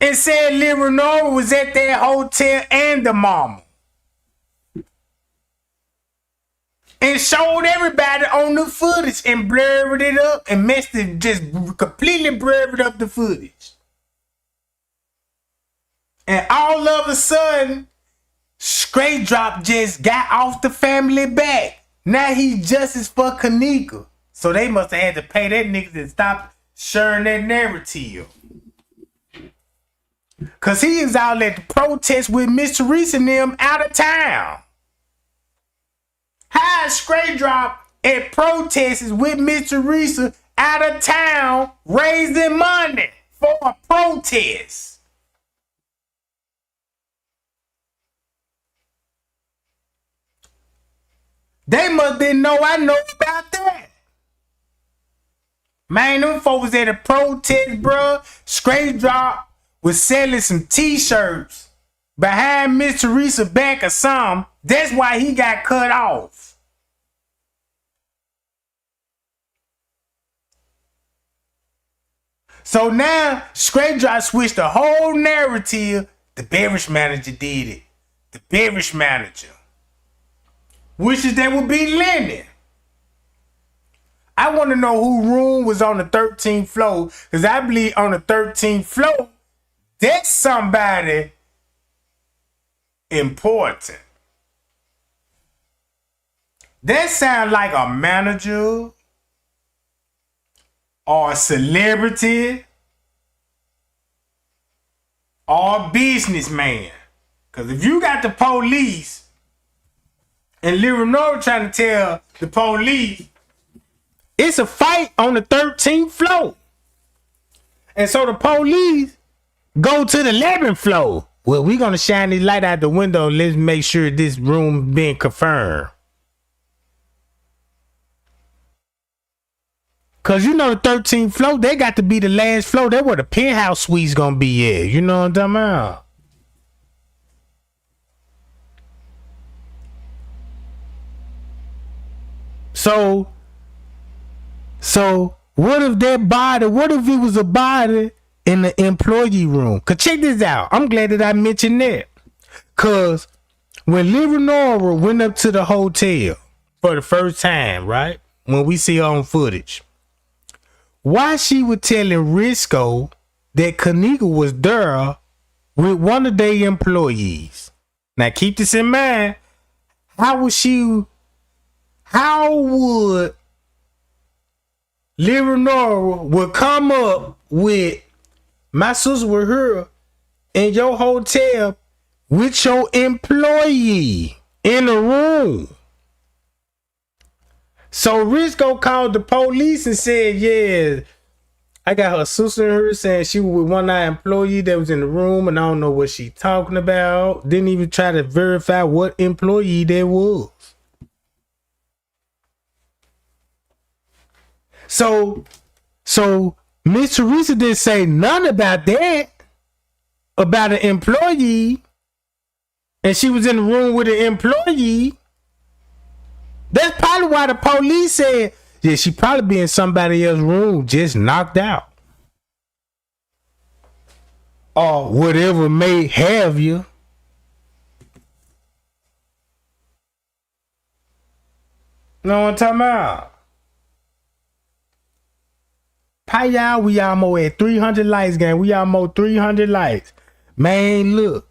And said Leonora was at that hotel and the mama. And showed everybody on the footage and blurred it up and messed it, just completely blurred up the footage. And all of a sudden, Straight Drop just got off the family back. Now he's justice for Kenneka. So they must have had to pay that nigga to stop sharing that narrative. Cause he is out at the protest with Miss Teresa and them out of town. How is Straight Drop at protests with Miss Teresa out of town raising money for a protest? They must didn't know I know about that. Man, them folks at a protest, bro. Straight Drop was selling some t-shirts behind Miss Teresa back or something. That's why he got cut off. So now Straight Drop switched the whole narrative. The beverage manager did it. The beverage manager. Wishes that would be Lenny. I want to know who room was on the 13th floor. Because I believe on the 13th floor, that's somebody important. That sound like a manager or a celebrity or a businessman. Because if you got the police and Lil Renora trying to tell the police it's a fight on the 13th floor. And so the police go to the 11th floor. Well, we're going to shine this light out the window. Let's make sure this room being confirmed. Because you know the 13th floor, they got to be the last floor. That's where the penthouse suite's going to be at. You know what I'm talking about? So what if what if it was a body in the employee room? Cause check this out. I'm glad that I mentioned that. Cause when Lil Renora went up to the hotel for the first time, right? When we see her on footage, why she was telling Risco that Kenneka was there with one of their employees. Now keep this in mind. How would Lil Renora would come up with my sister with her in your hotel with your employee in the room? So Risco called the police and said, yeah, I got her sister and her saying she was with one of our employee that was in the room and I don't know what she talking about. Didn't even try to verify what employee there was. So Miss Teresa didn't say nothing about that, about an employee, and she was in the room with an employee. That's probably why the police said, yeah, she probably be in somebody else's room just knocked out. Or whatever may have you. Know what I'm talking about? How y'all? We almost at 300 likes, gang. We almost 300 likes. Man, look.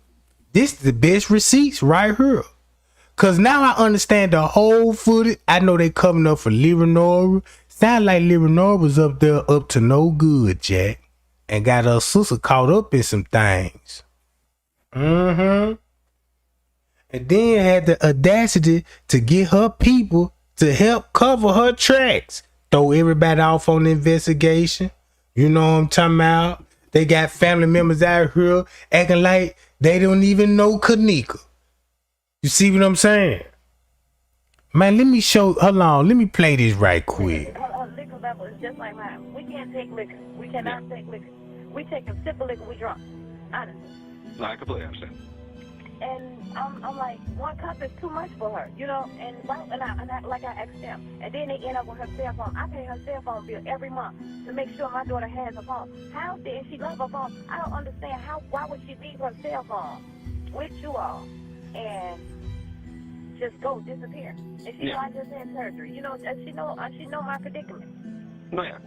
This is the best receipts right here. Cause now I understand the whole footage. I know they coming up for Lil Renora. Sound like Lil Renora was up there up to no good, Jack. And got her sister caught up in some things. And then had the audacity to get her people to help cover her tracks. Throw everybody off on the investigation. You know what I'm talking about? They got family members out here acting like they don't even know Kenneka. You see what I'm saying? Man, let me hold on, let me play this right quick. Liquor level is just like mine. We can't take liquor. We cannot take liquor. We take a sip of liquor, we drunk. Honestly. No, I completely understand. And I'm like, one cup is too much for her, you know. And I like I asked them, and then they end up with her cell phone. I pay her cell phone bill every month to make sure my daughter has a phone. How did she love her phone? I don't understand why would she leave her cell phone with you all and just go disappear? And she know I just had surgery, you know. She know my predicament. No, yeah.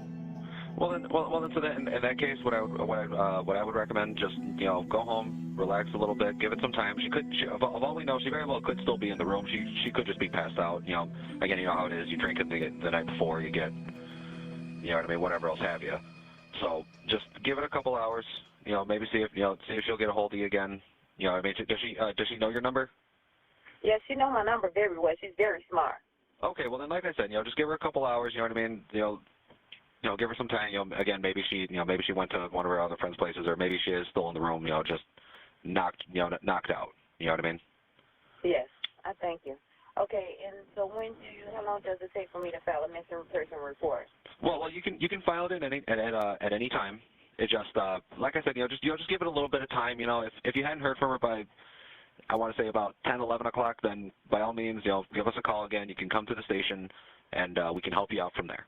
Well then, so that in that case, what I would recommend, just go home, relax a little bit, give it some time. Of all we know, she very well could still be in the room. She could just be passed out. Again, you know how it is. You drink it the night before, you get, you know what I mean, whatever else have you. So just give it a couple hours. Maybe see if she'll get a hold of you again. You know what I mean? Does she know your number? Yeah, she know my number very well. She's very smart. Okay, well then, like I said, just give her a couple hours. You know what I mean? Give her some time. Again, maybe she went to one of her other friends' places, or maybe she is still in the room. Just knocked out. You know what I mean? Yes, I thank you. Okay, and so how long does it take for me to file a missing person report? Well, you can file it at any time. It just like I said, just give it a little bit of time. If you hadn't heard from her by, I want to say about 10, 11 o'clock, then by all means, give us a call again. You can come to the station, and we can help you out from there.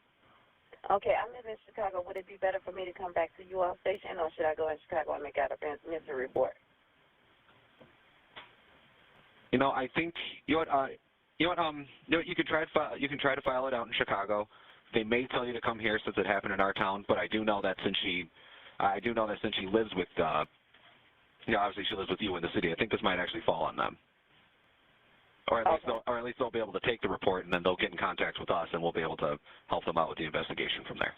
Okay, I live in Chicago. Would it be better for me to come back to you all station, or should I go in Chicago and make out a missing report? I think you can try to file it out in Chicago. They may tell you to come here since it happened in our town, but I do know that since she lives with obviously she lives with you in the city, I think this might actually fall on them. Or at least they'll be able to take the report, and then they'll get in contact with us, and we'll be able to help them out with the investigation from there.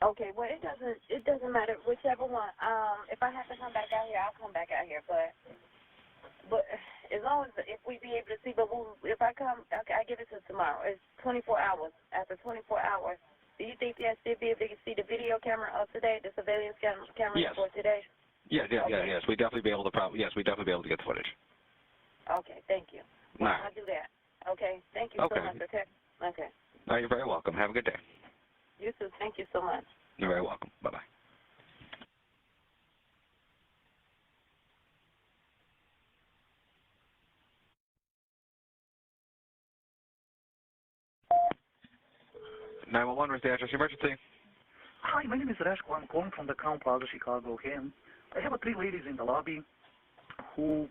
Okay, well, it doesn't matter, whichever one. If I have to come back out here, I'll come back out here. But as long as if we be able to see, if I come, okay, I give it to tomorrow. It's 24 hours. After 24 hours, do you think they'll still be able to see the video camera of today, the surveillance camera Yes. for today? Yes, we definitely be able to. Yes, we definitely be able to get the footage. Okay, thank you. Well, All right. I'll do that. Okay, thank you so much. Okay. Okay. No, you're very welcome. Have a good day. You too. Thank you so much. You're very welcome. Bye-bye. (911) where's the address emergency? Hi, my name is Rashko. I'm calling from the Crown Plaza, Chicago here. I have three ladies in the lobby who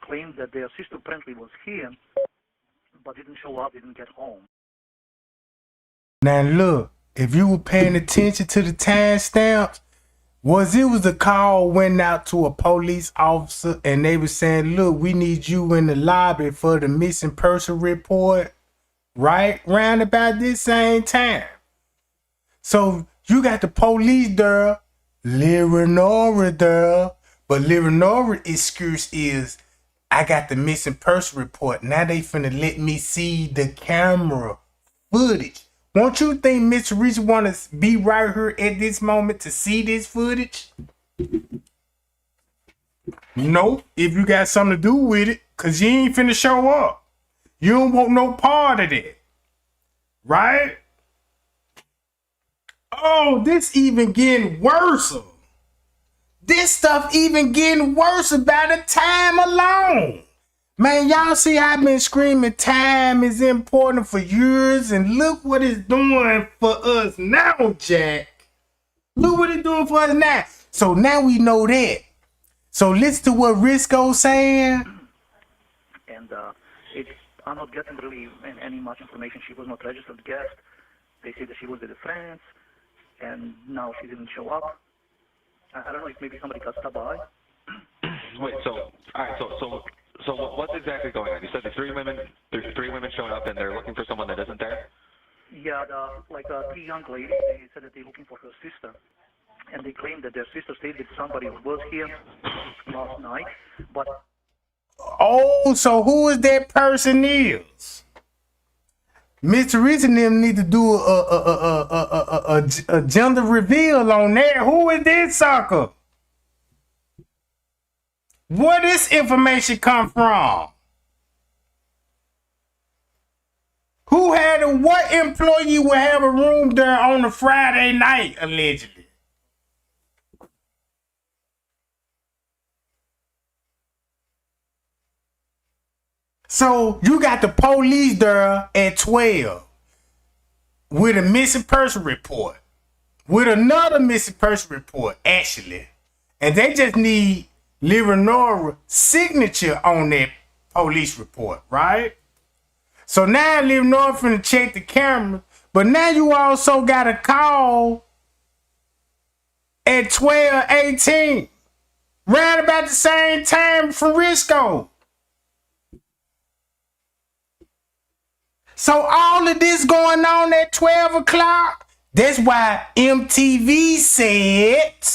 claimed that their sister apparently was here, but didn't show up, didn't get home. Now look, if you were paying attention to the timestamps, it was a call went out to a police officer and they were saying, look, we need you in the lobby for the missing person report, right? Round about this same time. So you got the police there, Leonora there, but Leonora's excuse is, I got the missing person report. Now they finna let me see the camera footage. Won't you think Miss Reese want to be right here at this moment to see this footage? No, if you got something to do with it, because you ain't finna show up. You don't want no part of that. Right? Oh, this even getting worse. This stuff even getting worse by the time alone. Man, y'all see I've been screaming time is important for years, and look what it's doing for us now, Jack. Look what it's doing for us now. So now we know that. So listen to what Risco's saying. And I'm not getting really any much information. She was not registered guest. They said that she was with a friend, and now she didn't show up. I don't know if maybe somebody got stopped by. Wait, all right, so what's exactly going on? You said there's three women showing up and they're looking for someone that isn't there? Yeah, three young ladies, they said that they're looking for her sister. And they claim that their sister stayed with somebody who was here last night, but... Oh, so who is that person is? Mr. Rich and them need to do a gender reveal on there. Who is this sucker? Where this information come from? What employee would have a room there on a Friday night, allegedly? So you got the police there at 12 with a missing person report, with another missing person report, actually. And they just need Leonora's signature on that police report, right? So now Leonora finna check the camera, but now you also got a call at 12:18, right about the same time for Risco. So all of this going on at 12 o'clock, that's why MTV said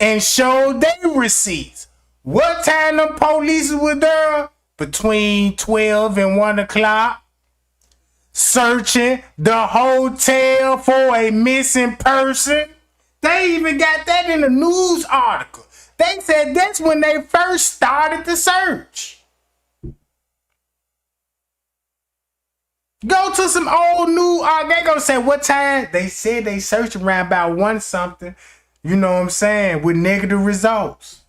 and showed their receipts. What time the police were there? Between 12 and 1 o'clock. Searching the hotel for a missing person. They even got that in a news article. They said that's when they first started the search. Go to some old new, they gonna say what time? They said they searched around about 1 something, you know what I'm saying, with negative results.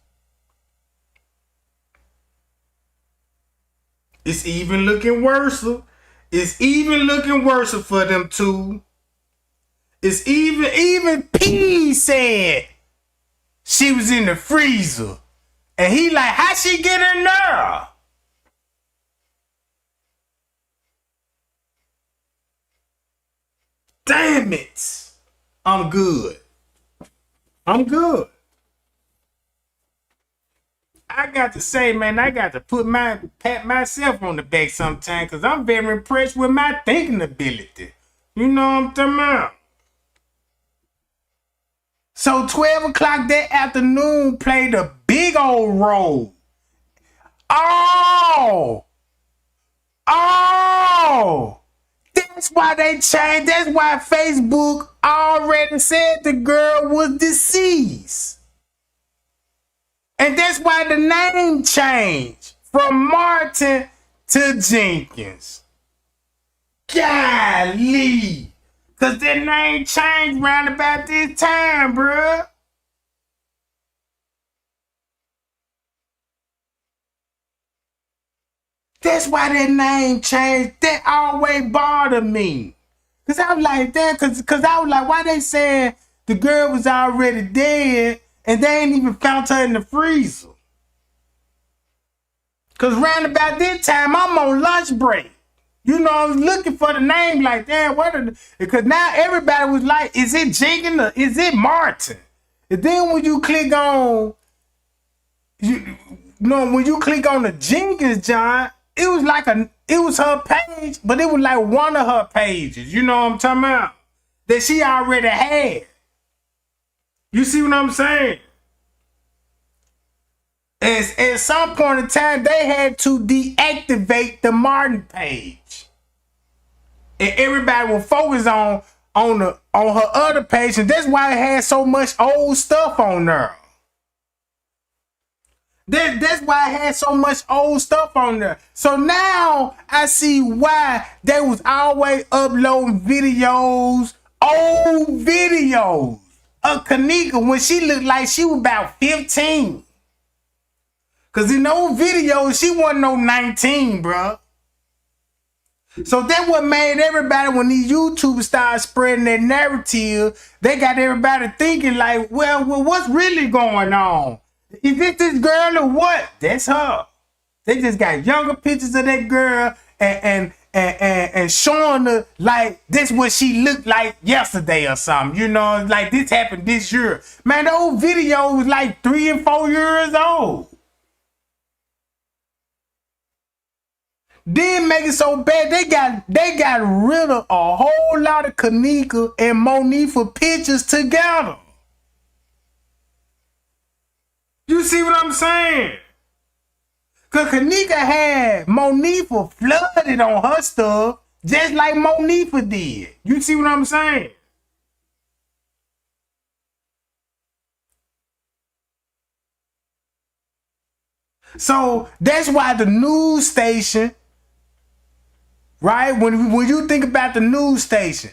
It's even looking worse. It's even looking worse for them two. It's even P said she was in the freezer. And he like, how she get in there? Damn it. I'm good. I got to say, man, I got to pat myself on the back sometime because I'm very impressed with my thinking ability. You know what I'm talking about? So 12 o'clock that afternoon played a big old role. Oh! That's why they changed. That's why Facebook already said the girl was deceased. And that's why the name changed from Martin to Jenkins. Golly. Because that name changed round about this time, bruh. That's why that name changed. That always bothered me. Cause I was like, that, cause I was like, why they saying the girl was already dead and they ain't even found her in the freezer? Cause round about this time, I'm on lunch break. You know, I was looking for the name like, damn, because now everybody was like, is it Jenkins or is it Martin? And then when you click on, when you click on the Jenkins, John, it was her page, but it was like one of her pages. You know what I'm talking about? That she already had. You see what I'm saying? At some point in time, they had to deactivate the Martin page. And everybody will focus on her other page, and that's why it had so much old stuff on there. That's why I had so much old stuff on there. So now I see why they was always uploading videos, old videos of Kenneka when she looked like she was about 15. Cause in those videos, she wasn't no 19, bruh. So that what made everybody, when these YouTubers started spreading their narrative, they got everybody thinking like, well, what's really going on? Is this girl or what? That's her. They just got younger pictures of that girl and showing her like this what she looked like yesterday or something. You know, like this happened this year. Man, the old video was like 3 and 4 years old. Then make it so bad they got rid of a whole lot of Kenneka and Monifa pictures together. You see what I'm saying? Cause Kenneka had Monifa flooded on her stuff just like Monifa did. You see what I'm saying? So that's why the news station, right? When you think about the news station,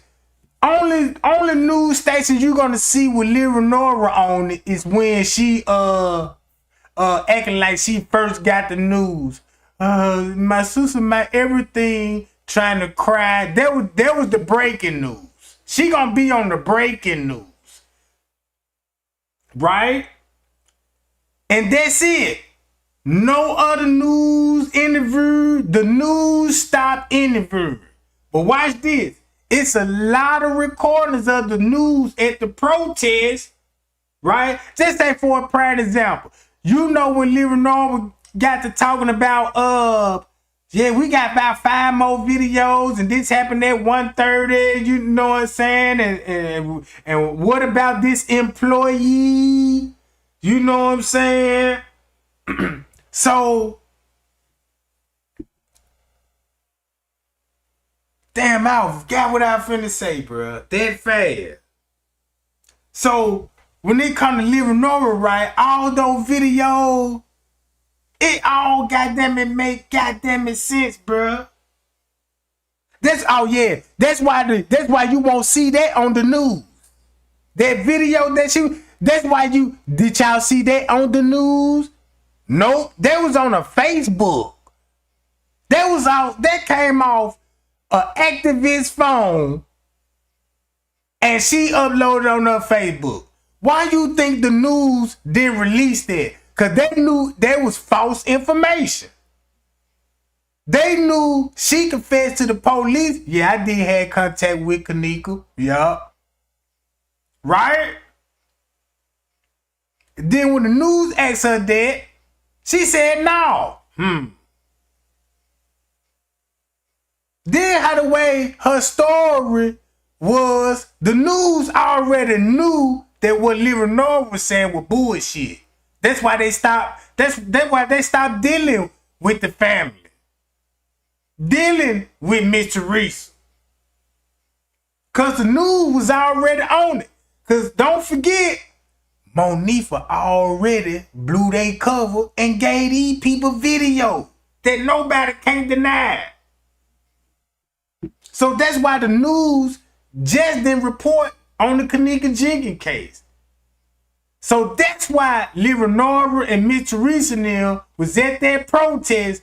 only news station you're gonna see with Lyra Nora on it is when she acting like she first got the news. My sister, my everything, trying to cry. That was the breaking news. She gonna be on the breaking news, right? And that's it. No other news interview. The news stopped interviewing. But watch this. It's a lot of recordings of the news at the protest, right? Just say for a prime example. You know when Lyra Nora got to talking about yeah, we got about 5 more videos and this happened at 1:30, you know what I'm saying? And what about this employee? You know what I'm saying? So damn, I forgot what I was finna say, bro. That fast. So when it come to Lyra Nora, right, all those videos, it all make sense, bro. That's That's why you won't see that on the news. That video that's why did y'all see that on the news? Nope. That was on a Facebook. That came off an activist phone and she uploaded on her Facebook. Why you think the news didn't release that? Because they knew there was false information. They knew she confessed to the police. Yeah, I did have contact with Kenneka. Yeah. Right? Then when the news asked her that, She said no. Then how the way her story was, the news already knew that what Leonora was saying was bullshit. That's why they stopped. That's why they stopped dealing with the family, dealing with Miss Teresa, cause the news was already on it. Cause don't forget, Monifa already blew their cover and gave these people video that nobody can't deny. So that's why the news just didn't report on the Kenneka Jenkins case. So that's why Leonora and Miss Teresa Neal was at that protest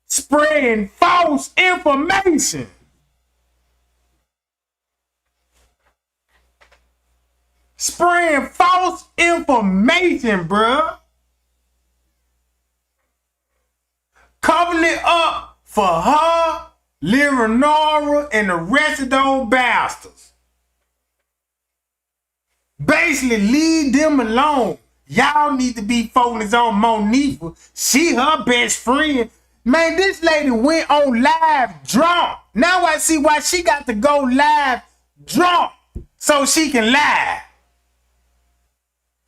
spreading false information. Spreading false information, bruh. Covering it up for her, Leonora, and the rest of those bastards. Basically, leave them alone. Y'all need to be focused on Monifa. She her best friend. Man, this lady went on live drunk. Now I see why she got to go live drunk so she can lie.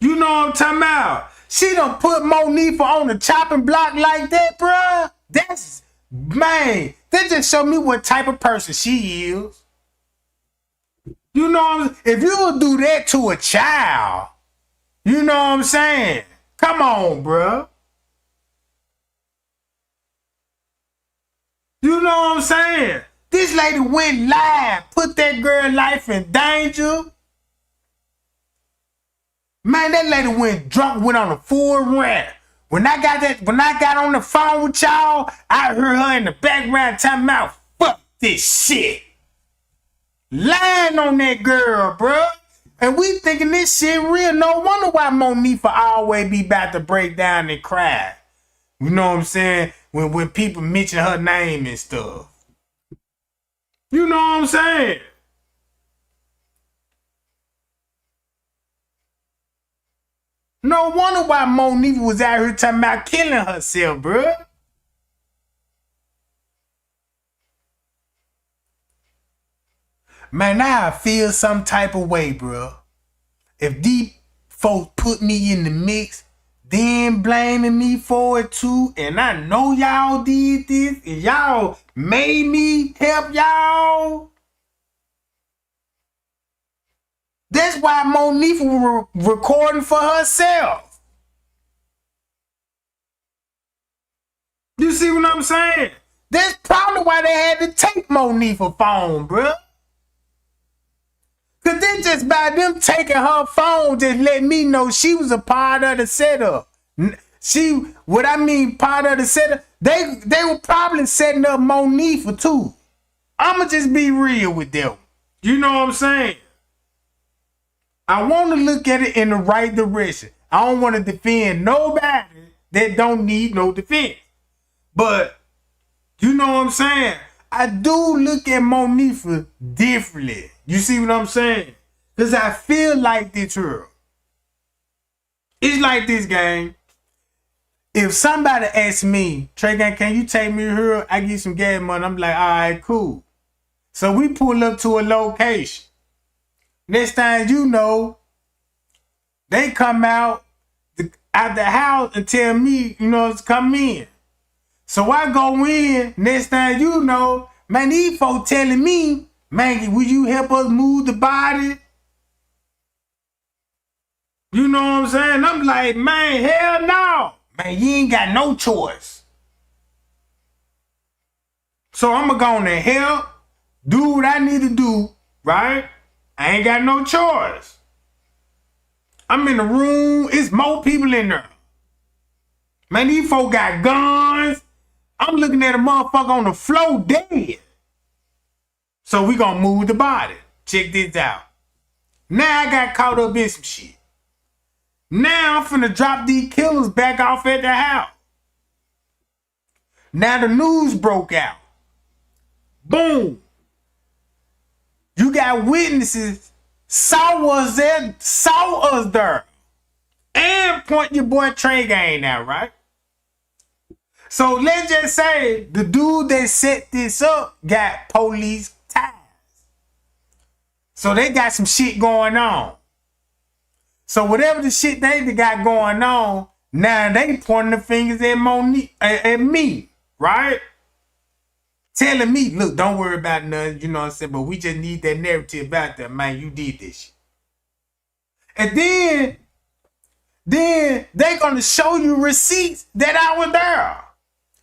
You know what I'm talking about? She done put Monifa on the chopping block like that, bruh. That's, man, that just show me what type of person she is. You know, if you would do that to a child, you know what I'm saying? Come on, bruh. You know what I'm saying? This lady went live, put that girl life in danger. Man, that lady went drunk, went on a full rant. When I got on the phone with y'all, I heard her in the background talking about, fuck this shit. Lying on that girl, bro. And we thinking this shit real. No wonder why Monifa always be about to break down and cry. You know what I'm saying? When people mention her name and stuff. You know what I'm saying? No wonder why Monifa was out here talking about killing herself, bro. Man, now I feel some type of way, bro. If these folks put me in the mix, then blaming me for it too, and I know y'all did this, and y'all made me help y'all. That's why Monifa was recording for herself. You see what I'm saying? That's probably why they had to take Monifa's phone, bro. Cause then just by them taking her phone just let me know she was a part of the setup. Part of the setup, they were probably setting up Monifa too. I'ma just be real with them. You know what I'm saying? I want to look at it in the right direction. I don't want to defend nobody that don't need no defense. But, you know what I'm saying? I do look at Monifa differently. You see what I'm saying? Because I feel like this girl. It's like this, gang. If somebody asks me, Trey Gang, can you take me here? I get some gas money. I'm like, all right, cool. So we pull up to a location. Next time you know, they come out the house and tell me, you know, to come in. So I go in, next time you know, man, these folks telling me, man, will you help us move the body? You know what I'm saying? I'm like, man, hell no. Man, you ain't got no choice. So I'm going to go on and help, do what I need to do, right? I ain't got no choice. I'm in the room. It's more people in there. Man, these folks got guns. I'm looking at a motherfucker on the floor dead. So we gonna move the body. Check this out. Now I got caught up in some shit. Now I'm finna drop these killers back off at the house. Now the news broke out. Boom. You got witnesses saw us there, and point your boy Trey Gang now, right? So let's just say the dude that set this up got police ties. So they got some shit going on. So whatever the shit they got going on, now they pointing the fingers at Monique, at me, right? Telling me, look, don't worry about nothing, you know what I'm saying? But we just need that narrative about that, man. You did this shit. And then they gonna show you receipts that I was there.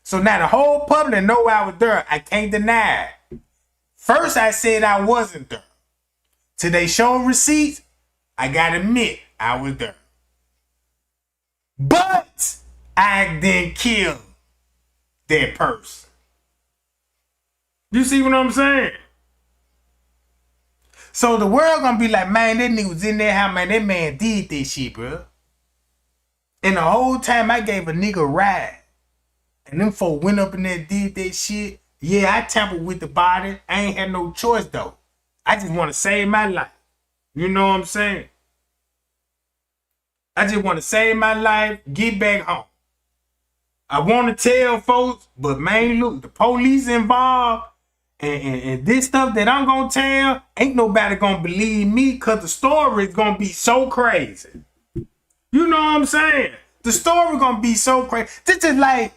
So now the whole public know I was there. I can't deny it. First I said I wasn't there. Till they show receipts, I gotta admit I was there. But I didn't kill that person. You see what I'm saying? So the world gonna be like, man, that nigga was in there, how man, that man did this shit, bro. And the whole time I gave a nigga a ride. And them folk went up in there and did that shit. Yeah, I tampered with the body. I ain't had no choice though. I just want to save my life. You know what I'm saying? I just want to save my life, get back home. I want to tell folks, but man, look, the police involved and this stuff that I'm going to tell, ain't nobody going to believe me because the story is going to be so crazy. You know what I'm saying? The story going to be so crazy. This is like,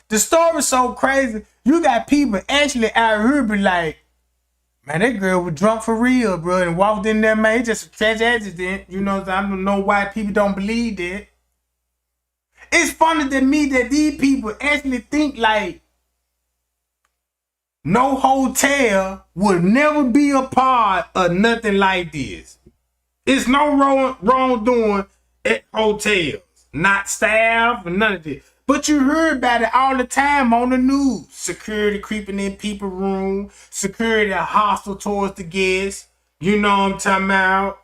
the story's so crazy. You got people actually out here be like, man, that girl was drunk for real, bro, and walked in there, man. It's just a tragic accident. You know, I don't know why people don't believe that. It's funny to me that these people actually think like no hotel would never be a part of nothing like this. It's no wrongdoing at hotels, not staff, or none of this. But you heard about it all the time on the news. Security creeping in people's room, security hostile towards the guests. You know what I'm talking about?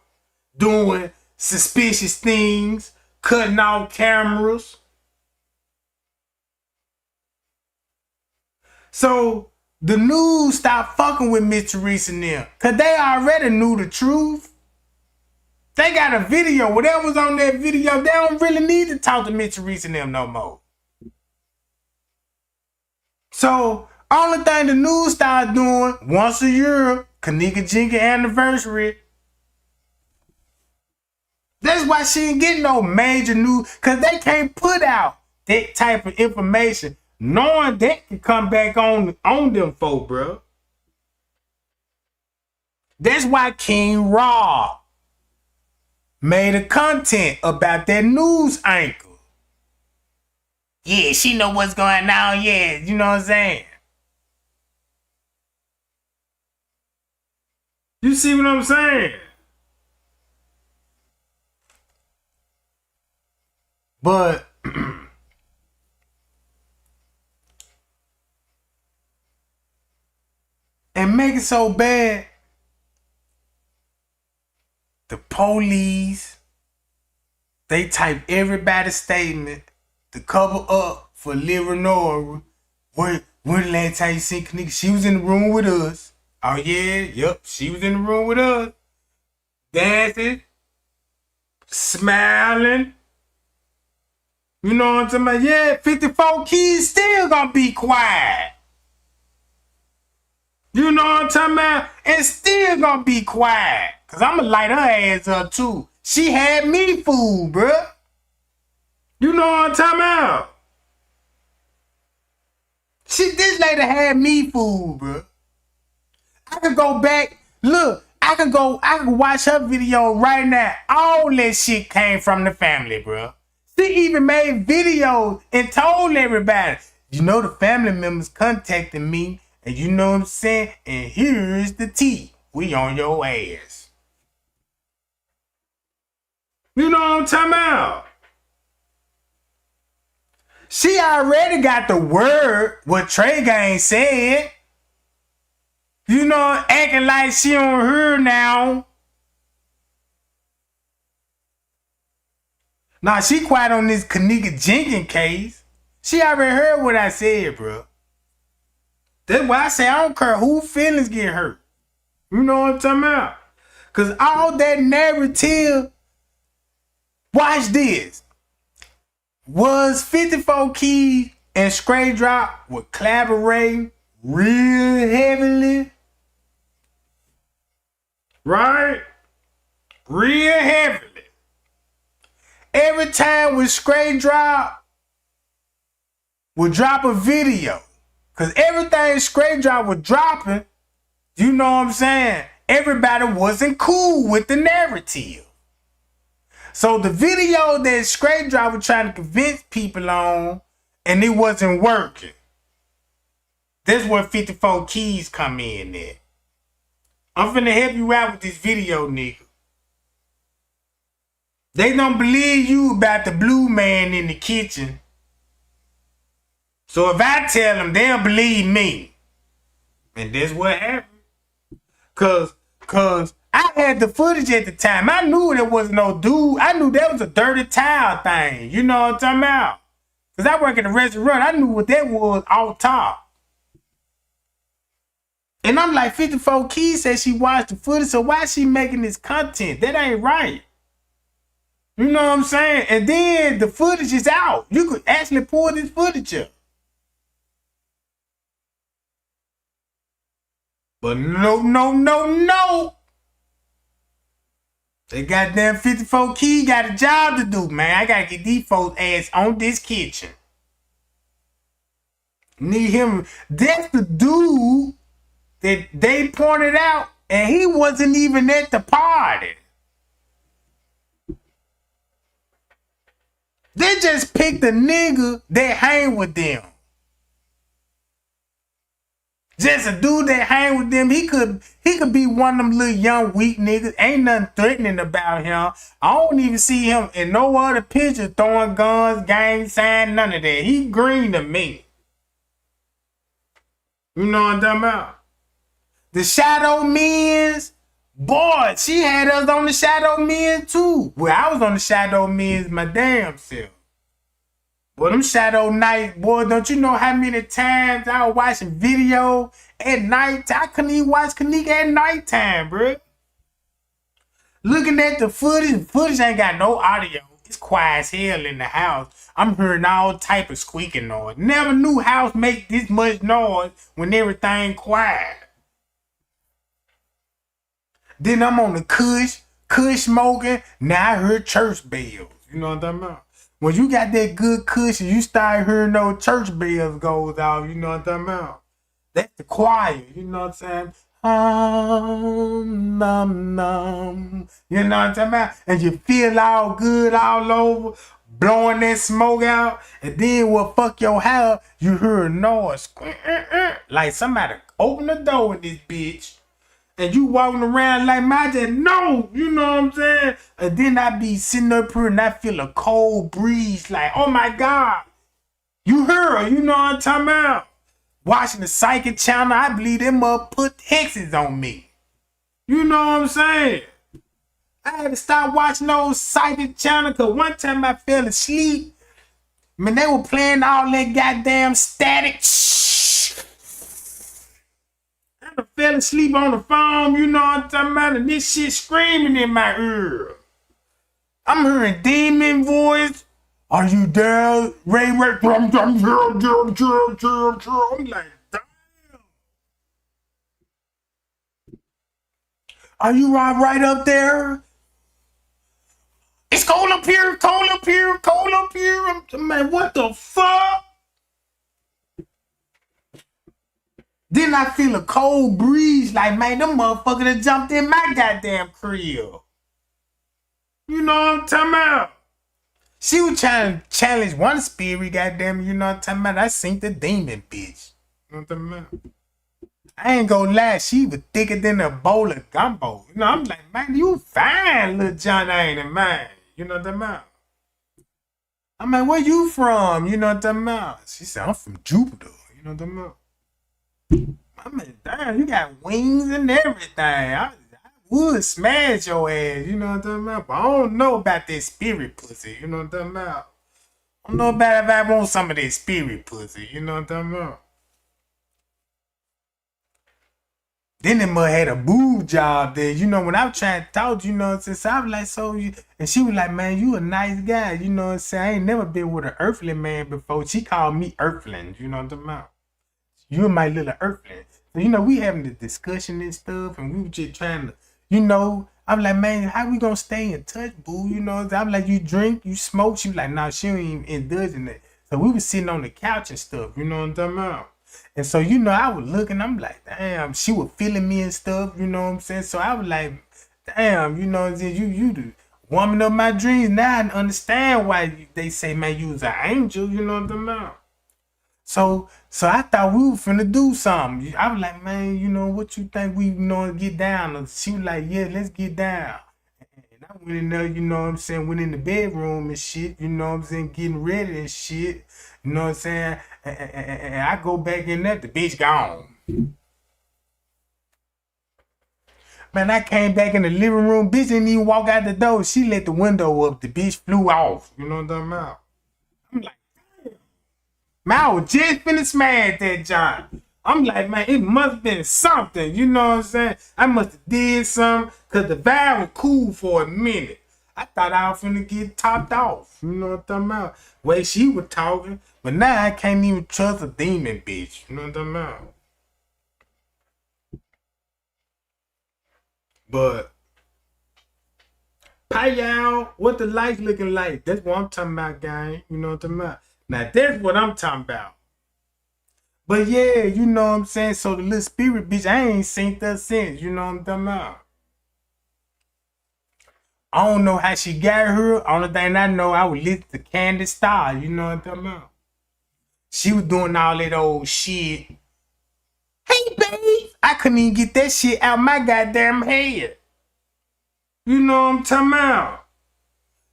Doing suspicious things, cutting off cameras. So the news stopped fucking with Miss Teresa and them. Cause they already knew the truth. They got a video. Whatever's on that video, they don't really need to talk to Miss Teresa and them no more. So, only thing the news started doing, once a year, Kenneka Jenkins anniversary. That's why she ain't getting no major news, because they can't put out that type of information, knowing that can come back on them folk, bro. That's why King Rob made a content about that news anchor. Yeah, she know what's going on. Yeah, you know what I'm saying? You see what I'm saying? But and make it so bad, the police, they type everybody's statement to cover up for Leonora. When the last time you seen Kenneka? She was in the room with us. Oh yeah, yep, she was in the room with us. Dancing, smiling. You know what I'm talking about? Yeah, 54 kids still gonna be quiet. You know what I'm talking about? And still gonna be quiet. Cause I'ma light her ass up too. She had me fooled, bruh. You know what I'm talking about? This lady had me fooled, bro. I can go back, look, I can watch her video right now. All that shit came from the family, bro. She even made videos and told everybody, you know, the family members contacted me, and you know what I'm saying? And here's the tea. We on your ass. You know what I'm talking about? She already got the word what Trey Gang said. You know, acting like she on her now. Now, she quiet on this Kenneka Jenkins case. She already heard what I said, bro. That's why I say I don't care who feelings get hurt. You know what I'm talking about? Because all that narrative, watch this, was 54 Keys and Straight Drop were collaborating real heavily. Right? Real heavily. Every time with Straight Drop would drop a video. Because everything Straight Drop was dropping, you know what I'm saying? Everybody wasn't cool with the narrative. So the video that Straight Drop was trying to convince people on, and it wasn't working. That's where 54 Keys come in there. I'm finna help you out with this video, nigga. They don't believe you about the blue man in the kitchen. So if I tell them, they'll believe me. And that's what happened. Cause I had the footage at the time. I knew there was no dude. I knew that was a dirty towel thing. You know what I'm talking about? Cause I work at a restaurant. I knew what that was off top. And I'm like, 54 Keys said she watched the footage, so why is she making this content? That ain't right. You know what I'm saying? And then the footage is out. You could actually pull this footage up. But no. They goddamn 54 Key got a job to do, man. I gotta get these folks' ass on this kitchen. Need him. That's the dude that they pointed out, and he wasn't even at the party. They just picked a nigga that hang with them. Just a dude that hang with them. He could be one of them little young weak niggas. Ain't nothing threatening about him. I don't even see him in no other picture throwing guns, gang sign, none of that. He green to me. You know what I'm talking about? The Shadow Men's, boy, she had us on the Shadow Men too. Well, I was on the Shadow Men's my damn self. Well, them Shadow Night, boy, don't you know how many times I was watching video at night? I couldn't even watch Kenneka at nighttime, bro. Looking at the footage ain't got no audio. It's quiet as hell in the house. I'm hearing all type of squeaking noise. Never knew house make this much noise when everything quiet. Then I'm on the kush smoking. Now I heard church bells. You know what I'm talking about? When you got that good kush and you start hearing those church bells goes out, you know what I'm talking about? That's the choir, you know what I'm saying? Num. You know what I'm talking about? And you feel all good all over, blowing that smoke out, and then what fuck your house, you hear a noise. Like somebody open the door in this bitch. And you walking around like my dad, no, you know what I'm saying? And then I be sitting up here and I feel a cold breeze like, oh my God, you heard her, you know what I'm talking about? Watching the Psychic channel, I believe them up put hexes on me. You know what I'm saying? I had to stop watching those Psychic channel because one time I fell asleep. Man, they were playing all that goddamn static. I fell asleep on the phone, you know what I'm talking about, and this shit screaming in my ear. I'm hearing demon voice. Are you there, Ray? I'm like, damn. Are you right up there? It's cold up here, cold up here, cold up here. Man, what the fuck? Then I feel a cold breeze like, man, them motherfuckers that jumped in my goddamn crib. You know what I'm talking about? She was trying to challenge one spirit, goddamn, you know what I'm talking about? I seen the demon bitch. You know what I'm talking about? I ain't gonna lie, she was thicker than a bowl of gumbo. You know, I'm like, man, you fine, little John ain't in mine. You know what I'm talking about? I'm like, where you from? You know what I'm talking about? She said, I'm from Jupiter. You know what I'm talking about? I mean, damn, you got wings and everything. I would smash your ass, you know what I'm talking about? But I don't know about that spirit pussy, you know what I'm talking about? I don't know about if I want some of that spirit pussy, you know what I'm talking about? Then that mother had a boob job there. You know, when I was trying to talk, you know what I'm saying? So I was like, so you, and she was like, man, you a nice guy. You know what I'm saying? I ain't never been with an earthling man before. She called me earthling. You know what I'm talking about? You're my little earthling. So, you know, we having the discussion and stuff, and we were just trying to, you know, I'm like, man, how we gonna stay in touch, boo? You know, I'm like, you drink, you smoke. She was like, nah, she don't even indulge in that. So we was sitting on the couch and stuff, you know what I'm talking about? And so, you know, I was looking, I'm like, damn, she was feeling me and stuff, you know what I'm saying? So I was like, damn, you know what I'm saying? You the woman of my dreams. Now I understand why they say, man, you was an angel, you know what I'm talking about? So I thought we were finna do something. I was like, man, you know, what you think we, you know, get down? And she was like, yeah, let's get down. And I went in there, you know what I'm saying, went in the bedroom and shit, you know what I'm saying, getting ready and shit, you know what I'm saying? And I go back in there, the bitch gone. Man, I came back in the living room, bitch didn't even walk out the door. She let the window up, the bitch flew off. You know what I'm talking about? I'm like, man, I was just finna smash that John. I'm like, man, it must have been something. You know what I'm saying? I must have did something because the vibe was cool for a minute. I thought I was finna get topped off. You know what I'm talking about? Way she was talking. But now I can't even trust a demon bitch. You know what I'm talking about? But Payal, what the lights looking like? That's what I'm talking about, gang. You know what I'm talking about? Now that's what I'm talking about. But yeah, you know what I'm saying? So the little spirit bitch, I ain't seen that since. You know what I'm talking about? I don't know how she got her. Only thing I know, I was lit to Candy Star. You know what I'm talking about? She was doing all that old shit. Hey, babe. I couldn't even get that shit out my goddamn head. You know what I'm talking about?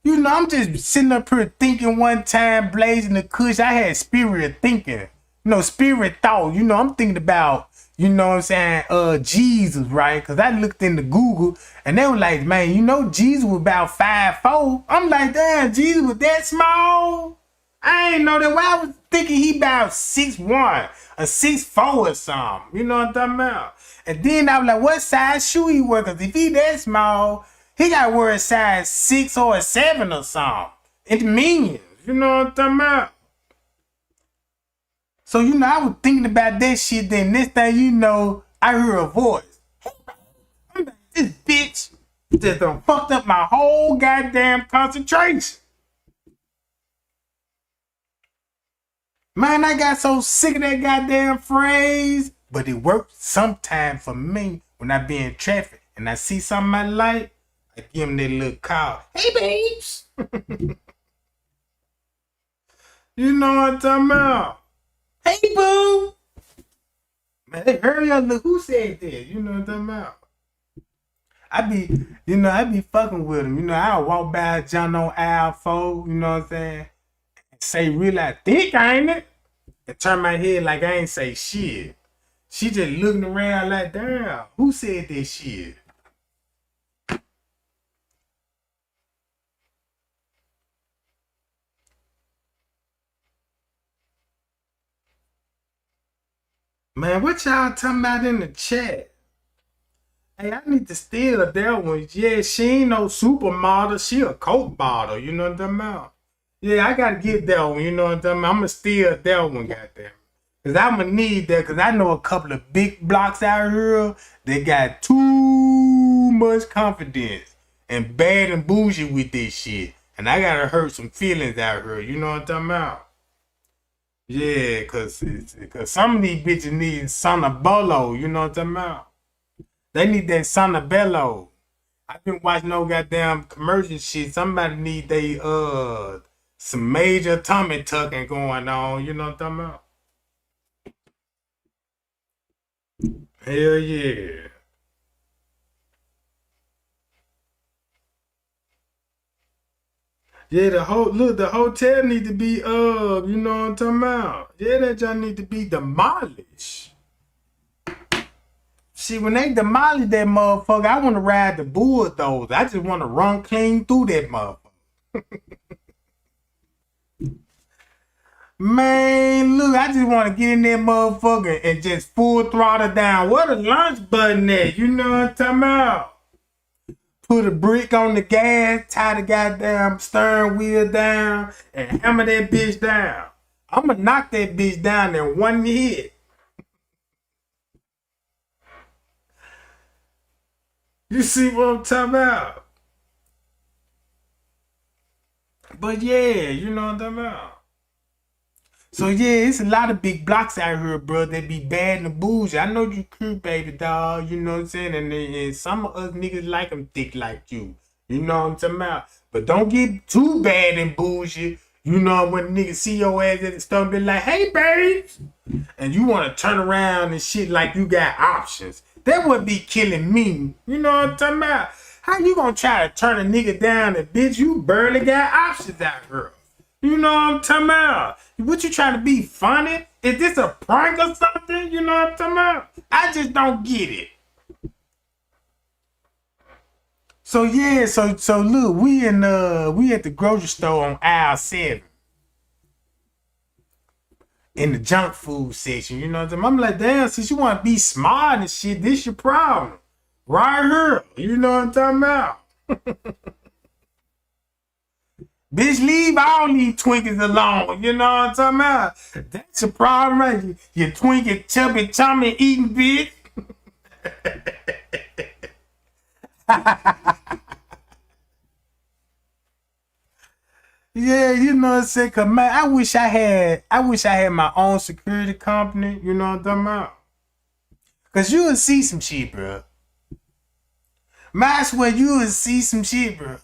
You know, I'm just sitting up here thinking one time, blazing the kush. I had spirit thinking. You know, spirit thought. You know, I'm thinking about, you know what I'm saying, Jesus, right? Because I looked into Google and they were like, man, you know, Jesus was about 5'4". I'm like, damn, Jesus was that small? I ain't know that. Why I was thinking he about 6'1" or 6'4" or something. You know what I'm talking about? And then I was like, what size shoe he wear? Because if he that small, he got to wear a size 6 or a 7 or something. It's Minions. You know what I'm talking about? So, you know, I was thinking about that shit. Then next thing you know, I heard a voice. I'm like, this bitch just done fucked up my whole goddamn concentration. Man, I got so sick of that goddamn phrase. But it works sometimes for me when I be in traffic and I see something I like. I give them that little call. Hey, babes. You know what I'm talking about? Hey, boo. Man, hey, hurry up. Look, who said that? You know what I'm talking about? I be fucking with him. You know, I'll walk by John on aisle 4, you know what I'm saying? And say, really, I think, ain't it? And turn my head like I ain't say shit. She just looking around like, damn, who said that shit? Man, what y'all talking about in the chat? Hey, I need to steal that one. Yeah, she ain't no supermodel. She a coke model. You know what I'm talking about? Yeah, I gotta get that one. You know what I'm talking about? I'm gonna steal that one, goddamn. Cause I'm gonna need that. Cause I know a couple of big blocks out here. They got too much confidence and bad and bougie with this shit. And I gotta hurt some feelings out here. You know what I'm talking about? Yeah, cause some of these bitches need Sonabolo. You know what I'm talking about? They need that Sonabello. I've been watching no goddamn commercial shit. Somebody need they some major tummy tucking going on. You know what I'm talking about? Hell yeah. Yeah, the hotel need to be you know what I'm talking about? Yeah, that joint need to be demolished. See, when they demolish that motherfucker, I want to ride the bulldozer. I just want to run clean through that motherfucker. Man, look, I just want to get in that motherfucker and just full throttle down. What a launch button at? You know what I'm talking about? Put a brick on the gas, tie the goddamn steering wheel down, and hammer that bitch down. I'm gonna knock that bitch down in one hit. You see what I'm talking about? But yeah, you know what I'm talking about. So yeah, it's a lot of big blocks out here, bro. That be bad and bougie. I know you cute, baby dog. You know what I'm saying? And some of us niggas like them thick like you. You know what I'm talking about? But don't get too bad and bougie. You know when niggas see your ass at the store and be like, hey, babes. And you want to turn around and shit like you got options. That would be killing me. You know what I'm talking about? How you gonna try to turn a nigga down and bitch, you barely got options out here. You know what I'm talking about? What you trying to be funny? Is this a prank or something? You know what I'm talking about? I just don't get it. So yeah, so look, we at the grocery store on aisle 7. In the junk food section, you know what I'm saying? I'm like, damn, since you want to be smart and shit, this your problem. Right here. You know what I'm talking about? Bitch, leave all these Twinkies alone. You know what I'm talking about? That's a problem, right? You Twinkie, chubby, chummy, eating bitch. Yeah, you know what I'm saying? Cause man, I wish I had my own security company. You know what I'm talking about? Cause you would see some shit, bro. Man, I swear you would see some shit, bro.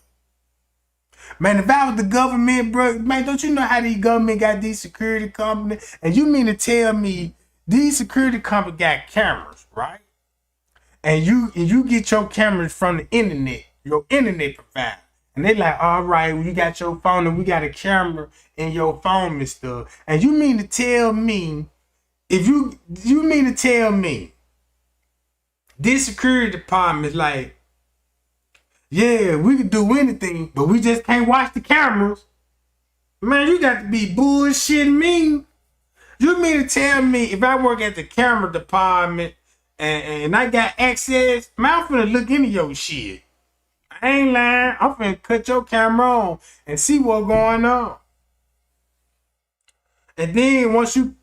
Man, if I was the government, bro, man, don't you know how these government got these security companies? And you mean to tell me these security companies got cameras, right? And you get your cameras from the internet, your internet provider. And they like, all right, well, you got your phone and we got a camera in your phone and stuff. And you mean to tell me, if you mean to tell me this security department is like, yeah, we can do anything, but we just can't watch the cameras. Man, you got to be bullshitting me. You mean to tell me if I work at the camera department and I got access, man, I'm finna look into your shit. I ain't lying. I'm finna cut your camera on and see what's going on. And then once you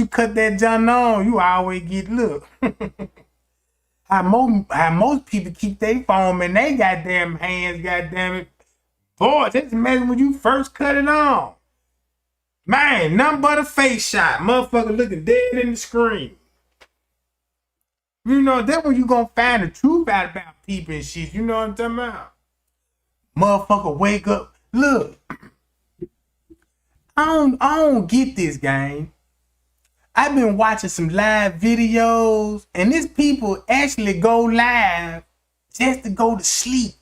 cut that junk on, you always get look. How most people keep their phone in they goddamn hands, goddamn it. Boy, just imagine when you first cut it on. Man, nothing but a face shot. Motherfucker looking dead in the screen. You know, that's when you gonna find the truth out about people and shit. You know what I'm talking about? Motherfucker wake up. Look. I don't get this, gang. I've been watching some live videos, and these people actually go live just to go to sleep.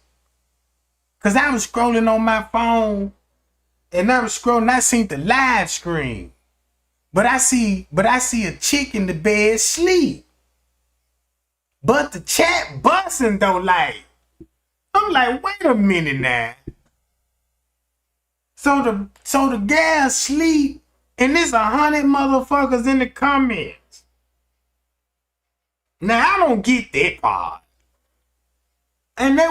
Cause I was scrolling on my phone, and I seen the live screen. But I see a chick in the bed sleep. But the chat busting though, like. I'm like, wait a minute now. So the gal sleep. And there's 100 motherfuckers in the comments. Now I don't get that part. And they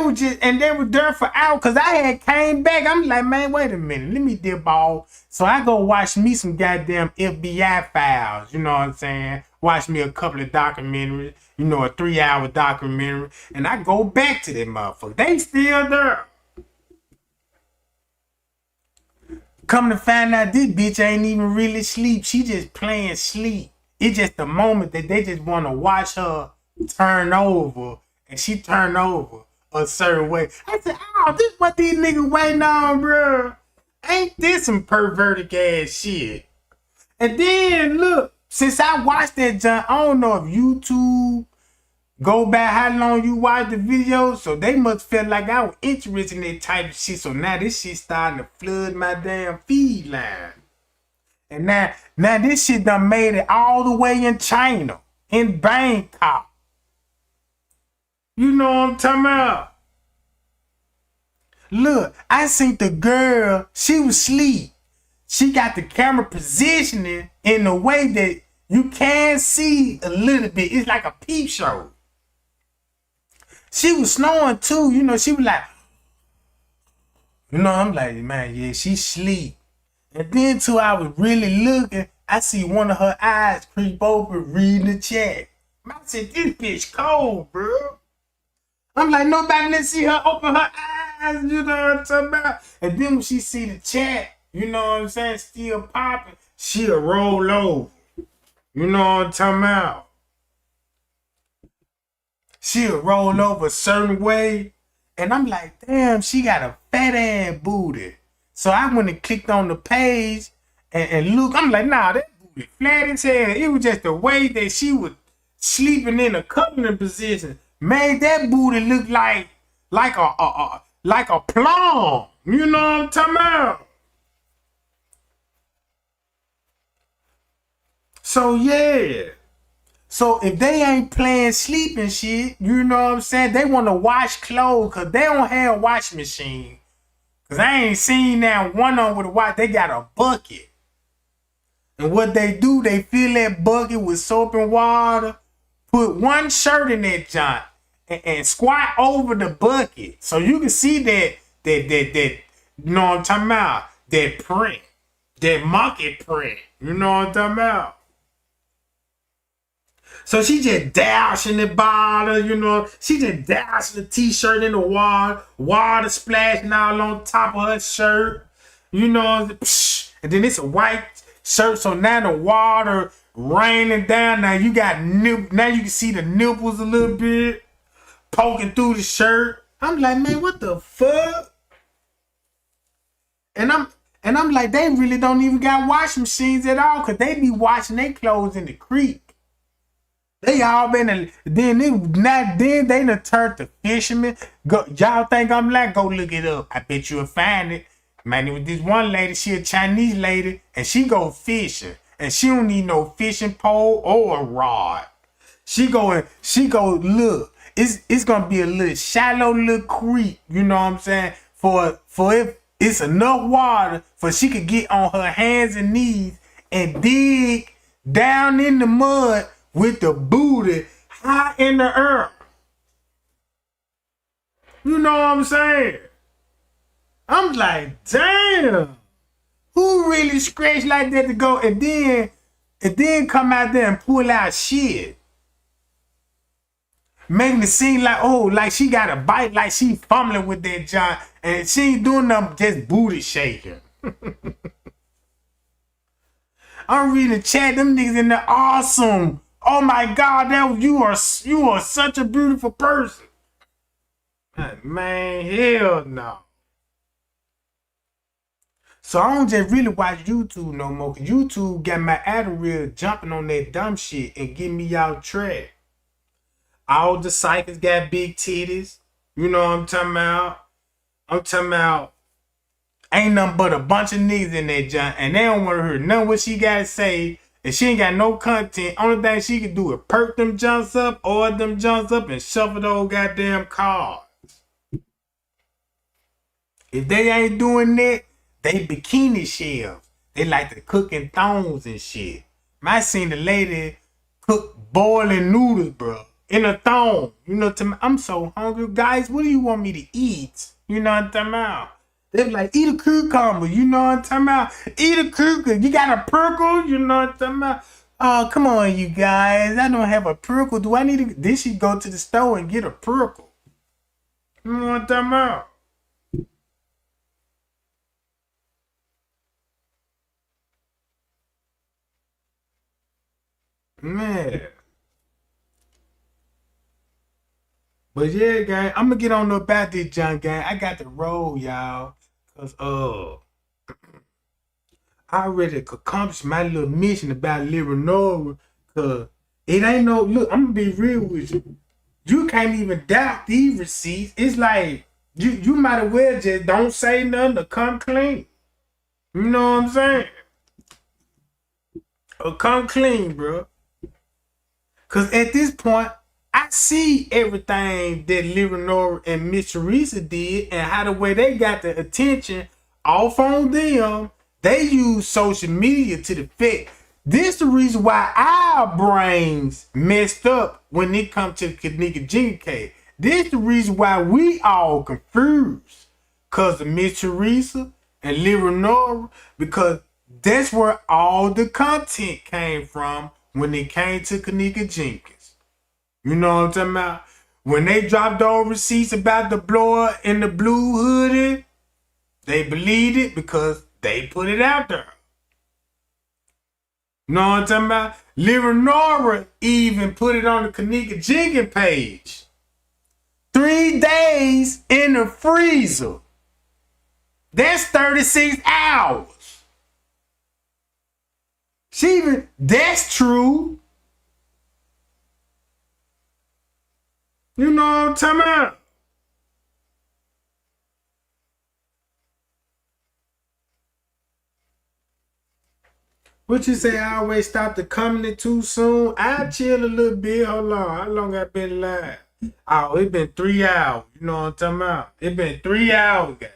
were there for hours because I had came back. I'm like, man, wait a minute. Let me dip off. So I go watch me some goddamn FBI files. You know what I'm saying? Watch me a couple of documentaries. You know, a 3-hour documentary. And I go back to that motherfucker. They still there. Come to find out this bitch ain't even really sleep. She just playing sleep. It's just the moment that they just want to watch her turn over. And she turn over a certain way. I said, oh, this what these niggas waiting on, bro. Ain't this some perverted ass shit? And then, look, since I watched that junk, I don't know if YouTube go back how long you watch the video, so they must feel like I was interested in that type of shit. So now this shit starting to flood my damn feed line. And now this shit done made it all the way in China, in Bangkok. You know what I'm talking about? Look, I seen the girl, she was asleep. she got the camera positioning in a way that you can see a little bit. It's like a peep show. She was snoring too, you know. She was like, you know, I'm like, man, yeah, she sleep. And then too, I was really looking. I see one of her eyes creep over reading the chat. I said, this bitch cold, bro. I'm like, nobody didn't see her open her eyes, you know what I'm talking about? And then when she see the chat, you know what I'm saying, still popping, she'll roll over. You know what I'm talking about? She'll roll over a certain way. And I'm like, damn, she got a fat ass booty. So I went and clicked on the page and look, I'm like, nah, that booty flat as hell. It was just the way that she was sleeping in a cuddling position made that booty look like a plum. You know what I'm talking about? So yeah. So if they ain't playing sleep and shit, you know what I'm saying? They want to wash clothes because they don't have a washing machine. Because I ain't seen that one on with a wash. They got a bucket. And what they do, they fill that bucket with soap and water, put one shirt in that joint, and squat over the bucket. So you can see that, you know what I'm talking about? That print. That monkey print. You know what I'm talking about? So she just dashing the bottle, you know. She just dashing the t-shirt in the water splashing all on top of her shirt, you know. And then it's a white shirt, so now the water raining down. Now you got now you can see the nipples a little bit poking through the shirt. I'm like, man, what the fuck? And I'm like, they really don't even got washing machines at all, cause they be washing their clothes in the creek. They all been then they done turned to fishermen. Y'all think I'm like, go look it up. I bet you'll find it. Man, with this one lady, she a Chinese lady, and she go fishing. And she don't need no fishing pole or a rod. She go look. It's gonna be a little shallow little creek, you know what I'm saying? For if it's enough water for she could get on her hands and knees and dig down in the mud with the booty high in the earth. You know what I'm saying? I'm like, damn. Who really scratched like that to go and then come out there and pull out shit? Making it seem like, oh, like she got a bite, like she fumbling with that John, and she ain't doing nothing, just booty shaking. I'm reading the chat, them niggas in there awesome. Oh my God, you are such a beautiful person. Man, hell no. So I don't just really watch YouTube no more, cause YouTube got my adrenaline jumping on that dumb shit and getting me out track. All the psychics got big titties. You know what I'm talking about? I'm talking about ain't nothing but a bunch of niggas in that junk, and they don't want to hear none what she got to say. And she ain't got no content. Only thing she can do is perk them jumps up, oil them jumps up, and shuffle those goddamn cards. If they ain't doing that, they bikini shells. They like to cook in thongs and shit. I seen the lady cook boiling noodles, bro, in a thong. You know, I'm so hungry. Guys, what do you want me to eat? You know what I'm talking about? They be like, eat a cucumber. You know what I'm talking about? Eat a cucumber. You got a prickle? You know what I'm talking about? Oh, come on, you guys. I don't have a prickle. Do I need to? Then she go to the store and get a prickle. You know what I'm talking about? Man. But yeah, gang, I'm gonna get on about this junk, gang. I got to roll, y'all. Cause I already accomplished my little mission about living Nora. Cause it ain't no look, I'm gonna be real with you. You can't even doubt these receipts. It's like you might as well just don't say nothing to come clean. You know what I'm saying? Or come clean, bro. Cause at this point, I see everything that Living Nora and Miss Teresa did and how the way they got the attention off on them They use social media to the fact. This the reason why our brains messed up when it comes to the Kenneka Jenkins case. This the reason why we all confused. Cause of Miss Teresa and Leonora, because that's where all the content came from when it came to Kenneka Jenkins. You know what I'm talking about? When they dropped those receipts about the blower in the blue hoodie, they believed it because they put it out there. You know what I'm talking about? Leonora even put it on the Kenneka Jenkins page. 3 days in the freezer. That's 36 hours. She even, that's true. You know what I'm talking about? What you say? I always stop the comedy too soon. I chill a little bit. Hold on. How long I been live? Oh, it been 3 hours. You know what I'm talking about? It been 3 hours, goddamn.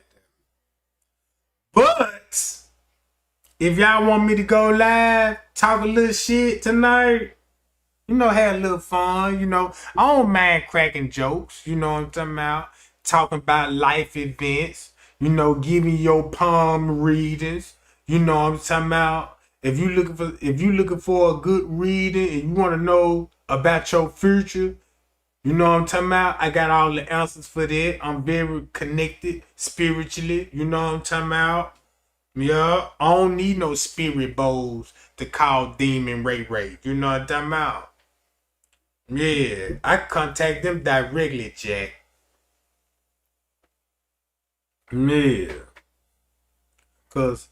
But if y'all want me to go live, talk a little shit tonight, you know, have a little fun, you know. I don't mind cracking jokes, you know what I'm talking about? Talking about life events, you know, giving your palm readings, you know what I'm talking about? If you looking for a good reading and you want to know about your future, you know what I'm talking about? I got all the answers for that. I'm very connected spiritually, you know what I'm talking about? Yeah, I don't need no spirit bowls to call Demon Ray. You know what I'm talking about? Yeah, I contact them directly, Jack. Yeah. Cause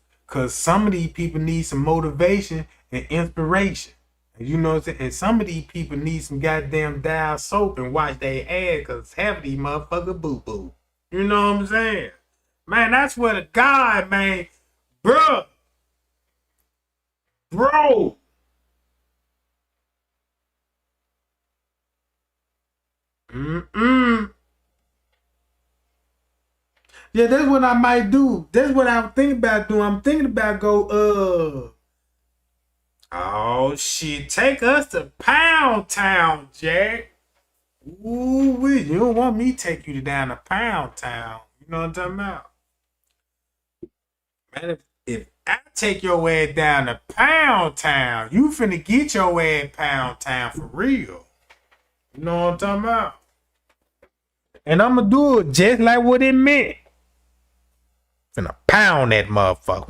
some of these people need some motivation and inspiration. You know what I'm saying? And some of these people need some goddamn dial soap and wash their ass, cause half of these motherfuckers boo-boo. You know what I'm saying? Man, I swear to God, man. Bro. Yeah, that's what I might do. That's what I'm thinking about doing. I'm thinking about oh shit, take us to Pound Town, Jack. Ooh, you don't want me to take you down to Pound Town. You know what I'm talking about? Man, if I take your ass down to Pound Town, you finna get your ass Pound Town for real. You know what I'm talking about? And I'm gonna do it just like what it meant. Finna pound that motherfucker.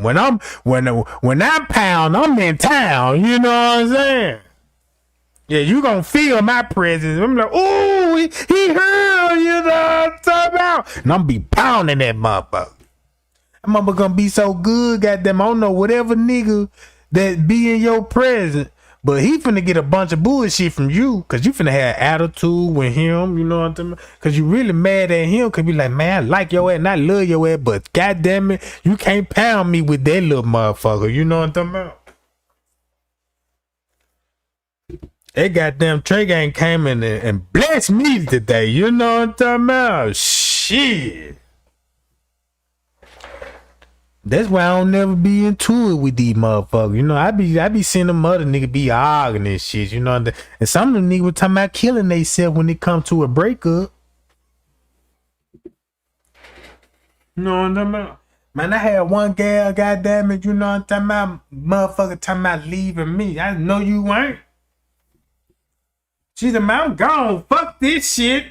When I pound, I'm in town. You know what I'm saying? Yeah, you gonna feel my presence. I'm like, ooh, he heard, you know what I'm talking about? And I'm gonna be pounding that motherfucker. That motherfucker gonna be so good, goddamn. I don't know whatever nigga that be in your presence, but he finna get a bunch of bullshit from you, cause you finna have attitude with him, you know what I'm talking about? Cause you really mad at him, cause you like, man, I like your ass and I love your ass, but goddamn it, you can't pound me with that little motherfucker, you know what I'm talking about? That goddamn Trey Gang came in and blessed me today, you know what I'm talking about? Shit. That's why I don't never be into it with these motherfuckers. You know, I be seeing them other niggas be arguing and shit, you know. And some of them niggas were talking about killing themselves when it come to a breakup. You know what I'm talking about? Man, I had one gal, goddamn it, you know what I'm talking about? Motherfucker talking about leaving me. I know you ain't. She said, man, I'm gone. Fuck this shit.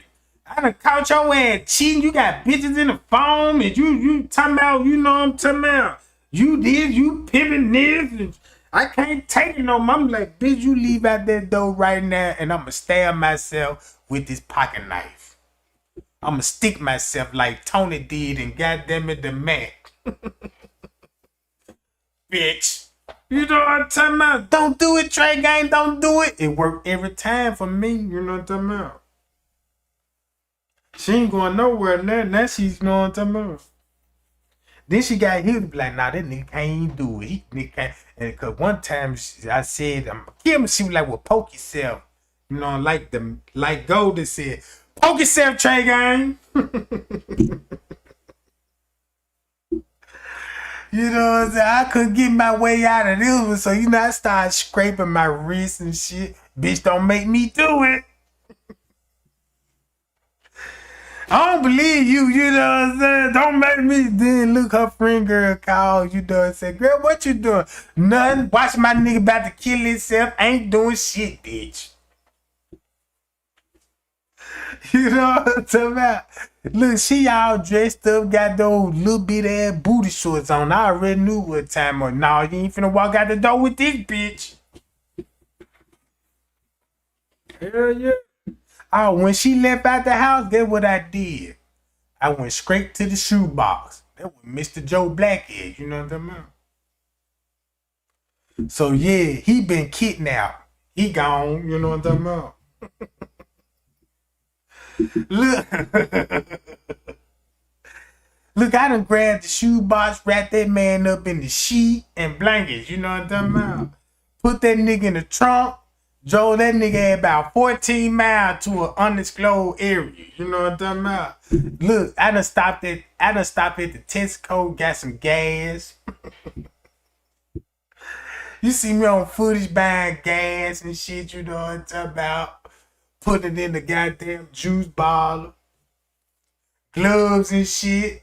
I done caught your ass cheating. You got bitches in the phone and you talking about, you know what I'm talking about. You did, you pimping this. And I can't take it no more. I'm like, bitch, you leave out that door right now and I'm going to stab myself with this pocket knife. I'm going to stick myself like Tony did and goddamn it, the Mac. Bitch. You know what I'm talking about? Don't do it, Trey Gang. Don't do it. It worked every time for me. You know what I'm talking about? She ain't going nowhere now. Now she's, you know what I'm talking about? Then she got here to be like, nah, that nigga can't even do it. He nigga can't. And cause one time I said, I'm gonna kill him. She was like, well, poke yourself. You know, like Golden said, poke yourself, Trey Gang. You know what I'm saying? I couldn't get my way out of this one. So, you know, I started scraping my wrist and shit. Bitch, don't make me do it. I don't believe you, you know what I'm saying? Don't make me. Then look, her friend girl called, you know, and said, girl, what you doing? Nothing. Watch my nigga about to kill himself. Ain't doing shit, bitch. You know what I'm talking about? Look, she all dressed up, got those little bit ass booty shorts on. I already knew what time or no, you ain't finna walk out the door with this bitch. Hell yeah. Oh, when she left out the house, guess what I did? I went straight to the shoebox. That was Mr. Joe Blackhead, you know what I'm talking about? So yeah, he been kidnapped. He gone, you know what I'm talking about? Look. Look, I done grabbed the shoebox, wrapped that man up in the sheet and blankets, you know what I'm talking about? Put that nigga in the trunk, drove that nigga about 14 miles to an undisclosed area, you know what I'm talking about? Look, I done stopped at the Tesco, got some gas. You see me on footage buying gas and shit, you know what I'm talking about? Putting it in the goddamn juice bottle, gloves and shit.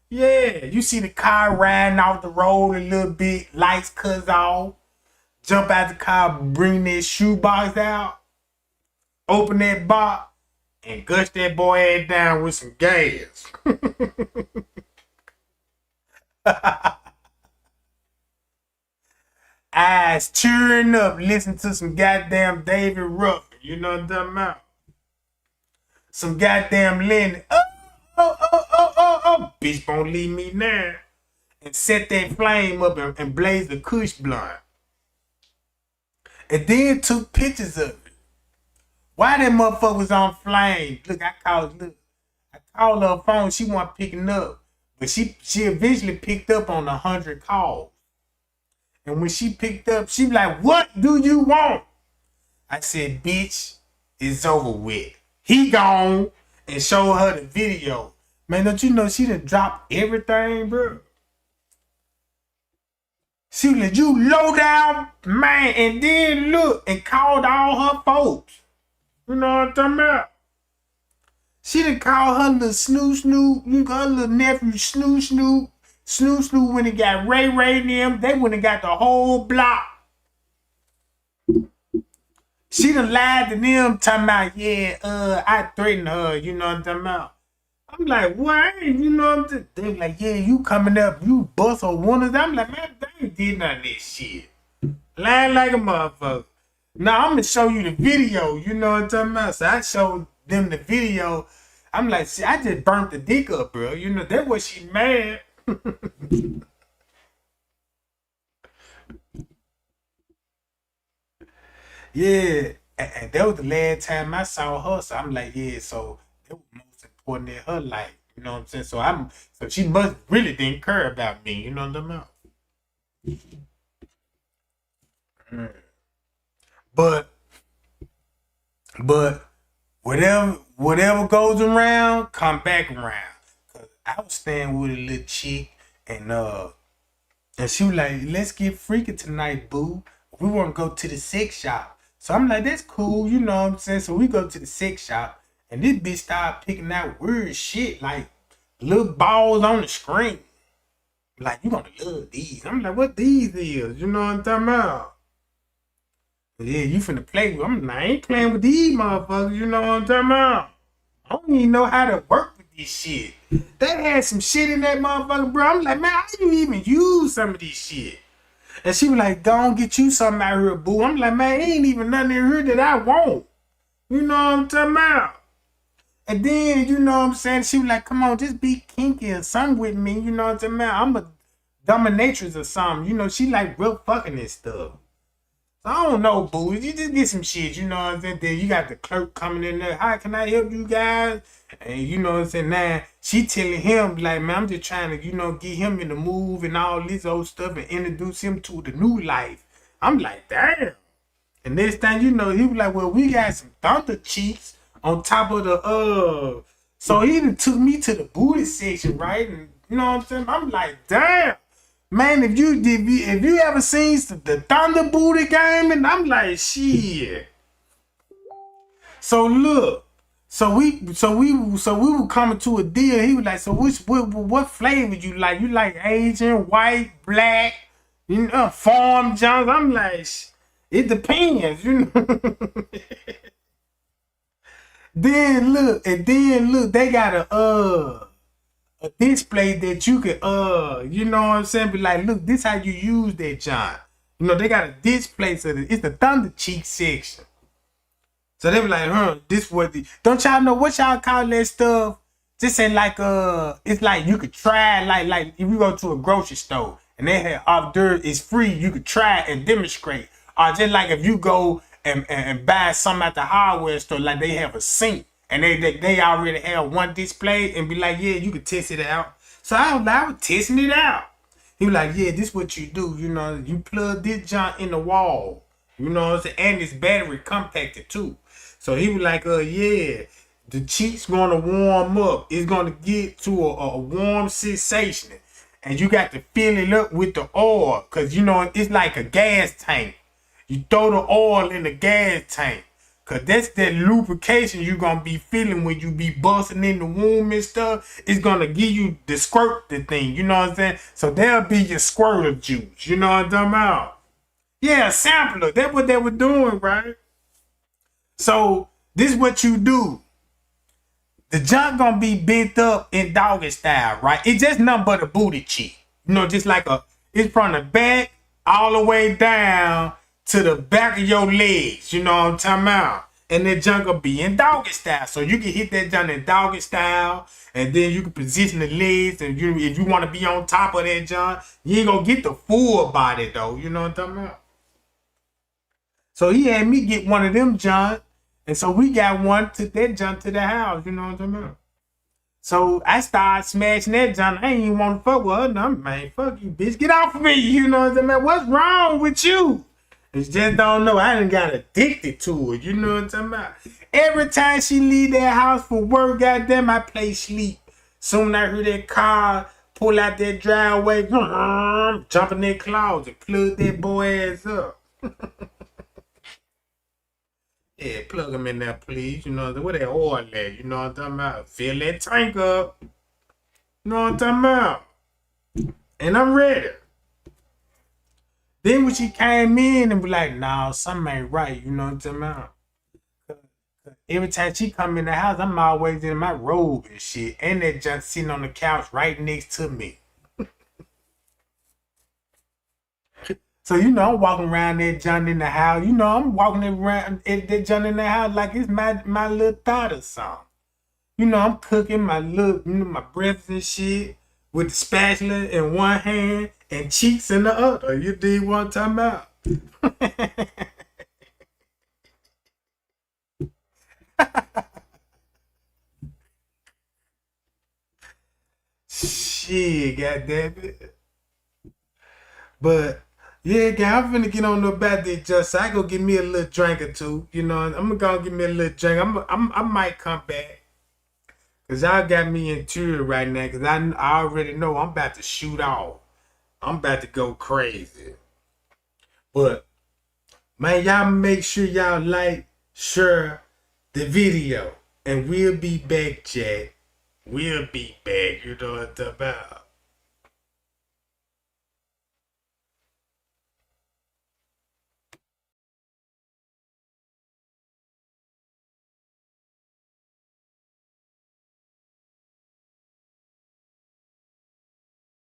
Yeah, you see the car riding off the road a little bit, lights cut off, jump out the car, bring that shoebox out, open that box, and gush that boy head down with some gas. Eyes cheering up, listen to some goddamn David Ruffin, you know what I'm talking about? Some goddamn Lenny. Oh, bitch won't leave me now. And set that flame up and blaze the kush blunt. And then took pictures of it. Why that motherfucker was on flame? Look, I called her phone. She wasn't picking up. But she eventually picked up on 100 calls. And when she picked up, she was like, what do you want? I said, bitch, it's over with. He gone. And showed her the video. Man, don't you know she done dropped everything, bro? She was like, you low down man, and then look and called all her folks. You know what I'm talking about? She done called her little Snoop, her little nephew Snoop when he got Ray and them. They went and got the whole block. She done lied to them talking about, yeah, I threatened her, you know what I'm talking about? I'm like, what? You know what I'm saying? They like, yeah, you coming up, you bust or one of them. I'm like, man, they ain't did none of this shit. Lying like a motherfucker. Now, I'm going to show you the video, you know what I'm talking about? So I showed them the video. I'm like, see, I just burnt the dick up, bro. You know, that was she mad. Yeah, and that was the last time I saw her. So I'm like, yeah, so that was most important in her life. You know what I'm saying? So she must really didn't care about me. You know what I'm talking about? But whatever goes around, come back around. Cause I was staying with a little chick and she was like, let's get freaky tonight, boo. We want to go to the sex shop. So I'm like, that's cool, you know what I'm saying? So we go to the sex shop, and this bitch started picking out weird shit, like little balls on the screen. Like, you gonna love these. I'm like, what these is? You know what I'm talking about? But yeah, you finna play with them. I ain't playing with these motherfuckers, you know what I'm talking about? I don't even know how to work with this shit. They had some shit in that motherfucker, bro. I'm like, man, how you even use some of this shit? And she was like, go on, get you something out here, boo. I'm like, man, ain't even nothing in here that I want. You know what I'm talking about? And then, you know what I'm saying? She was like, come on, just be kinky or something with me. You know what I'm talking about? I'm a dominatrix or something. You know, she like real fucking and stuff. So I don't know, boo. You just get some shit, you know what I'm saying? Then you got the clerk coming in there. Hi, can I help you guys? And you know what I'm saying? Now, she telling him, like, man, I'm just trying to, you know, get him in the move and all this old stuff and introduce him to the new life. I'm like, damn. And next thing you know, he was like, well, we got some thunder cheeks on top of the, so he done took me to the booty section, right? And you know what I'm saying? I'm like, damn. Man, if you ever seen the Thunder Booty game, and I'm like, shit. So look, so we were coming to a deal. He was like, so what flavor you like? You like Asian, white, black, farm Jones? I'm like, it depends, you know. Then look, they got a display that you can you know what I'm saying, be like, look, this how you use that John. You know, they got a display, so it's the Thunder Cheek section. So they be like, this what don't y'all know what y'all call that stuff? This ain't like it's like you could try like if you go to a grocery store and they have hors d'oeuvres, it's free, you could try and demonstrate. Or just like if you go and buy something at the hardware store, like they have a sink and they already have one display and be like, yeah, you could test it out. So I was testing it out. He was like, yeah, this what you do, you know, you plug this junk in the wall, you know what I'm saying, and it's battery compacted too. So he was like, yeah, the cheeks gonna warm up. It's gonna get to a warm sensation. And you got to fill it up with the oil. Cause you know, it's like a gas tank. You throw the oil in the gas tank. Cause that's that lubrication you gonna be feeling when you be busting in the womb and stuff. It's gonna give you the squirt the thing, you know what I'm saying? So that'll be your squirter juice, you know what I'm talking about? Yeah, sampler. That's what they were doing, right? So this is what you do. The junk gonna be bent up in doggy style, right? It's just nothing but a booty cheek. You know, just like it's from the back all the way down to the back of your legs. You know what I'm talking about? And that junk will be in doggy style. So you can hit that junk in doggy style, and then you can position the legs. And if you want to be on top of that junk, you ain't gonna get the full body though. You know what I'm talking about? So he had me get one of them junk. And so we got one, took that junk to the house, you know what I'm talking about? So I started smashing that junk. I ain't even want to fuck with her. No, man, fuck you, bitch. Get off of me, you know what I'm talking about? What's wrong with you? It's just don't know. I done got addicted to it, you know what I'm talking about? Every time she leave that house for work, goddamn, I play sleep. Soon I heard that car pull out that driveway, jump in that closet, plug that boy ass up. Yeah, plug him in there, please. You know, where that oil at? You know what I'm talking about? Fill that tank up. You know what I'm talking about? And I'm ready. Then when she came in and be like, nah, something ain't right. You know what I'm talking about? Every time she come in the house, I'm always in my robe and shit. And that junk sitting on the couch right next to me. So, you know, I'm walking around that junk in the house. You know, I'm walking around that junk in the house like it's my little thought or something. You know, I'm cooking my my breakfast and shit with the spatula in one hand and cheeks in the other. You dig what I'm talking about? Shit, goddammit. But yeah, guy, I'm finna get on the back there just so I go get me a little drink or two. You know, I'm gonna go get me a little drink. I might come back. Cause y'all got me in tears right now. Cause I already know I'm about to shoot off. I'm about to go crazy. But man, y'all make sure y'all like, share the video. And we'll be back, Jack. We'll be back. You know what I'm talking about.